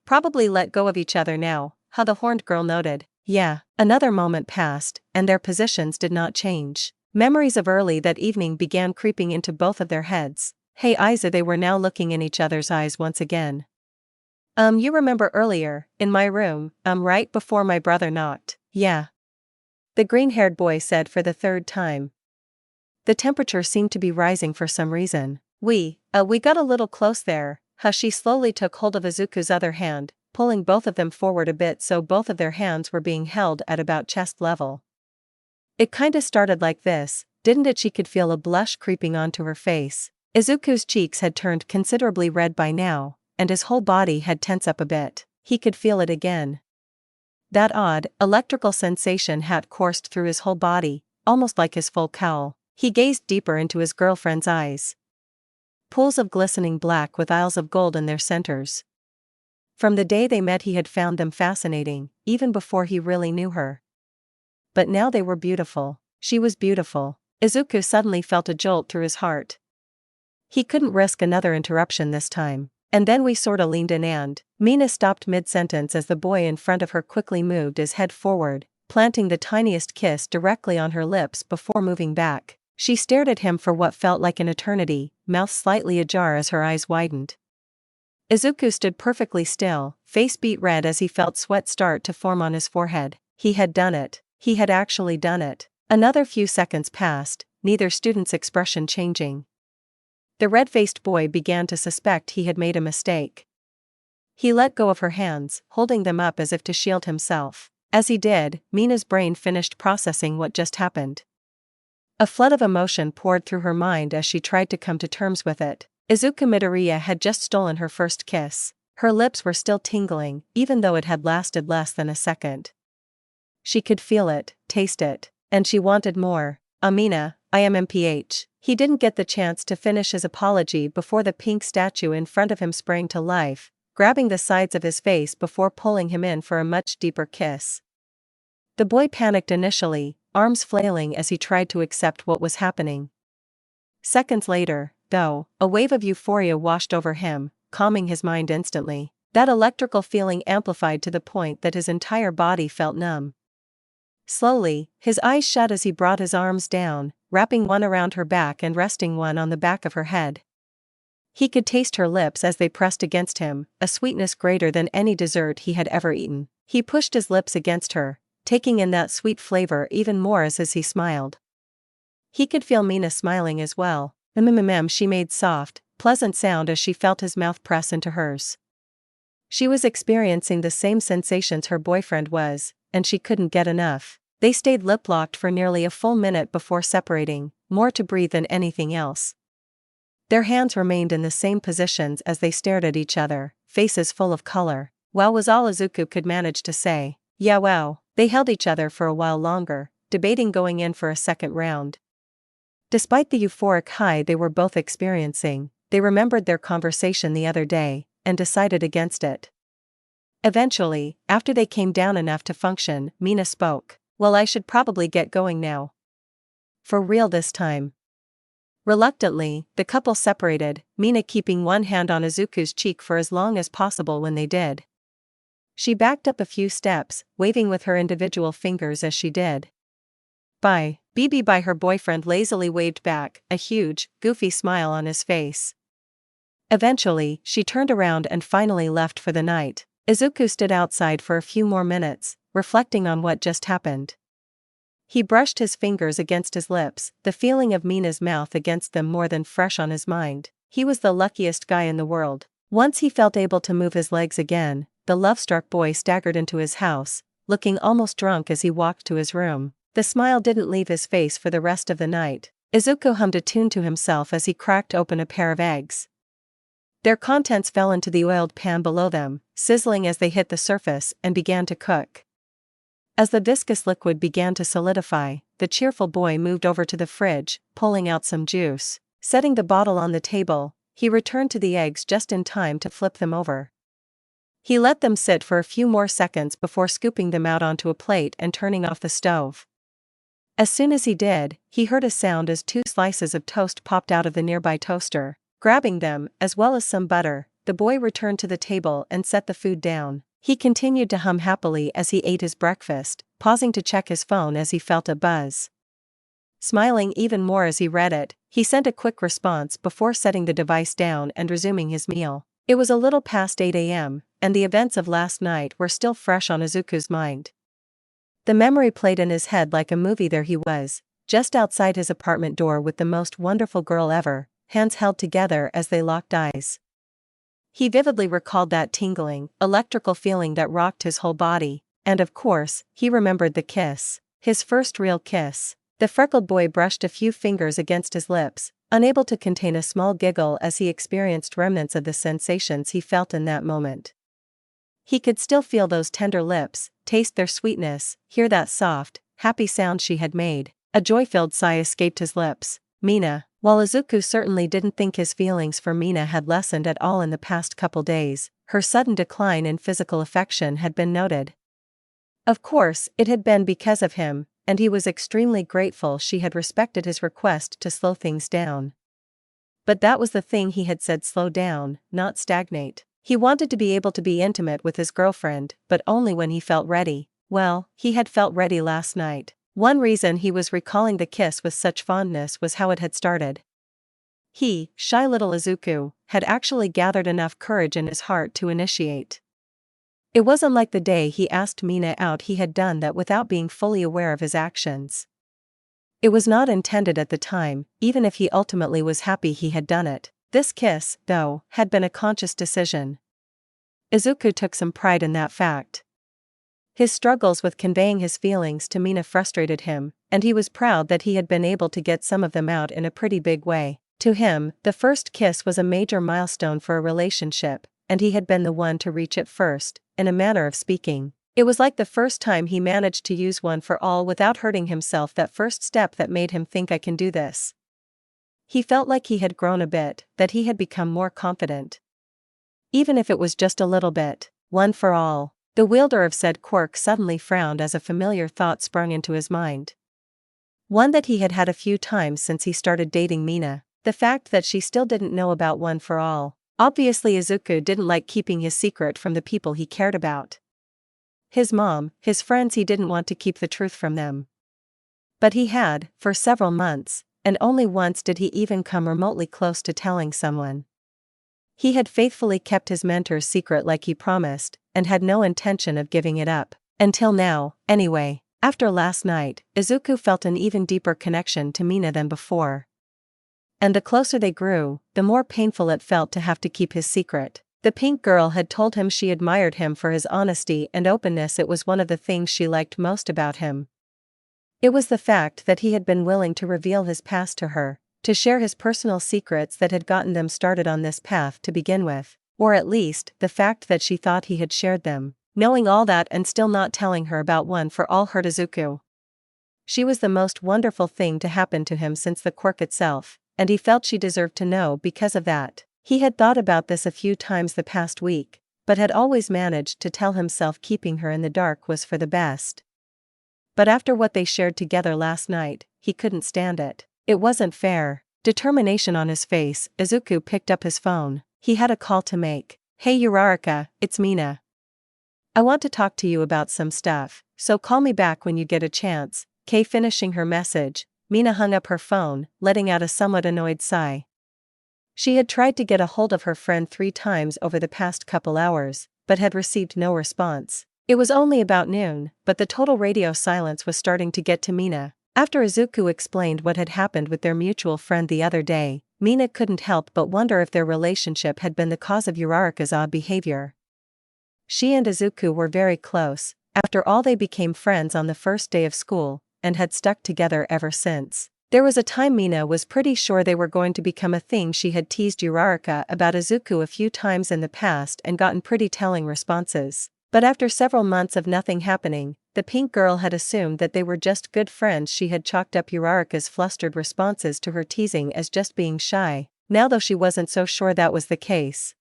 probably let go of each other now, how the horned girl noted. Yeah. Another moment passed, and their positions did not change. Memories of early that evening began creeping into both of their heads. Hey Iza, they were now looking in each other's eyes once again. You remember earlier, in my room, right before my brother knocked? Yeah. The green-haired boy said for the third time. The temperature seemed to be rising for some reason. We got a little close there. She slowly took hold of Izuku's other hand, pulling both of them forward a bit so both of their hands were being held at about chest level. It kinda started like this, didn't it? She could feel a blush creeping onto her face. Izuku's cheeks had turned considerably red by now, and his whole body had tensed up a bit. He could feel it again. That odd, electrical sensation had coursed through his whole body, almost like his full cowl. He gazed deeper into his girlfriend's eyes. Pools of glistening black with aisles of gold in their centers. From the day they met he had found them fascinating, even before he really knew her. But now they were beautiful. She was beautiful. Izuku suddenly felt a jolt through his heart. He couldn't risk another interruption this time. And then we sorta leaned in and Mina stopped mid-sentence as the boy in front of her quickly moved his head forward, planting the tiniest kiss directly on her lips before moving back. She stared at him for what felt like an eternity, mouth slightly ajar as her eyes widened. Izuku stood perfectly still, face beet red as he felt sweat start to form on his forehead. He had done it. He had actually done it. Another few seconds passed, neither student's expression changing. The red-faced boy began to suspect he had made a mistake. He let go of her hands, holding them up as if to shield himself. As he did, Mina's brain finished processing what just happened. A flood of emotion poured through her mind as she tried to come to terms with it. Izuku Midoriya had just stolen her first kiss. Her lips were still tingling, even though it had lasted less than a second. She could feel it, taste it, and she wanted more. Amina, IMMPH. He didn't get the chance to finish his apology before the pink statue in front of him sprang to life, grabbing the sides of his face before pulling him in for a much deeper kiss. The boy panicked initially, arms flailing as he tried to accept what was happening. Seconds later, though, a wave of euphoria washed over him, calming his mind instantly. That electrical feeling amplified to the point that his entire body felt numb. Slowly, his eyes shut as he brought his arms down, wrapping one around her back and resting one on the back of her head. He could taste her lips as they pressed against him, a sweetness greater than any dessert he had ever eaten. He pushed his lips against her, taking in that sweet flavor even more as he smiled. He could feel Mina smiling as well. She made soft, pleasant sound as she felt his mouth press into hers. She was experiencing the same sensations her boyfriend was, and she couldn't get enough. They stayed lip-locked for nearly a full minute before separating, more to breathe than anything else. Their hands remained in the same positions as they stared at each other, faces full of color. Wow was all Izuku could manage to say. Yeah, wow. They held each other for a while longer, debating going in for a second round. Despite the euphoric high they were both experiencing, they remembered their conversation the other day, and decided against it. Eventually, after they came down enough to function, Mina spoke. Well, I should probably get going now. For real this time. Reluctantly, the couple separated, Mina keeping one hand on Izuku's cheek for as long as possible when they did. She backed up a few steps, waving with her individual fingers as she did. Bye, BB. Bye. Her boyfriend lazily waved back, a huge, goofy smile on his face. Eventually, she turned around and finally left for the night. Izuku stood outside for a few more minutes, reflecting on what just happened. He brushed his fingers against his lips, the feeling of Mina's mouth against them more than fresh on his mind. He was the luckiest guy in the world. Once he felt able to move his legs again, the love-struck boy staggered into his house, looking almost drunk as he walked to his room. The smile didn't leave his face for the rest of the night. Izuku hummed a tune to himself as he cracked open a pair of eggs. Their contents fell into the oiled pan below them, sizzling as they hit the surface and began to cook. As the viscous liquid began to solidify, the cheerful boy moved over to the fridge, pulling out some juice. Setting the bottle on the table, he returned to the eggs just in time to flip them over. He let them sit for a few more seconds before scooping them out onto a plate and turning off the stove. As soon as he did, he heard a sound as 2 slices of toast popped out of the nearby toaster. Grabbing them, as well as some butter, the boy returned to the table and set the food down. He continued to hum happily as he ate his breakfast, pausing to check his phone as he felt a buzz. Smiling even more as he read it, he sent a quick response before setting the device down and resuming his meal. It was a little past 8 a.m., and the events of last night were still fresh on Izuku's mind. The memory played in his head like a movie. There he was, just outside his apartment door with the most wonderful girl ever, hands held together as they locked eyes. He vividly recalled that tingling, electrical feeling that rocked his whole body, and of course, he remembered the kiss, his first real kiss. The freckled boy brushed a few fingers against his lips, unable to contain a small giggle as he experienced remnants of the sensations he felt in that moment. He could still feel those tender lips, taste their sweetness, hear that soft, happy sound she had made. A joy-filled sigh escaped his lips. Mina. While Izuku certainly didn't think his feelings for Mina had lessened at all in the past couple days, her sudden decline in physical affection had been noted. Of course, it had been because of him, and he was extremely grateful she had respected his request to slow things down. But that was the thing he had said: slow down, not stagnate. He wanted to be able to be intimate with his girlfriend, but only when he felt ready. Well, he had felt ready last night. One reason he was recalling the kiss with such fondness was how it had started. He, shy little Izuku, had actually gathered enough courage in his heart to initiate. It wasn't like the day he asked Mina out. He had done that without being fully aware of his actions. It was not intended at the time, even if he ultimately was happy he had done it. This kiss, though, had been a conscious decision. Izuku took some pride in that fact. His struggles with conveying his feelings to Mina frustrated him, and he was proud that he had been able to get some of them out in a pretty big way. To him, the first kiss was a major milestone for a relationship, and he had been the one to reach it first, in a manner of speaking. It was like the first time he managed to use one for all without hurting himself, that first step that made him think, I can do this. He felt like he had grown a bit, that he had become more confident. Even if it was just a little bit. One for all. The wielder of said quirk suddenly frowned as a familiar thought sprung into his mind. One that he had had a few times since he started dating Mina. The fact that she still didn't know about one for all. Obviously Izuku didn't like keeping his secret from the people he cared about. His mom, his friends. He didn't want to keep the truth from them. But he had, for several months, and only once did he even come remotely close to telling someone. He had faithfully kept his mentor's secret like he promised, and had no intention of giving it up. Until now, anyway. After last night, Izuku felt an even deeper connection to Mina than before. And the closer they grew, the more painful it felt to have to keep his secret. The pink girl had told him she admired him for his honesty and openness. It was one of the things she liked most about him. It was the fact that he had been willing to reveal his past to her, to share his personal secrets that had gotten them started on this path to begin with, or at least, the fact that she thought he had shared them, knowing all that and still not telling her about one for all hurt Izuku. She was the most wonderful thing to happen to him since the quirk itself, and he felt she deserved to know because of that. He had thought about this a few times the past week, but had always managed to tell himself keeping her in the dark was for the best. But after what they shared together last night, he couldn't stand it. It wasn't fair. Determination on his face, Izuku picked up his phone. He had a call to make. "Hey Uraraka, it's Mina. I want to talk to you about some stuff, so call me back when you get a chance." Finishing her message, Mina hung up her phone, letting out a somewhat annoyed sigh. She had tried to get a hold of her friend 3 times over the past couple hours, but had received no response. It was only about noon, but the total radio silence was starting to get to Mina. After Izuku explained what had happened with their mutual friend the other day, Mina couldn't help but wonder if their relationship had been the cause of Uraraka's odd behavior. She and Izuku were very close. After all, they became friends on the first day of school, and had stuck together ever since. There was a time Mina was pretty sure they were going to become a thing. She had teased Uraraka about Izuku a few times in the past and gotten pretty telling responses. But after several months of nothing happening, the pink girl had assumed that they were just good friends. She had chalked up Uraraka's flustered responses to her teasing as just being shy, now though she wasn't so sure that was the case.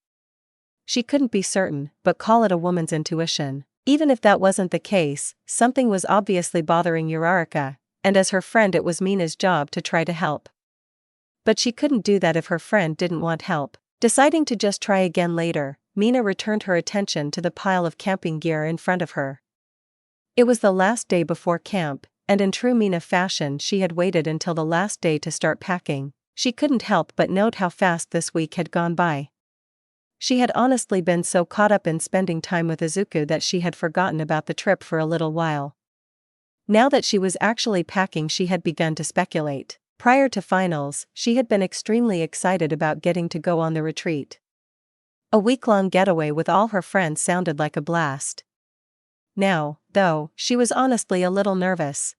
She couldn't be certain, but call it a woman's intuition. Even if that wasn't the case, something was obviously bothering Uraraka, and as her friend it was Mina's job to try to help. But she couldn't do that if her friend didn't want help. Deciding to just try again later, Mina returned her attention to the pile of camping gear in front of her. It was the last day before camp, and in true Mina fashion she had waited until the last day to start packing. She couldn't help but note how fast this week had gone by. She had honestly been so caught up in spending time with Izuku that she had forgotten about the trip for a little while. Now that she was actually packing, she had begun to speculate. Prior to finals, she had been extremely excited about getting to go on the retreat. A week-long getaway with all her friends sounded like a blast. Now, though, she was honestly a little nervous.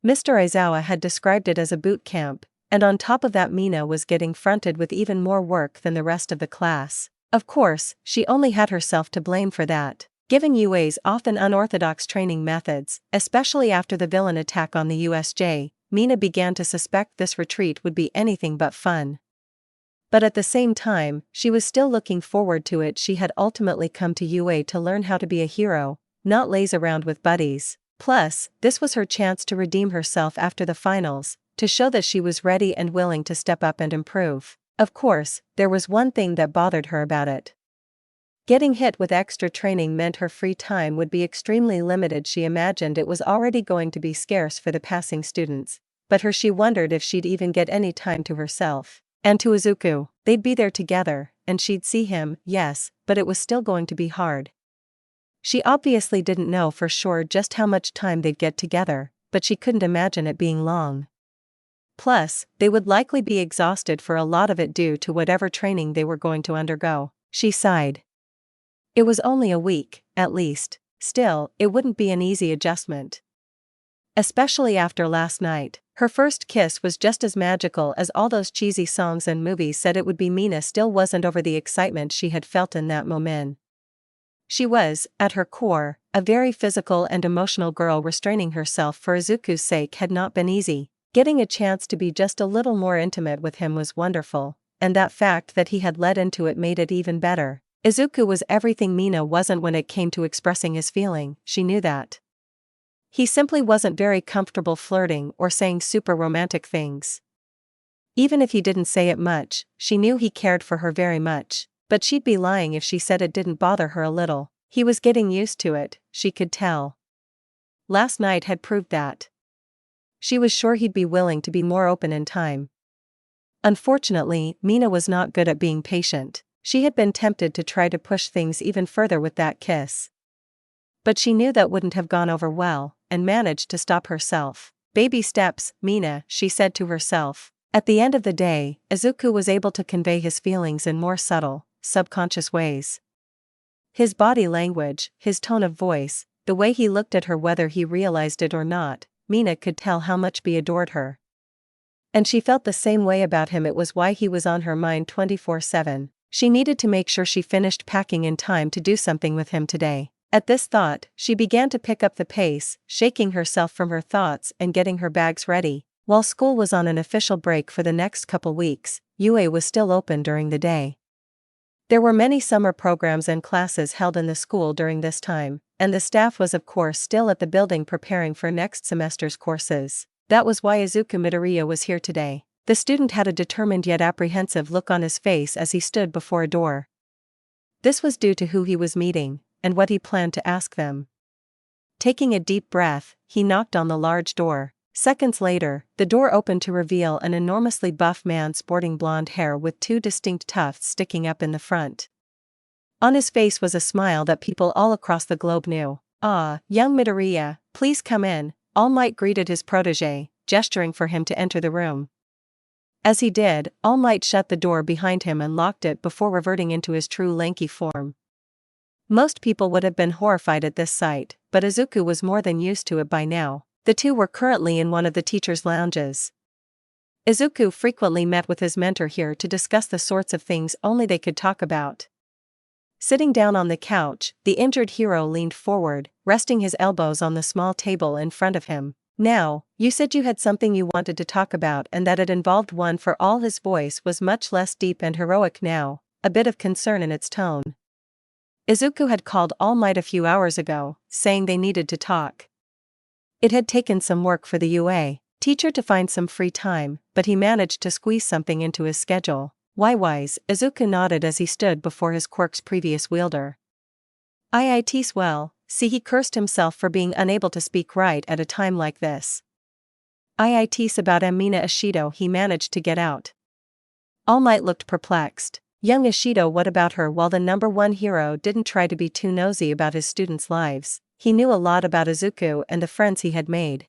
Mr. Aizawa had described it as a boot camp, and on top of that Mina was getting fronted with even more work than the rest of the class. Of course, she only had herself to blame for that. Given UA's often unorthodox training methods, especially after the villain attack on the USJ, Mina began to suspect this retreat would be anything but fun. But at the same time, she was still looking forward to it. She had ultimately come to UA to learn how to be a hero, not laze around with buddies. Plus, this was her chance to redeem herself after the finals, to show that she was ready and willing to step up and improve. Of course, there was one thing that bothered her about it. Getting hit with extra training meant her free time would be extremely limited. She imagined it was already going to be scarce for the passing students, but she wondered if she'd even get any time to herself. And to Izuku, they'd be there together, and she'd see him, yes, but it was still going to be hard. She obviously didn't know for sure just how much time they'd get together, but she couldn't imagine it being long. Plus, they would likely be exhausted for a lot of it due to whatever training they were going to undergo. She sighed. It was only a week, at least. Still, it wouldn't be an easy adjustment. Especially after last night. Her first kiss was just as magical as all those cheesy songs and movies said it would be. Mina still wasn't over the excitement she had felt in that moment. She was, at her core, a very physical and emotional girl. Restraining herself for Izuku's sake had not been easy. Getting a chance to be just a little more intimate with him was wonderful, and that fact that he had led into it made it even better. Izuku was everything Mina wasn't when it came to expressing his feeling. She knew that. He simply wasn't very comfortable flirting or saying super romantic things. Even if he didn't say it much, she knew he cared for her very much, but she'd be lying if she said it didn't bother her a little. He was getting used to it, she could tell. Last night had proved that. She was sure he'd be willing to be more open in time. Unfortunately, Mina was not good at being patient. She had been tempted to try to push things even further with that kiss. But she knew that wouldn't have gone over well, and managed to stop herself. Baby steps, Mina, she said to herself. At the end of the day, Izuku was able to convey his feelings in more subtle, subconscious ways. His body language, his tone of voice, the way he looked at her, whether he realized it or not, Mina could tell how much he adored her. And she felt the same way about him. It was why he was on her mind 24/7. She needed to make sure she finished packing in time to do something with him today. At this thought, she began to pick up the pace, shaking herself from her thoughts and getting her bags ready. While school was on an official break for the next couple weeks, UA was still open during the day. There were many summer programs and classes held in the school during this time, and the staff was of course still at the building preparing for next semester's courses. That was why Izuku Midoriya was here today. The student had a determined yet apprehensive look on his face as he stood before a door. This was due to who he was meeting, and what he planned to ask them. Taking a deep breath, he knocked on the large door. Seconds later, the door opened to reveal an enormously buff man sporting blonde hair with two distinct tufts sticking up in the front. On his face was a smile that people all across the globe knew. "Ah, young Midoriya, please come in," All Might greeted his protege, gesturing for him to enter the room. As he did, All Might shut the door behind him and locked it before reverting into his true lanky form. Most people would have been horrified at this sight, but Izuku was more than used to it by now. The two were currently in one of the teachers' lounges. Izuku frequently met with his mentor here to discuss the sorts of things only they could talk about. Sitting down on the couch, the injured hero leaned forward, resting his elbows on the small table in front of him. "Now, you said you had something you wanted to talk about and that it involved one." For all his voice was much less deep and heroic now, a bit of concern in its tone. Izuku had called All Might a few hours ago, saying they needed to talk. It had taken some work for the UA teacher to find some free time, but he managed to squeeze something into his schedule. Wise, Izuku nodded as he stood before his quirk's previous wielder. "It's well," see, he cursed himself for being unable to speak right at a time like this. "It's about Mina Ashido," he managed to get out. All Might looked perplexed. Young Ashido, what about her? While the number one hero didn't try to be too nosy about his students' lives, he knew a lot about Izuku and the friends he had made.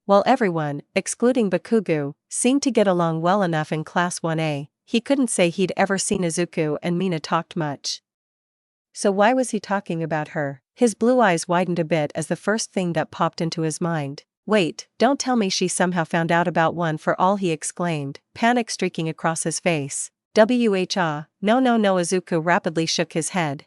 While everyone, excluding Bakugo, seemed to get along well enough in Class 1A, he couldn't say he'd ever seen Izuku and Mina talked much. So why was he talking about her? His blue eyes widened a bit as the first thing that popped into his mind. "Wait, don't tell me she somehow found out about one for all," he exclaimed, panic streaking across his face. No, Izuku rapidly shook his head.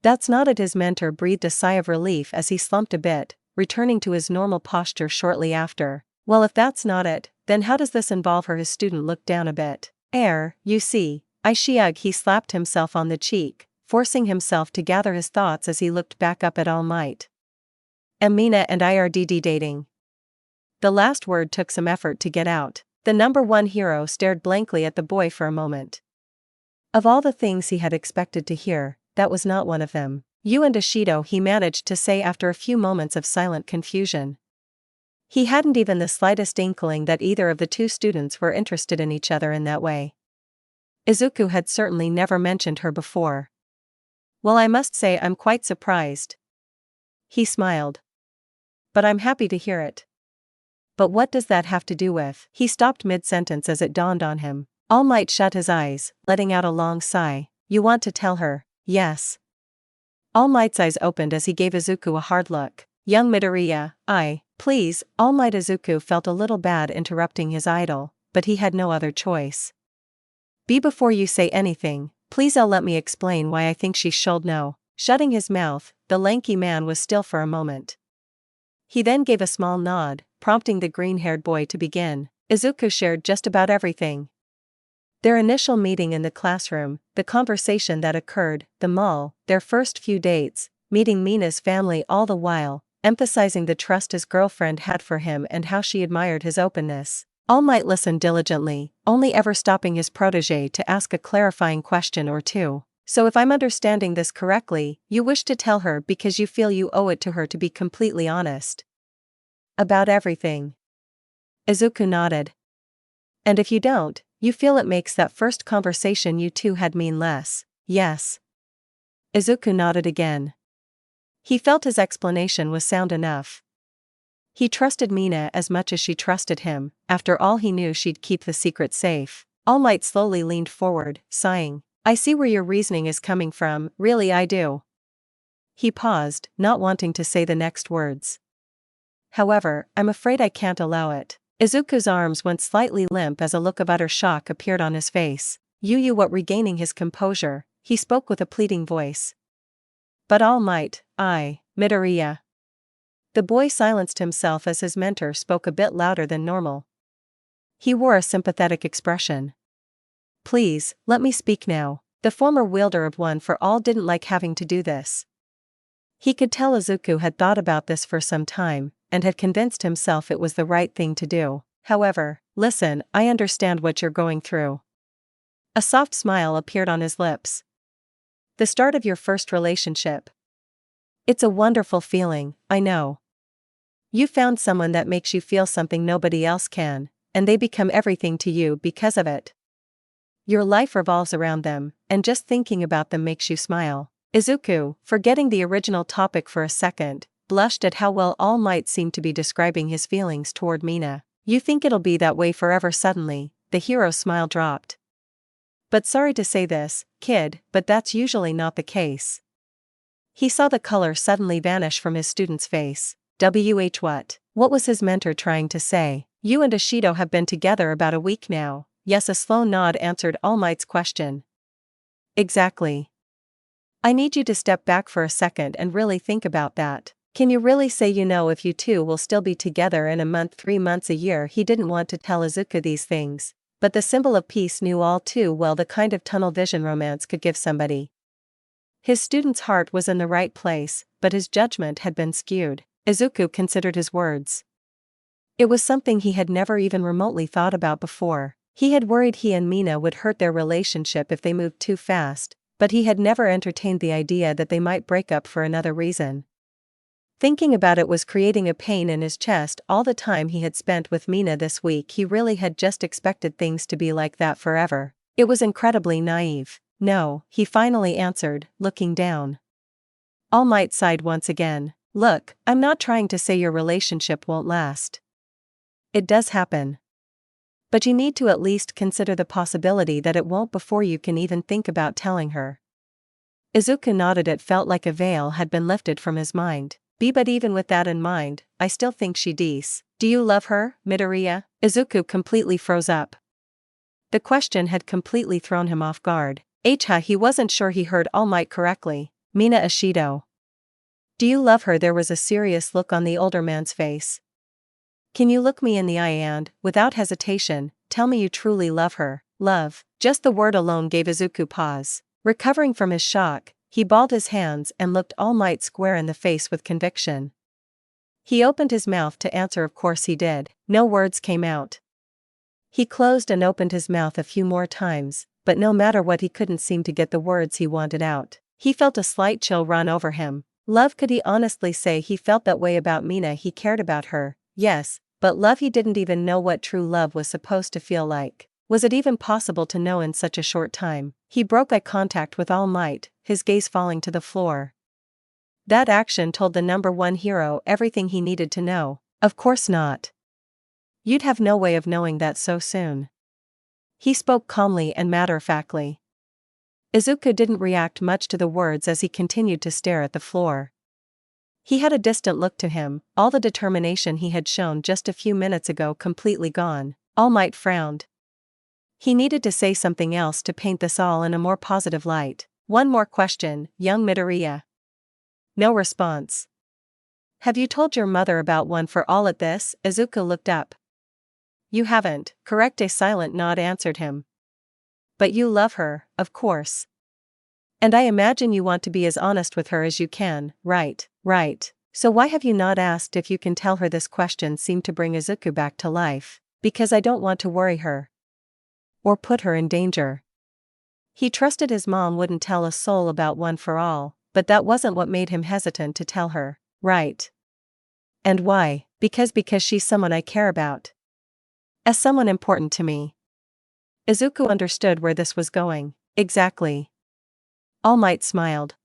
"That's not it." His mentor breathed a sigh of relief as he slumped a bit, returning to his normal posture shortly after. "Well, if that's not it, then how does this involve her?" His student looked down a bit. You see, he slapped himself on the cheek, forcing himself to gather his thoughts as he looked back up at All Might. "Mina and I are dating." The last word took some effort to get out. The number one hero stared blankly at the boy for a moment. Of all the things he had expected to hear, that was not one of them. "You and Ashido," he managed to say after a few moments of silent confusion. He hadn't even the slightest inkling that either of the two students were interested in each other in that way. Izuku had certainly never mentioned her before. "Well, I must say I'm quite surprised." He smiled. "But I'm happy to hear it." "But what does that have to do with?" He stopped mid-sentence as it dawned on him. All Might shut his eyes, letting out a long sigh. "You want to tell her?" "Yes." All Might's eyes opened as he gave Izuku a hard look. "Young Midoriya, please." All Might Izuku felt a little bad interrupting his idol, but he had no other choice. Before you say anything, please let me explain why I think she should know." Shutting his mouth, the lanky man was still for a moment. He then gave a small nod, prompting the green-haired boy to begin. Izuku shared just about everything. Their initial meeting in the classroom, the conversation that occurred, the mall, their first few dates, meeting Mina's family, all the while emphasizing the trust his girlfriend had for him and how she admired his openness. All Might listened diligently, only ever stopping his protege to ask a clarifying question or two. "So if I'm understanding this correctly, you wish to tell her because you feel you owe it to her to be completely honest about everything." Izuku nodded. And if you don't, you feel it makes that first conversation you two had mean less, yes? Izuku nodded again. He felt his explanation was sound enough. He trusted Mina as much as she trusted him. After all, he knew she'd keep the secret safe. All Might slowly leaned forward, sighing. I see where your reasoning is coming from, really I do. He paused, not wanting to say the next words. However, I'm afraid I can't allow it. Izuku's arms went slightly limp as a look of utter shock appeared on his face. What regaining his composure, he spoke with a pleading voice. But All Might, Midoriya. The boy silenced himself as his mentor spoke a bit louder than normal. He wore a sympathetic expression. Please, let me speak now. The former wielder of One for All didn't like having to do this. He could tell Izuku had thought about this for some time, and had convinced himself it was the right thing to do. However, listen, I understand what you're going through. A soft smile appeared on his lips. The start of your first relationship. It's a wonderful feeling, I know. You found someone that makes you feel something nobody else can, and they become everything to you because of it. Your life revolves around them, and just thinking about them makes you smile. Izuku, forgetting the original topic for a second, blushed at how well All Might seemed to be describing his feelings toward Mina. You think it'll be that way forever? Suddenly, the hero's smile dropped. But sorry to say this, kid, but that's usually not the case. He saw the color suddenly vanish from his student's face. What? What was his mentor trying to say? You and Ashido have been together about a week now. Yes, a slow nod answered All Might's question. Exactly. I need you to step back for a second and really think about that. Can you really say you know if you two will still be together in a month, 3 months, a year? He didn't want to tell Izuku these things, but the symbol of peace knew all too well the kind of tunnel vision romance could give somebody. His student's heart was in the right place, but his judgment had been skewed. Izuku considered his words. It was something he had never even remotely thought about before. He had worried he and Mina would hurt their relationship if they moved too fast, but he had never entertained the idea that they might break up for another reason. Thinking about it was creating a pain in his chest. All the time he had spent with Mina this week, he really had just expected things to be like that forever. It was incredibly naive. No, he finally answered, looking down. All Might sighed once again. Look, I'm not trying to say your relationship won't last. It does happen. But you need to at least consider the possibility that it won't before you can even think about telling her. Izuku nodded. It felt like a veil had been lifted from his mind. But even with that in mind, I still think she does. Do you love her, Midoriya? Izuku completely froze up. The question had completely thrown him off guard. He wasn't sure he heard All Might correctly. Mina Ashido. Do you love her? There was a serious look on the older man's face. Can you look me in the eye and, without hesitation, tell me you truly love her? Love. Just the word alone gave Izuku pause. Recovering from his shock, he balled his hands and looked All Might square in the face with conviction. He opened his mouth to answer. Of course he did. No words came out. He closed and opened his mouth a few more times, but no matter what, he couldn't seem to get the words he wanted out. He felt a slight chill run over him. Love? Could he honestly say he felt that way about Mina? He cared about her, yes, but love? He didn't even know what true love was supposed to feel like. Was it even possible to know in such a short time? He broke eye contact with All Might, his gaze falling to the floor. That action told the number one hero everything he needed to know. Of course not. You'd have no way of knowing that so soon. He spoke calmly and matter-of-factly. Izuku didn't react much to the words as he continued to stare at the floor. He had a distant look to him, all the determination he had shown just a few minutes ago completely gone. All Might frowned. He needed to say something else to paint this all in a more positive light. One more question, young Midoriya. No response. Have you told your mother about One for All? At this, Izuku looked up. You haven't, correct? A silent nod answered him. But you love her, of course. And I imagine you want to be as honest with her as you can, right? Right. So why have you not asked if you can tell her? This question seemed to bring Izuku back to life. Because I don't want to worry her. Or put her in danger. He trusted his mom wouldn't tell a soul about One for All, but that wasn't what made him hesitant to tell her. Right. And why? Because she's someone I care about. As someone important to me. Izuku understood where this was going. Exactly. All Might smiled.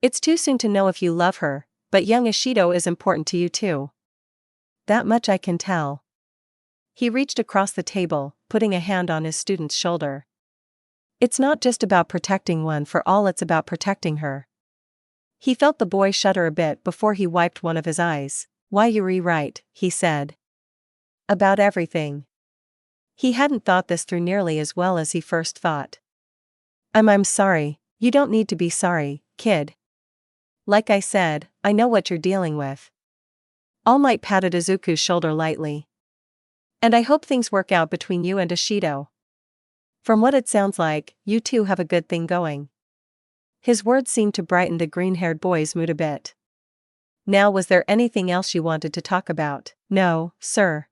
It's too soon to know if you love her, but young Ashido is important to you too. That much I can tell. He reached across the table, putting a hand on his student's shoulder. It's not just about protecting one for all, it's about protecting her. He felt the boy shudder a bit before he wiped one of his eyes. Why you rewrite, he said. About everything. He hadn't thought this through nearly as well as he first thought. I'm sorry. You don't need to be sorry, kid. Like I said, I know what you're dealing with. All Might patted Izuku's shoulder lightly. And I hope things work out between you and Ashido. From what it sounds like, you two have a good thing going. His words seemed to brighten the green-haired boy's mood a bit. Now, was there anything else you wanted to talk about? No, sir.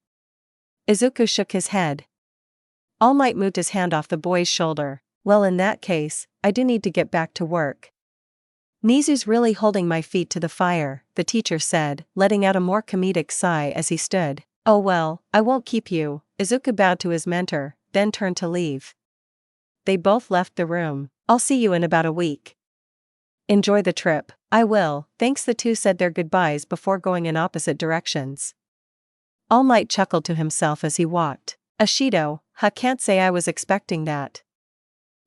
Izuku shook his head. All Might moved his hand off the boy's shoulder. Well, in that case, I do need to get back to work. Nizu's really holding my feet to the fire, the teacher said, letting out a more comedic sigh as he stood. Oh well, I won't keep you. Izuku bowed to his mentor, then turned to leave. They both left the room. I'll see you in about a week. Enjoy the trip. I will, thanks. The two said their goodbyes before going in opposite directions. All Might chuckled to himself as he walked. Ashido, can't say I was expecting that.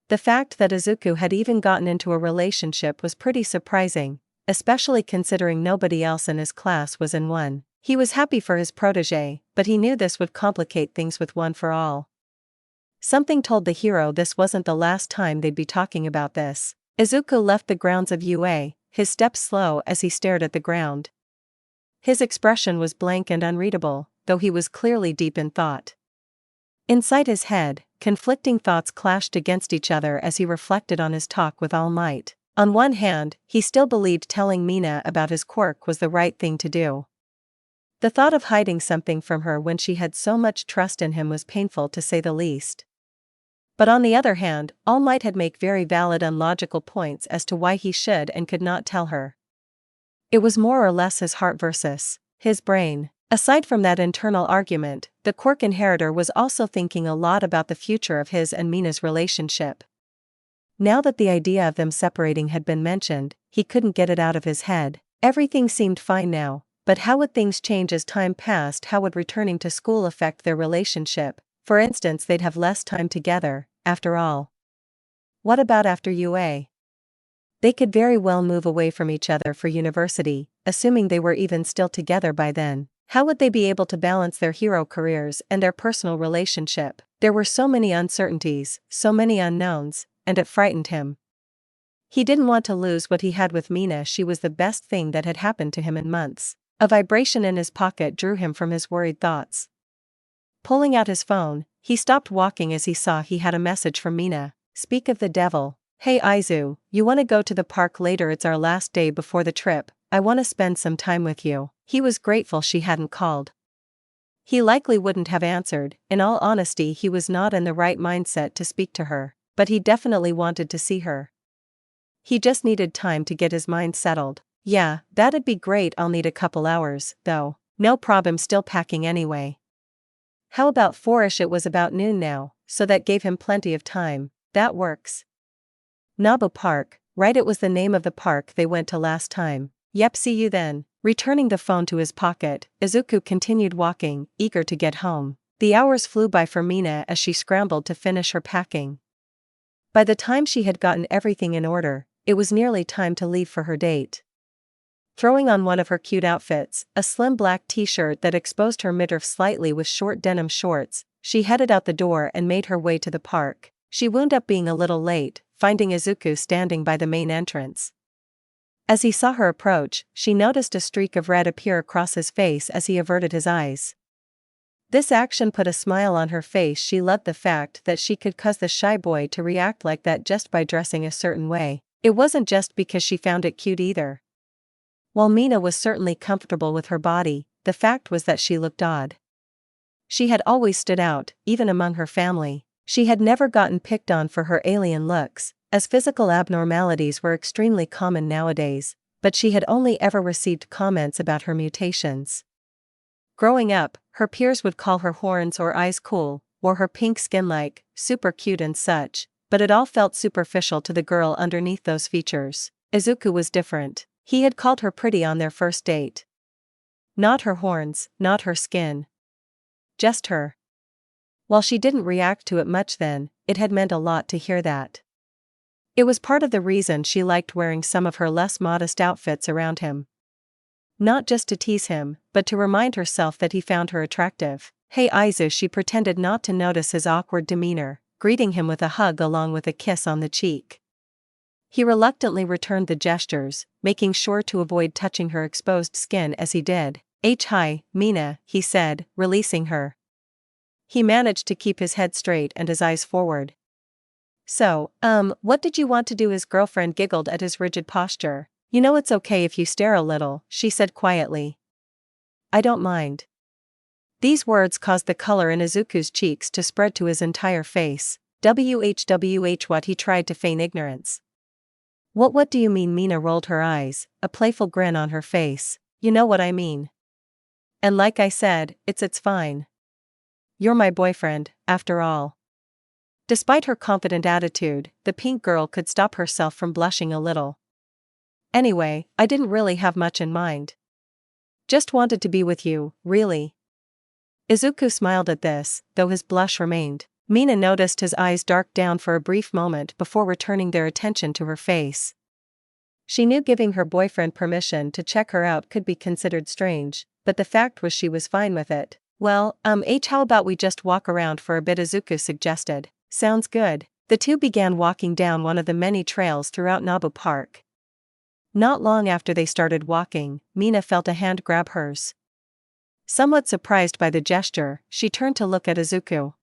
The fact that Izuku had even gotten into a relationship was pretty surprising, especially considering nobody else in his class was in one. He was happy for his protege, but he knew this would complicate things with One for All. Something told the hero this wasn't the last time they'd be talking about this. Izuku left the grounds of UA, his steps slow as he stared at the ground. His expression was blank and unreadable, though he was clearly deep in thought. Inside his head, conflicting thoughts clashed against each other as he reflected on his talk with All Might. On one hand, he still believed telling Mina about his quirk was the right thing to do. The thought of hiding something from her when she had so much trust in him was painful to say the least. But on the other hand, All Might had made very valid and logical points as to why he should and could not tell her. It was more or less his heart versus his brain. Aside from that internal argument, the quirk inheritor was also thinking a lot about the future of his and Mina's relationship. Now that the idea of them separating had been mentioned, he couldn't get it out of his head. Everything seemed fine now, but how would things change as time passed? How would returning to school affect their relationship? For instance, they'd have less time together, after all. What about after UA? They could very well move away from each other for university, assuming they were even still together by then. How would they be able to balance their hero careers and their personal relationship? There were so many uncertainties, so many unknowns, and it frightened him. He didn't want to lose what he had with Mina. She was the best thing that had happened to him in months. A vibration in his pocket drew him from his worried thoughts. Pulling out his phone, he stopped walking as he saw he had a message from Mina. Speak of the devil. Hey Izu, you want to go to the park later? It's our last day before the trip. I want to spend some time with you. He was grateful she hadn't called. He likely wouldn't have answered. In all honesty, he was not in the right mindset to speak to her, but he definitely wanted to see her. He just needed time to get his mind settled. Yeah, that'd be great. I'll need a couple hours, though. No problem, still packing anyway. How about 4ish? It was about noon now, so that gave him plenty of time. That works. Nabu Park, right? It was the name of the park they went to last time. Yep, see you then. Returning the phone to his pocket, Izuku continued walking, eager to get home. The hours flew by for Mina as she scrambled to finish her packing. By the time she had gotten everything in order, it was nearly time to leave for her date. Throwing on one of her cute outfits, a slim black t-shirt that exposed her midriff slightly with short denim shorts, she headed out the door and made her way to the park. She wound up being a little late, finding Izuku standing by the main entrance. As he saw her approach, she noticed a streak of red appear across his face as he averted his eyes. This action put a smile on her face. She loved the fact that she could cause the shy boy to react like that just by dressing a certain way. It wasn't just because she found it cute either. While Mina was certainly comfortable with her body, the fact was that she looked odd. She had always stood out, even among her family. She had never gotten picked on for her alien looks, as physical abnormalities were extremely common nowadays, but she had only ever received comments about her mutations. Growing up, her peers would call her horns or eyes cool, or her pink skin like, super cute and such, but it all felt superficial to the girl underneath those features. Izuku was different. He had called her pretty on their first date. Not her horns, not her skin. Just her. While she didn't react to it much then, it had meant a lot to hear that. It was part of the reason she liked wearing some of her less modest outfits around him. Not just to tease him, but to remind herself that he found her attractive. Hey Izu, she pretended not to notice his awkward demeanor, greeting him with a hug along with a kiss on the cheek. He reluctantly returned the gestures, making sure to avoid touching her exposed skin as he did. Hi, Mina, he said, releasing her. He managed to keep his head straight and his eyes forward. So, what did you want to do? His girlfriend giggled at his rigid posture. You know it's okay if you stare a little, she said quietly. I don't mind. These words caused the color in Izuku's cheeks to spread to his entire face. What he tried to feign ignorance. What do you mean? Mina rolled her eyes, a playful grin on her face. You know what I mean. And like I said, it's fine. You're my boyfriend, after all. Despite her confident attitude, the pink girl could stop herself from blushing a little. Anyway, I didn't really have much in mind. Just wanted to be with you, really. Izuku smiled at this, though his blush remained. Mina noticed his eyes dark down for a brief moment before returning their attention to her face. She knew giving her boyfriend permission to check her out could be considered strange, but the fact was she was fine with it. Well, how about we just walk around for a bit? Izuku suggested. Sounds good. The two began walking down one of the many trails throughout Nabu Park. Not long after they started walking, Mina felt a hand grab hers. Somewhat surprised by the gesture, she turned to look at Izuku.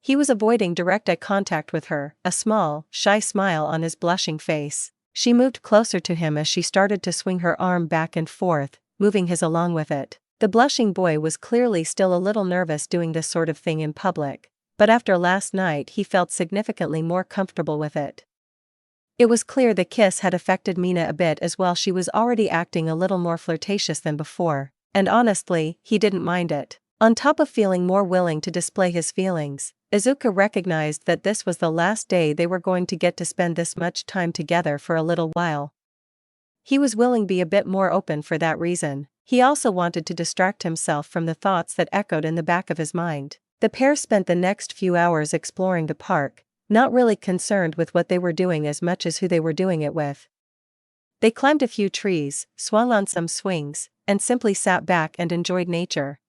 He was avoiding direct eye contact with her, a small, shy smile on his blushing face. She moved closer to him as she started to swing her arm back and forth, moving his along with it. The blushing boy was clearly still a little nervous doing this sort of thing in public, but after last night he felt significantly more comfortable with it. It was clear the kiss had affected Mina a bit as well. She was already acting a little more flirtatious than before, and honestly, he didn't mind it. On top of feeling more willing to display his feelings, Izuku recognized that this was the last day they were going to get to spend this much time together for a little while. He was willing to be a bit more open for that reason. He also wanted to distract himself from the thoughts that echoed in the back of his mind. The pair spent the next few hours exploring the park, not really concerned with what they were doing as much as who they were doing it with. They climbed a few trees, swung on some swings, and simply sat back and enjoyed nature.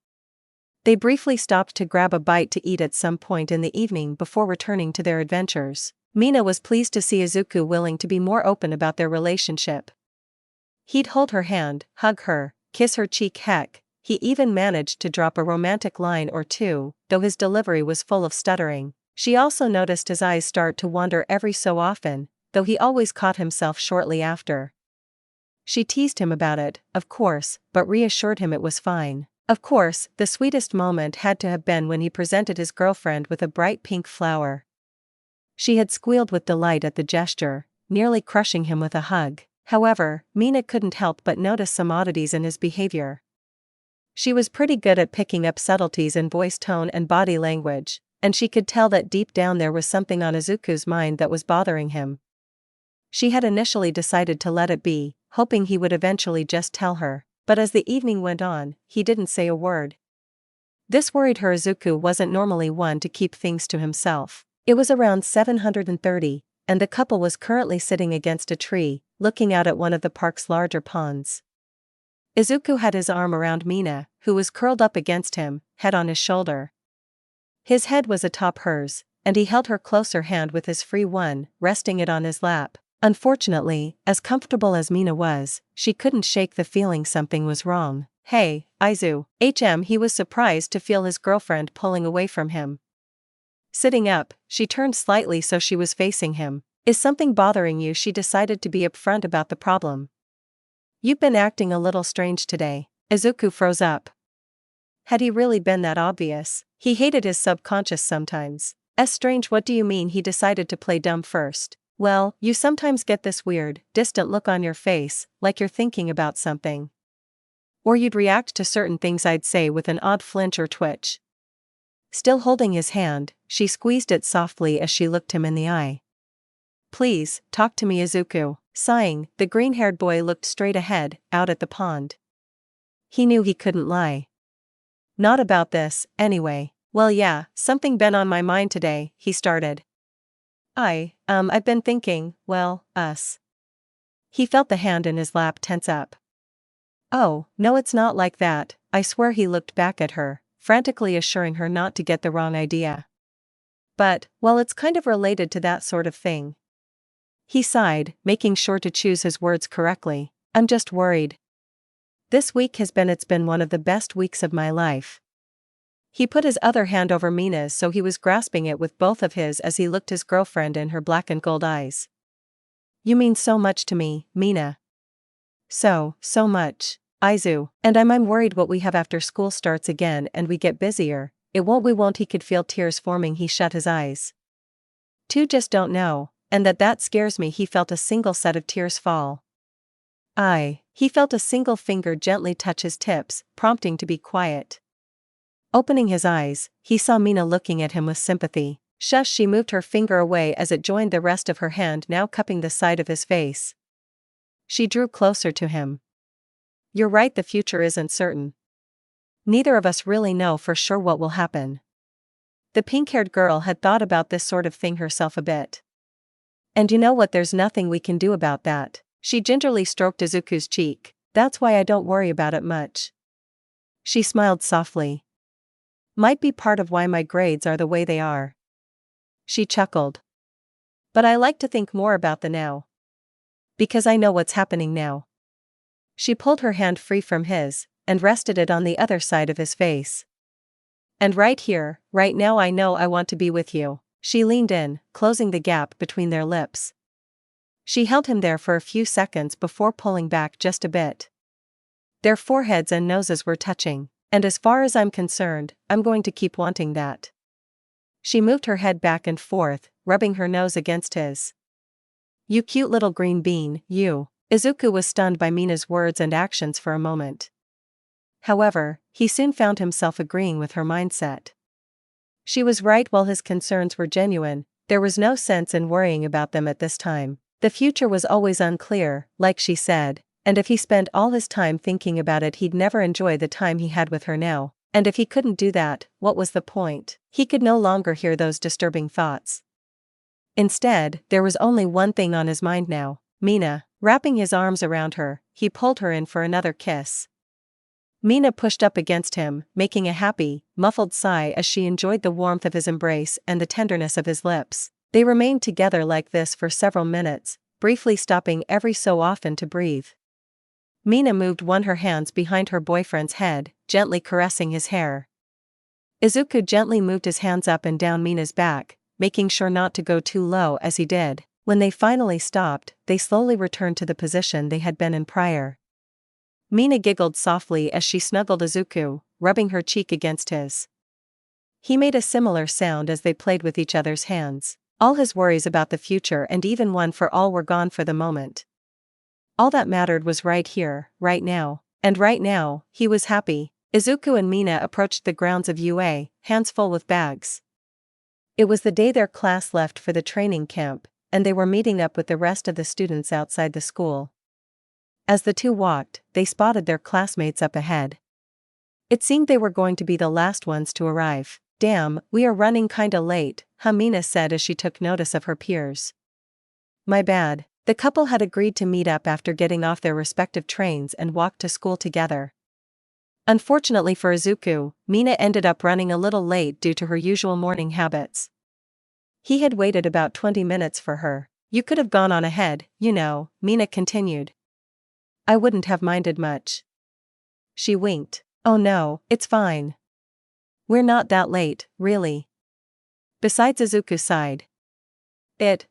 They briefly stopped to grab a bite to eat at some point in the evening before returning to their adventures. Mina was pleased to see Izuku willing to be more open about their relationship. He'd hold her hand, hug her, kiss her cheek. Heck, he even managed to drop a romantic line or two, though his delivery was full of stuttering. She also noticed his eyes start to wander every so often, though he always caught himself shortly after. She teased him about it, of course, but reassured him it was fine. Of course, the sweetest moment had to have been when he presented his girlfriend with a bright pink flower. She had squealed with delight at the gesture, nearly crushing him with a hug. However, Mina couldn't help but notice some oddities in his behavior. She was pretty good at picking up subtleties in voice tone and body language, and she could tell that deep down there was something on Izuku's mind that was bothering him. She had initially decided to let it be, hoping he would eventually just tell her, but as the evening went on, he didn't say a word. This worried her. Izuku wasn't normally one to keep things to himself. It was around 7:30, and the couple was currently sitting against a tree, looking out at one of the park's larger ponds. Izuku had his arm around Mina, who was curled up against him, head on his shoulder. His head was atop hers, and he held her closer hand with his free one, resting it on his lap. Unfortunately, as comfortable as Mina was, she couldn't shake the feeling something was wrong. Hey, Izu. He was surprised to feel his girlfriend pulling away from him. Sitting up, she turned slightly so she was facing him. Is something bothering you? She decided to be upfront about the problem. You've been acting a little strange today. Izuku froze up. Had he really been that obvious? He hated his subconscious sometimes. Strange, what do you mean? He decided to play dumb first. Well, you sometimes get this weird, distant look on your face, like you're thinking about something. Or you'd react to certain things I'd say with an odd flinch or twitch. Still holding his hand, she squeezed it softly as she looked him in the eye. Please, talk to me, Izuku. Sighing, the green-haired boy looked straight ahead, out at the pond. He knew he couldn't lie. Not about this, anyway. Well yeah, something been on my mind today, he started. I've been thinking, well, us. He felt the hand in his lap tense up. Oh, no, it's not like that, I swear. He looked back at her, frantically assuring her not to get the wrong idea. But, well, it's kind of related to that sort of thing. He sighed, making sure to choose his words correctly. I'm just worried. This week has been one of the best weeks of my life. He put his other hand over Mina's, so he was grasping it with both of his as he looked his girlfriend in her black and gold eyes. You mean so much to me, Mina. So much. Izu, and I'm worried what we have after school starts again and we get busier. We won't. He could feel tears forming. He shut his eyes. Just don't know, and that scares me. He felt a single set of tears fall. He felt a single finger gently touch his tips, prompting to be quiet. Opening his eyes, he saw Mina looking at him with sympathy. Shush, she moved her finger away as it joined the rest of her hand, now cupping the side of his face. She drew closer to him. You're right, the future isn't certain. Neither of us really know for sure what will happen. The pink-haired girl had thought about this sort of thing herself a bit. And you know what, there's nothing we can do about that. She gingerly stroked Izuku's cheek. That's why I don't worry about it much. She smiled softly. Might be part of why my grades are the way they are. She chuckled. But I like to think more about the now. Because I know what's happening now. She pulled her hand free from his, and rested it on the other side of his face. And right here, right now, I know I want to be with you. She leaned in, closing the gap between their lips. She held him there for a few seconds before pulling back just a bit. Their foreheads and noses were touching, and as far as I'm concerned, I'm going to keep wanting that. She moved her head back and forth, rubbing her nose against his. You cute little green bean, you. Izuku was stunned by Mina's words and actions for a moment. However, he soon found himself agreeing with her mindset. She was right. While his concerns were genuine, there was no sense in worrying about them at this time. The future was always unclear, like she said, and if he spent all his time thinking about it, he'd never enjoy the time he had with her now. And if he couldn't do that, what was the point? He could no longer hear those disturbing thoughts. Instead, there was only one thing on his mind now, Mina. Wrapping his arms around her, he pulled her in for another kiss. Mina pushed up against him, making a happy, muffled sigh as she enjoyed the warmth of his embrace and the tenderness of his lips. They remained together like this for several minutes, briefly stopping every so often to breathe. Mina moved her hands behind her boyfriend's head, gently caressing his hair. Izuku gently moved his hands up and down Mina's back, making sure not to go too low as he did. When they finally stopped, they slowly returned to the position they had been in prior. Mina giggled softly as she snuggled Izuku, rubbing her cheek against his. He made a similar sound as they played with each other's hands. All his worries about the future and even one for all were gone for the moment. All that mattered was right here, right now. And right now, he was happy. Izuku and Mina approached the grounds of UA, hands full with bags. It was the day their class left for the training camp, and they were meeting up with the rest of the students outside the school. As the two walked, they spotted their classmates up ahead. It seemed they were going to be the last ones to arrive. Damn, we are running kinda late, Mina said as she took notice of her peers. My bad. The couple had agreed to meet up after getting off their respective trains and walk to school together. Unfortunately for Izuku, Mina ended up running a little late due to her usual morning habits. He had waited about 20 minutes for her. You could have gone on ahead, you know, Mina continued. I wouldn't have minded much. She winked. Oh no, it's fine. We're not that late, really. Besides, Izuku sighed. It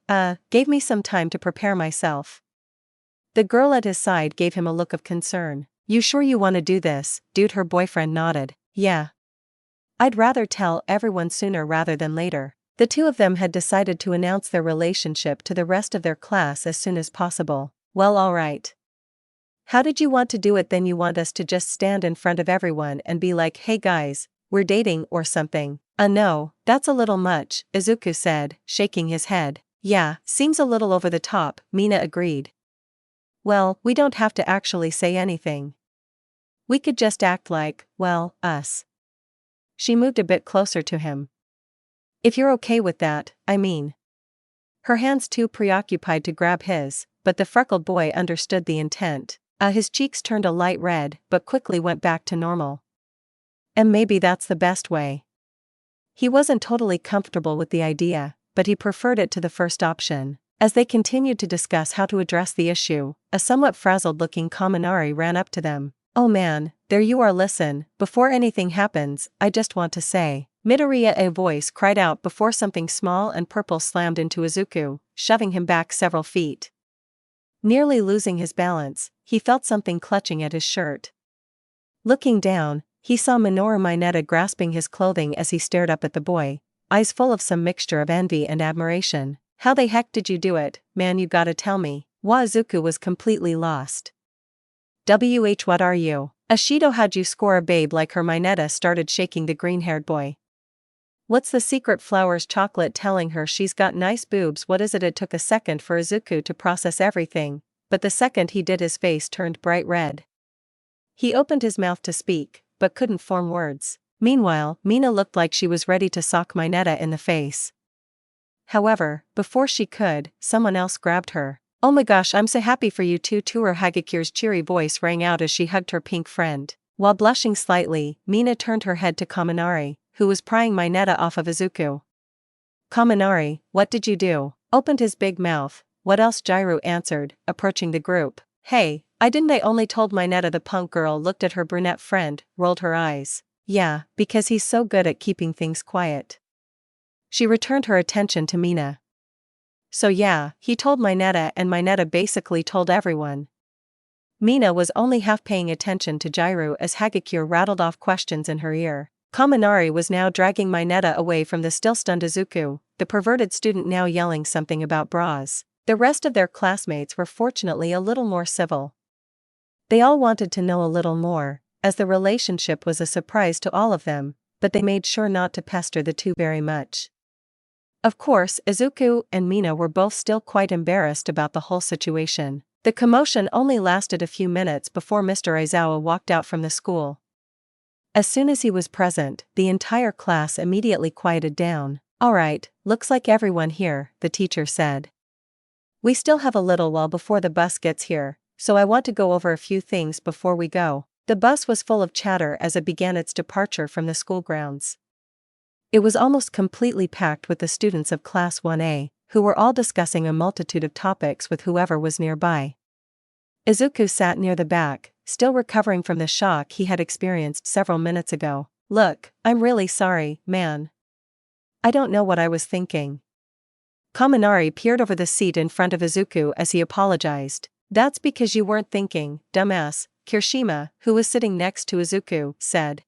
gave me some time to prepare myself. The girl at his side gave him a look of concern. You sure you want to do this, dude? Her boyfriend nodded. Yeah. I'd rather tell everyone sooner rather than later. The two of them had decided to announce their relationship to the rest of their class as soon as possible. Well, alright. How did you want to do it then? You want us to just stand in front of everyone and be like, hey guys, we're dating or something? No, that's a little much, Izuku said, shaking his head. Yeah, seems a little over the top, Mina agreed. Well, we don't have to actually say anything. We could just act like, well, us. She moved a bit closer to him. If you're okay with that, I mean. Her hands too preoccupied to grab his, but the freckled boy understood the intent. His cheeks turned a light red but quickly went back to normal. And maybe that's the best way. He wasn't totally comfortable with the idea, but he preferred it to the first option. As they continued to discuss how to address the issue, a somewhat frazzled-looking Kaminari ran up to them. Oh man, there you are. Listen, before anything happens, I just want to say. Midoriya, a voice cried out before something small and purple slammed into Izuku, shoving him back several feet. Nearly losing his balance, he felt something clutching at his shirt. Looking down, he saw Minoru Mineta grasping his clothing as he stared up at the boy, eyes full of some mixture of envy and admiration. How the heck did you do it, man? You gotta tell me. Izuku was completely lost. What are you? Ashido, how'd you score a babe like her? Mineta started shaking the green-haired boy. What's the secret? Flowers chocolate telling her she's got nice boobs. What is it? It took a second for Izuku to process everything, but the second he did his face turned bright red. He opened his mouth to speak, but couldn't form words. Meanwhile, Mina looked like she was ready to sock Mineta in the face. However, before she could, someone else grabbed her. Oh my gosh, I'm so happy for you too. Her Hagakir's cheery voice rang out as she hugged her pink friend. While blushing slightly, Mina turned her head to Kaminari, who was prying Mineta off of Izuku. Kaminari, what did you do? Opened his big mouth. What else? Jiraiya answered, approaching the group. Hey, I didn't. I only told Mineta. The punk girl looked at her brunette friend, rolled her eyes. Yeah, because he's so good at keeping things quiet. She returned her attention to Mina. So yeah, he told Mineta and Mineta basically told everyone. Mina was only half paying attention to Jiraiya as Hagakure rattled off questions in her ear. Kaminari was now dragging Mineta away from the still-stunned Izuku, the perverted student now yelling something about bras. The rest of their classmates were fortunately a little more civil. They all wanted to know a little more, as the relationship was a surprise to all of them, but they made sure not to pester the two very much. Of course, Izuku and Mina were both still quite embarrassed about the whole situation. The commotion only lasted a few minutes before Mr. Aizawa walked out from the school. As soon as he was present, the entire class immediately quieted down. Alright, looks like everyone here, the teacher said. We still have a little while before the bus gets here, so I want to go over a few things before we go. The bus was full of chatter as it began its departure from the school grounds. It was almost completely packed with the students of Class 1A, who were all discussing a multitude of topics with whoever was nearby. Izuku sat near the back, still recovering from the shock he had experienced several minutes ago. Look, I'm really sorry, man. I don't know what I was thinking. Kaminari peered over the seat in front of Izuku as he apologized. That's because you weren't thinking, dumbass, Kirishima, who was sitting next to Izuku, said.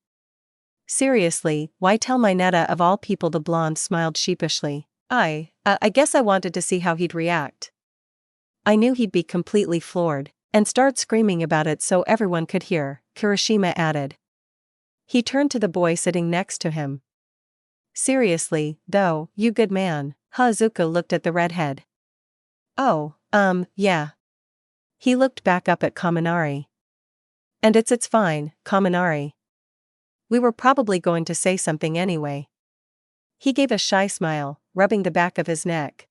Seriously, why tell Mineta of all people? The blonde smiled sheepishly. I guess I wanted to see how he'd react. I knew he'd be completely floored, and start screaming about it so everyone could hear, Kirishima added. He turned to the boy sitting next to him. Seriously, though, you good man. Izuku looked at the redhead. Oh, yeah. He looked back up at Kaminari. And it's fine, Kaminari. We were probably going to say something anyway. He gave a shy smile, rubbing the back of his neck.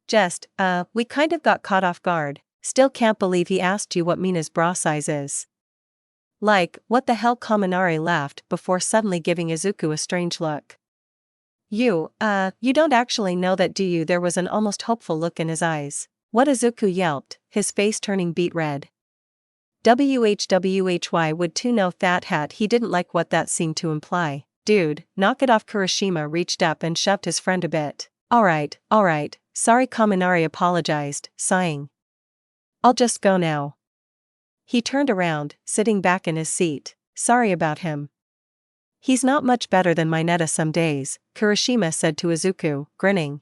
Just, we kind of got caught off guard. Still can't believe he asked you what Mina's bra size is. Like, what the hell? Kaminari laughed before suddenly giving Izuku a strange look. You don't actually know that, do you? There was an almost hopeful look in his eyes. What? Izuku yelped, his face turning beet red. Why would too know, fat hat. He didn't like what that seemed to imply. Dude, knock it off. Kirishima reached up and shoved his friend a bit. Alright, sorry. Kaminari apologized, sighing. I'll just go now. He turned around, sitting back in his seat. Sorry about him. He's not much better than Mineta some days, Kirishima said to Izuku, grinning.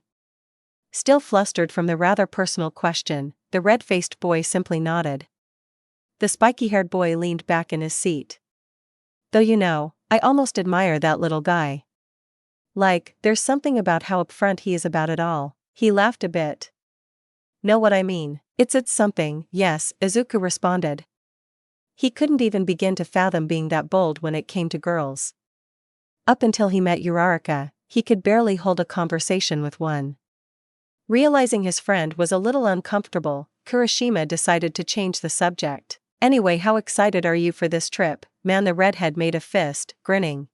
Still flustered from the rather personal question, the red-faced boy simply nodded. The spiky-haired boy leaned back in his seat. Though I almost admire that little guy. Like, there's something about how upfront he is about it all. He laughed a bit. Know what I mean? It's something, yes, Izuku responded. He couldn't even begin to fathom being that bold when it came to girls. Up until he met Uraraka, he could barely hold a conversation with one. Realizing his friend was a little uncomfortable, Kurashima decided to change the subject. Anyway, how excited are you for this trip, man? The redhead made a fist, grinning.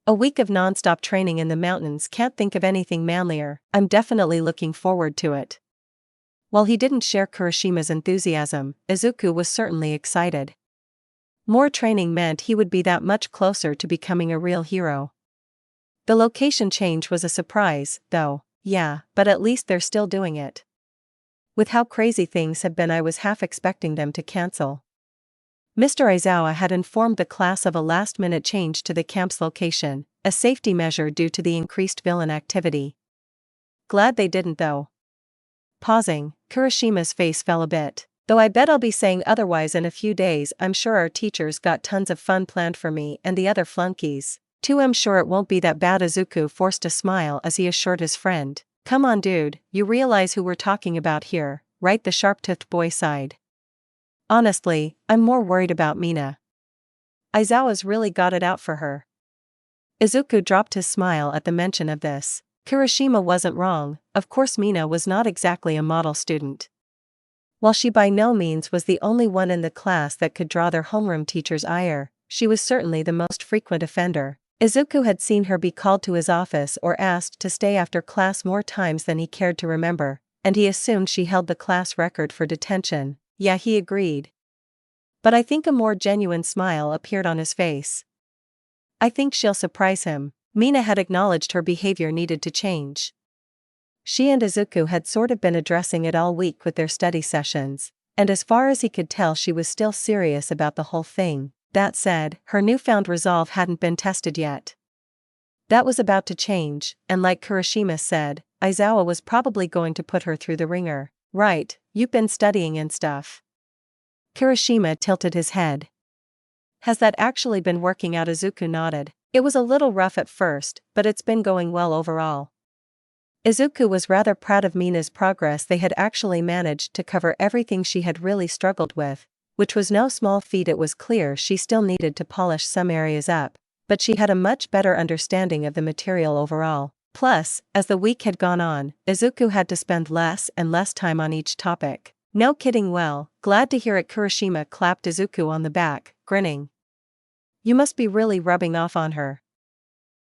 A week of non-stop training in the mountains, can't think of anything manlier. I'm definitely looking forward to it. While he didn't share Kurashima's enthusiasm, Izuku was certainly excited. More training meant he would be that much closer to becoming a real hero. The location change was a surprise, though. Yeah, but at least they're still doing it. With how crazy things have been, I was half expecting them to cancel. Mr. Aizawa had informed the class of a last-minute change to the camp's location, a safety measure due to the increased villain activity. Glad they didn't though. Pausing, Kurashima's face fell a bit. Though I bet I'll be saying otherwise in a few days. I'm sure our teachers got tons of fun planned for me and the other flunkies, too. I'm sure it won't be that bad. Izuku forced a smile as he assured his friend. Come on dude, you realize who we're talking about here, right? The sharp-toothed boy sighed. Honestly, I'm more worried about Mina. Aizawa's really got it out for her. Izuku dropped his smile at the mention of this. Kurashima wasn't wrong, of course Mina was not exactly a model student. While she by no means was the only one in the class that could draw their homeroom teacher's ire, she was certainly the most frequent offender. Izuku had seen her be called to his office or asked to stay after class more times than he cared to remember, and he assumed she held the class record for detention. Yeah, he agreed. But I think a more genuine smile appeared on his face. I think she'll surprise him. Mina had acknowledged her behavior needed to change. She and Izuku had sort of been addressing it all week with their study sessions, and as far as he could tell she was still serious about the whole thing. That said, her newfound resolve hadn't been tested yet. That was about to change, and like Kurashima said, Aizawa was probably going to put her through the ringer. Right, you've been studying and stuff. Kurashima tilted his head. Has that actually been working out? Izuku nodded. It was a little rough at first, but it's been going well overall. Izuku was rather proud of Mina's progress. They had actually managed to cover everything she had really struggled with, which was no small feat. It was clear she still needed to polish some areas up, but she had a much better understanding of the material overall. Plus, as the week had gone on, Izuku had to spend less and less time on each topic. No kidding. Well, glad to hear it. Kurashima clapped Izuku on the back, grinning. You must be really rubbing off on her.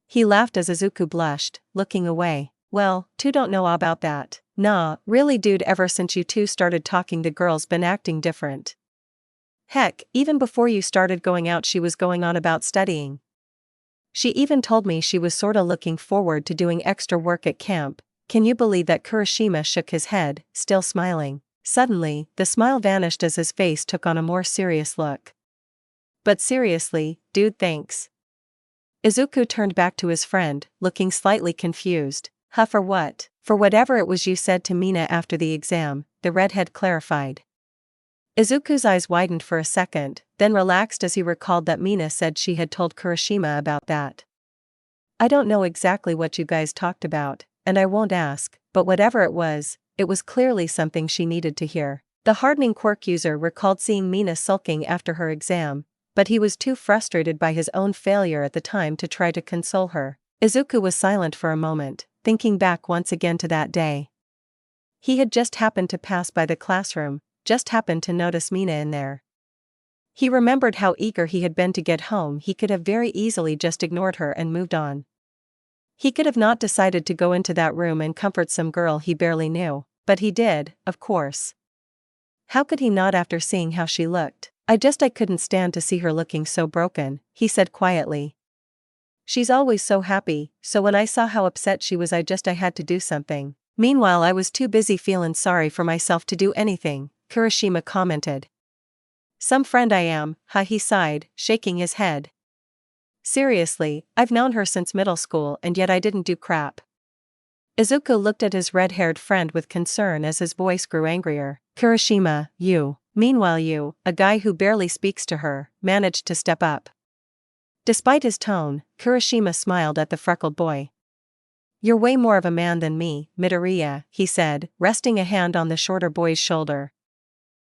He laughed as Izuku blushed, looking away. Well, two don't know about that. Nah, really dude, ever since you two started talking the girl's been acting different. Heck, even before you started going out she was going on about studying. She even told me she was sorta looking forward to doing extra work at camp. Can you believe that? Kurashima shook his head, still smiling. Suddenly, the smile vanished as his face took on a more serious look. But seriously, dude, thanks. Izuku turned back to his friend, looking slightly confused. Huh, for what? For whatever it was you said to Mina after the exam, the redhead clarified. Izuku's eyes widened for a second, then relaxed as he recalled that Mina said she had told Kurashima about that. I don't know exactly what you guys talked about, and I won't ask, but whatever it was clearly something she needed to hear. The hardening quirk user recalled seeing Mina sulking after her exam, but he was too frustrated by his own failure at the time to try to console her. Izuku was silent for a moment, thinking back once again to that day. He had just happened to pass by the classroom, just happened to notice Mina in there. He remembered how eager he had been to get home. He could have very easily just ignored her and moved on. He could have not decided to go into that room and comfort some girl he barely knew, but he did, of course. How could he not after seeing how she looked? I couldn't stand to see her looking so broken, he said quietly. She's always so happy, so when I saw how upset she was I had to do something. Meanwhile I was too busy feeling sorry for myself to do anything, Kurashima commented. Some friend I am, huh? He sighed, shaking his head. Seriously, I've known her since middle school and yet I didn't do crap. Izuku looked at his red-haired friend with concern as his voice grew angrier. Kurashima, you. Meanwhile a guy who barely speaks to her, managed to step up. Despite his tone, Kurashima smiled at the freckled boy. "You're way more of a man than me, Midoriya," he said, resting a hand on the shorter boy's shoulder.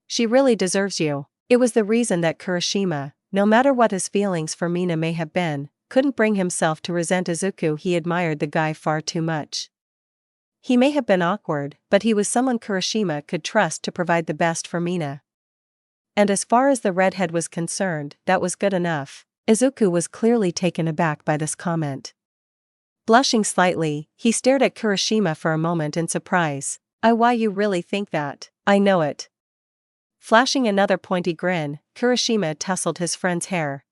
"She really deserves you." It was the reason that Kurashima, no matter what his feelings for Mina may have been, couldn't bring himself to resent Izuku. He admired the guy far too much. He may have been awkward, but he was someone Kurashima could trust to provide the best for Mina. And as far as the redhead was concerned, that was good enough. Izuku was clearly taken aback by this comment. Blushing slightly, he stared at Kurashima for a moment in surprise. Why you really think that? I know it." Flashing another pointy grin, Kurashima tousled his friend's hair.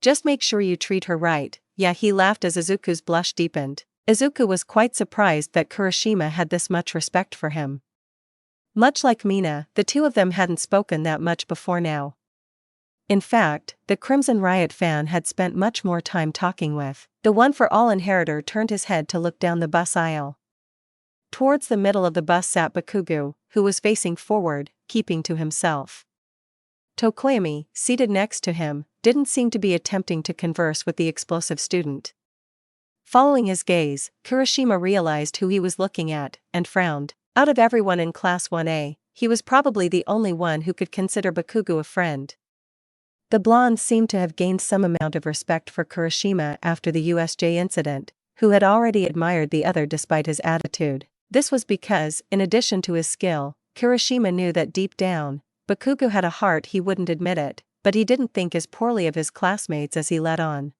"Just make sure you treat her right." Yeah, he laughed as Izuku's blush deepened. Izuku was quite surprised that Kurashima had this much respect for him. Much like Mina, the two of them hadn't spoken that much before now. In fact, the Crimson Riot fan had spent much more time talking with. The one-for-all inheritor turned his head to look down the bus aisle. Towards the middle of the bus sat Bakugo, who was facing forward, keeping to himself. Tokoyami, seated next to him, didn't seem to be attempting to converse with the explosive student. Following his gaze, Kurashima realized who he was looking at, and frowned. Out of everyone in Class 1A, he was probably the only one who could consider Bakugo a friend. The blonde seemed to have gained some amount of respect for Kurashima after the USJ incident, who had already admired the other despite his attitude. This was because, in addition to his skill, Kurashima knew that deep down, Bakugo had a heart. He wouldn't admit it, but he didn't think as poorly of his classmates as he let on.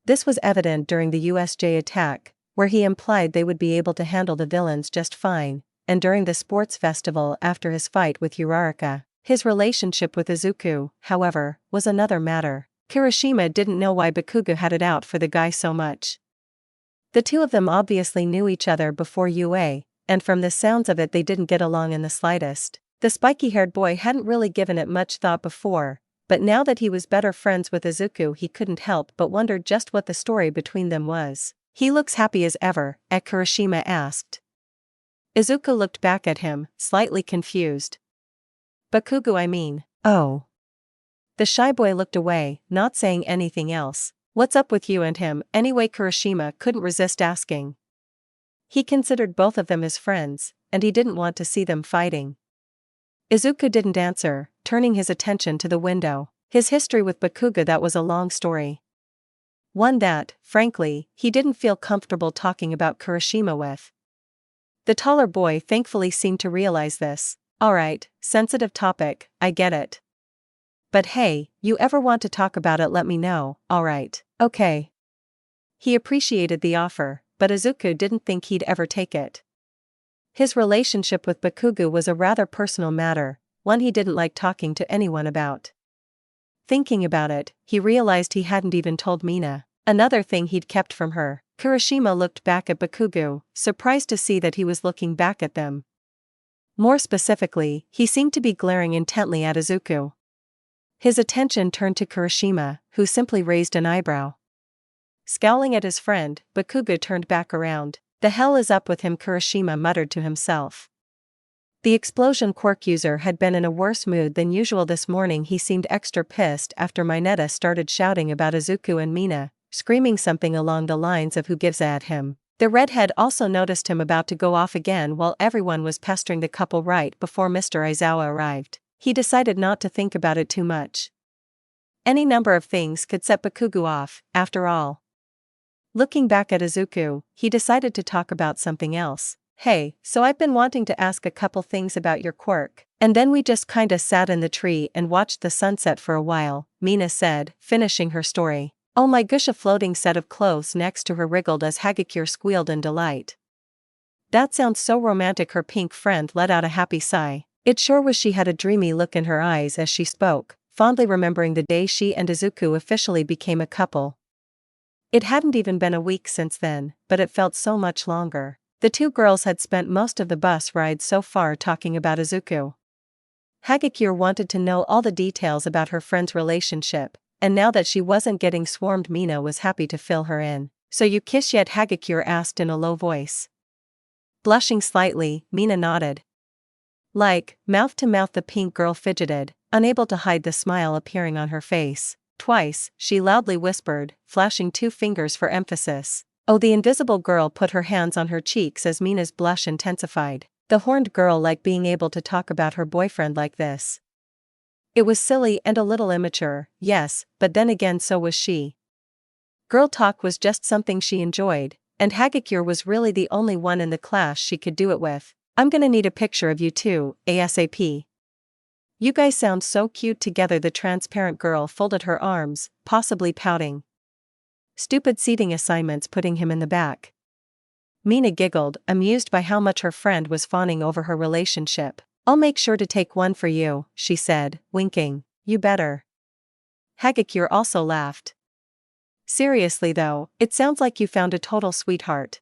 This was evident during the USJ attack, where he implied they would be able to handle the villains just fine, and during the sports festival after his fight with Uraraka. His relationship with Izuku, however, was another matter. Kurashima didn't know why Bakugo had it out for the guy so much. The two of them obviously knew each other before UA, and from the sounds of it they didn't get along in the slightest. The spiky-haired boy hadn't really given it much thought before, but now that he was better friends with Izuku he couldn't help but wonder just what the story between them was. "He looks happy as ever," Kurashima asked. Izuku looked back at him, slightly confused. "Bakugo, I mean." "Oh." The shy boy looked away, not saying anything else. "What's up with you and him, anyway?" Kurashima couldn't resist asking. He considered both of them his friends, and he didn't want to see them fighting. Izuku didn't answer, turning his attention to the window. His history with Bakugo, that was a long story. One that, frankly, he didn't feel comfortable talking about Kurashima with. The taller boy thankfully seemed to realize this. "Alright, sensitive topic, I get it. But hey, you ever want to talk about it, let me know." "Alright, okay." He appreciated the offer, but Izuku didn't think he'd ever take it. His relationship with Bakugo was a rather personal matter, one he didn't like talking to anyone about. Thinking about it, he realized he hadn't even told Mina. Another thing he'd kept from her. Kurashima looked back at Bakugo, surprised to see that he was looking back at them. More specifically, he seemed to be glaring intently at Izuku. His attention turned to Kurashima, who simply raised an eyebrow. Scowling at his friend, Bakugo turned back around. "The hell is up with him?" Kurashima muttered to himself. The explosion quirk user had been in a worse mood than usual this morning. He seemed extra pissed after Mineta started shouting about Izuku and Mina, screaming something along the lines of "who gives a at him." The redhead also noticed him about to go off again while everyone was pestering the couple right before Mr. Aizawa arrived. He decided not to think about it too much. Any number of things could set Bakugo off, after all. Looking back at Izuku, he decided to talk about something else. "Hey, so I've been wanting to ask a couple things about your quirk." "And then we just kinda sat in the tree and watched the sunset for a while," Mina said, finishing her story. "Oh my gosh!" A floating set of clothes next to her wriggled as Hagakure squealed in delight. "That sounds so romantic." Her pink friend let out a happy sigh. It sure was. She had a dreamy look in her eyes as she spoke, fondly remembering the day she and Izuku officially became a couple. It hadn't even been a week since then, but it felt so much longer. The two girls had spent most of the bus ride so far talking about Izuku. Hagakure wanted to know all the details about her friend's relationship, and now that she wasn't getting swarmed, Mina was happy to fill her in. "So you kiss yet?" Hagakure asked in a low voice. Blushing slightly, Mina nodded. Like, mouth to mouth, the pink girl fidgeted, unable to hide the smile appearing on her face. Twice, she loudly whispered, flashing 2 fingers for emphasis. Oh, the invisible girl put her hands on her cheeks as Mina's blush intensified. The horned girl liked being able to talk about her boyfriend like this. It was silly and a little immature, yes, but then again so was she. Girl talk was just something she enjoyed, and Hagakure was really the only one in the class she could do it with. I'm gonna need a picture of you two, ASAP. You guys sound so cute together. The transparent girl folded her arms, possibly pouting. Stupid seating assignments putting him in the back. Mina giggled, amused by how much her friend was fawning over her relationship. I'll make sure to take one for you, she said, winking. You better. Hagakure also laughed. Seriously though, it sounds like you found a total sweetheart.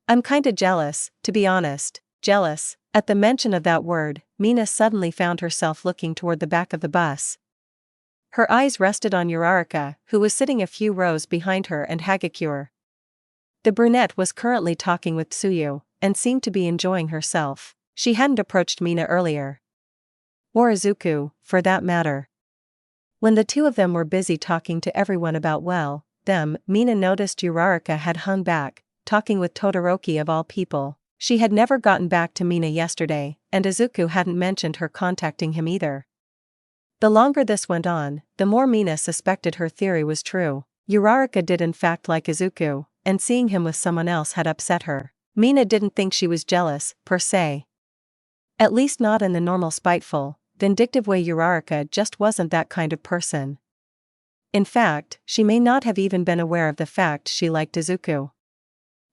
I'm kinda jealous, to be honest. Jealous. At the mention of that word, Mina suddenly found herself looking toward the back of the bus. Her eyes rested on Uraraka, who was sitting a few rows behind her and Hagakure. The brunette was currently talking with Tsuyu, and seemed to be enjoying herself. She hadn't approached Mina earlier. Or Izuku, for that matter. When the two of them were busy talking to everyone about them, Mina noticed Uraraka had hung back, talking with Todoroki of all people. She had never gotten back to Mina yesterday, and Izuku hadn't mentioned her contacting him either. The longer this went on, the more Mina suspected her theory was true. Uraraka did in fact like Izuku, and seeing him with someone else had upset her. Mina didn't think she was jealous, per se. At least not in the normal spiteful, vindictive way. Uraraka just wasn't that kind of person. In fact, she may not have even been aware of the fact she liked Izuku.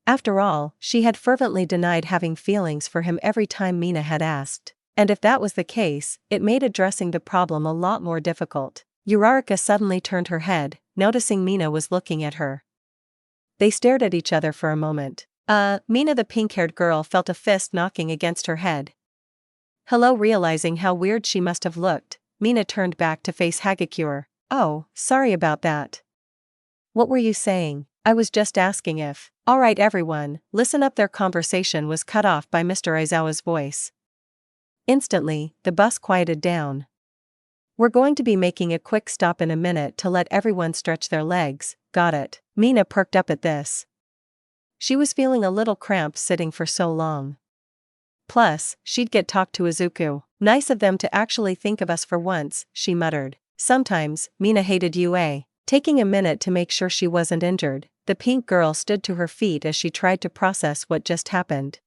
After all, she had fervently denied having feelings for him every time Mina had asked. And if that was the case, it made addressing the problem a lot more difficult. Uraraka suddenly turned her head, noticing Mina was looking at her. They stared at each other for a moment. Mina, the pink-haired girl, felt a fist knocking against her head. Hello. Realizing how weird she must have looked, Mina turned back to face Hagakure. Oh, sorry about that. What were you saying? I was just asking if. Alright everyone, listen up. Their conversation was cut off by Mr. Aizawa's voice. Instantly, the bus quieted down. We're going to be making a quick stop in a minute to let everyone stretch their legs, got it? Mina perked up at this. She was feeling a little cramped sitting for so long. Plus, she'd get talked to Izuku. Nice of them to actually think of us for once, she muttered. Sometimes, Mina hated UA. Taking a minute to make sure she wasn't injured, the pink girl stood to her feet as she tried to process what just happened.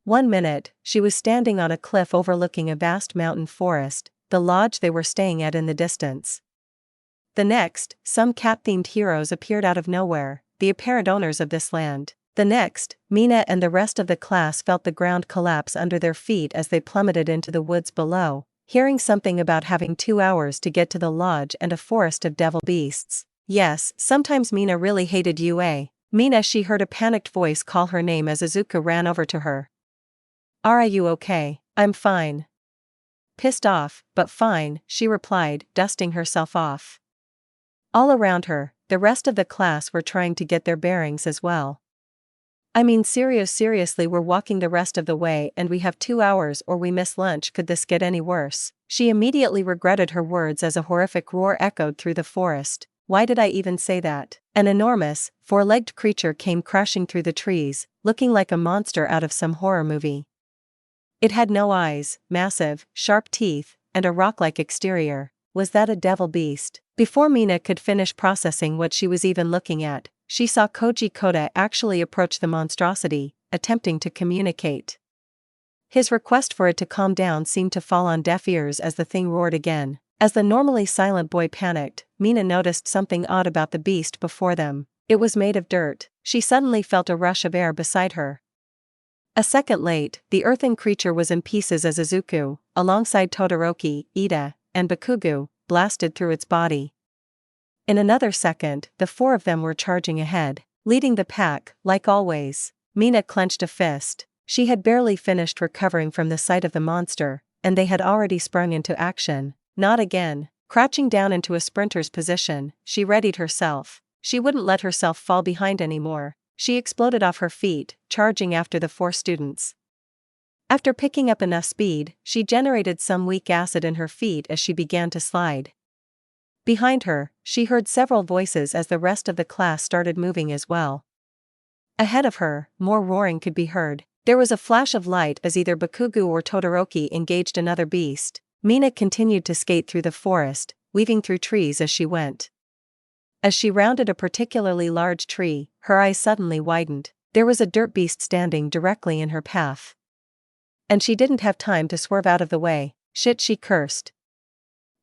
1 minute, she was standing on a cliff overlooking a vast mountain forest, the lodge they were staying at in the distance. The next, some cat-themed heroes appeared out of nowhere, the apparent owners of this land. The next, Mina and the rest of the class felt the ground collapse under their feet as they plummeted into the woods below, hearing something about having 2 hours to get to the lodge and a forest of devil beasts. Yes, sometimes Mina really hated UA. Mina, she heard a panicked voice call her name as Izuku ran over to her. Are you okay? I'm fine. Pissed off, but fine, she replied, dusting herself off. All around her, the rest of the class were trying to get their bearings as well. I mean seriously, we're walking the rest of the way and we have 2 hours or we miss lunch. Could this get any worse? She immediately regretted her words as a horrific roar echoed through the forest. Why did I even say that? An enormous, 4-legged creature came crashing through the trees, looking like a monster out of some horror movie. It had no eyes, massive, sharp teeth, and a rock-like exterior. Was that a devil beast? Before Mina could finish processing what she was even looking at, she saw Koji Koda actually approach the monstrosity, attempting to communicate. His request for it to calm down seemed to fall on deaf ears as the thing roared again. As the normally silent boy panicked, Mina noticed something odd about the beast before them. It was made of dirt. She suddenly felt a rush of air beside her. A second late, the earthen creature was in pieces as Izuku, alongside Todoroki, Ida, and Bakugo, blasted through its body. In another second, the 4 of them were charging ahead, leading the pack, like always. Mina clenched a fist. She had barely finished recovering from the sight of the monster, and they had already sprung into action. Not again. Crouching down into a sprinter's position, she readied herself. She wouldn't let herself fall behind anymore. She exploded off her feet, charging after the 4 students. After picking up enough speed, she generated some weak acid in her feet as she began to slide. Behind her, she heard several voices as the rest of the class started moving as well. Ahead of her, more roaring could be heard. There was a flash of light as either Bakugo or Todoroki engaged another beast. Mina continued to skate through the forest, weaving through trees as she went. As she rounded a particularly large tree, her eyes suddenly widened. There was a dirt beast standing directly in her path. And she didn't have time to swerve out of the way. Shit, she cursed.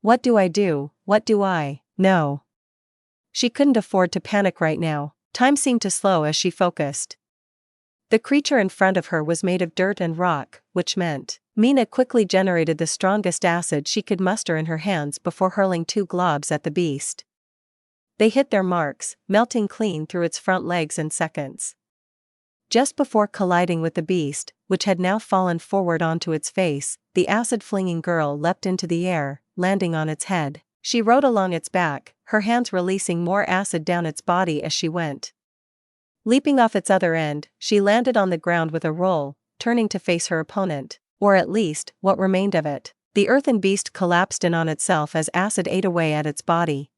What do I do? What do I? No. She couldn't afford to panic right now. Time seemed to slow as she focused. The creature in front of her was made of dirt and rock, which meant Mina quickly generated the strongest acid she could muster in her hands before hurling 2 globs at the beast. They hit their marks, melting clean through its front legs in seconds. Just before colliding with the beast, which had now fallen forward onto its face, the acid-flinging girl leapt into the air, landing on its head. She rode along its back, her hands releasing more acid down its body as she went. Leaping off its other end, she landed on the ground with a roll, turning to face her opponent, or at least, what remained of it. The earthen beast collapsed in on itself as acid ate away at its body.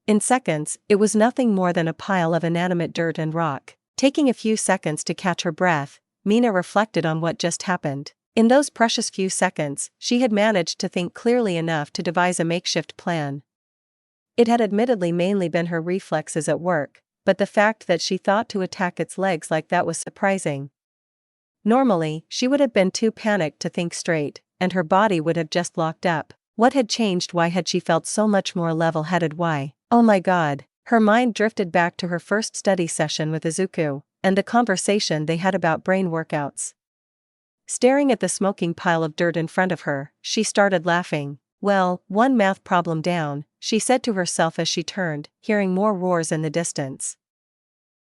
In seconds, it was nothing more than a pile of inanimate dirt and rock. Taking a few seconds to catch her breath, Mina reflected on what just happened. In those precious few seconds, she had managed to think clearly enough to devise a makeshift plan. It had admittedly mainly been her reflexes at work, but the fact that she thought to attack its legs like that was surprising. Normally, she would have been too panicked to think straight, and her body would have just locked up. What had changed? Why had she felt so much more level-headed? Why? Oh my god. Her mind drifted back to her first study session with Izuku, and the conversation they had about brain workouts. Staring at the smoking pile of dirt in front of her, she started laughing. Well, one math problem down, she said to herself as she turned, hearing more roars in the distance.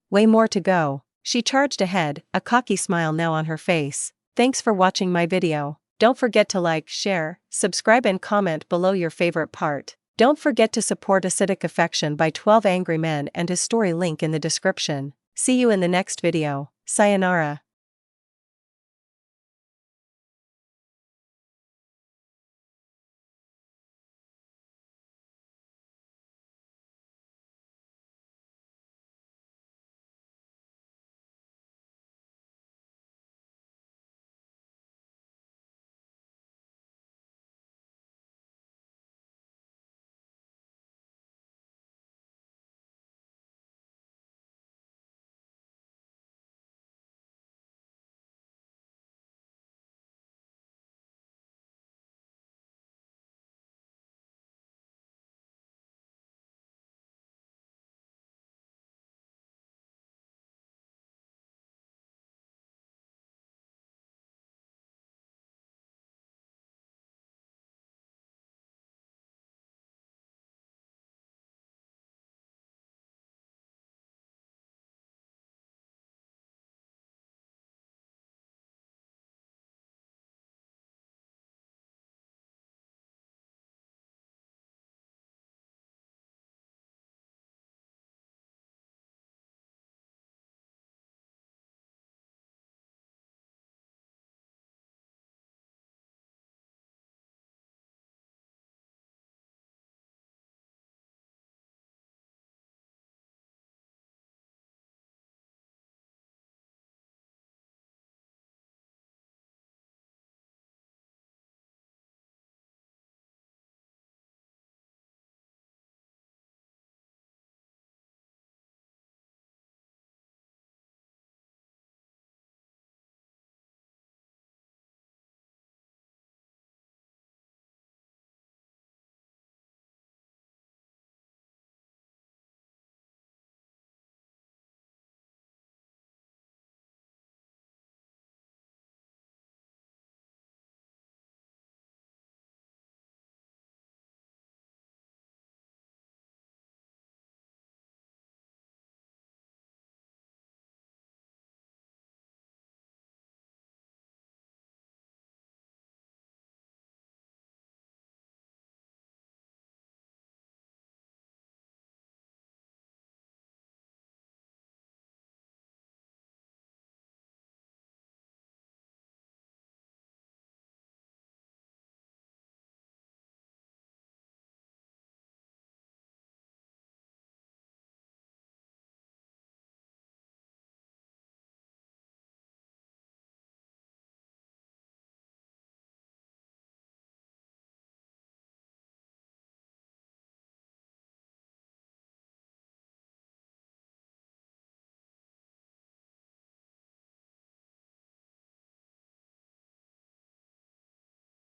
Way more to go. She charged ahead, a cocky smile now on her face. Thanks for watching my video. Don't forget to like, share, subscribe and comment below your favorite part. Don't forget to support Acidic Affection by 12 Angry Men and his story link in the description. See you in the next video. Sayonara.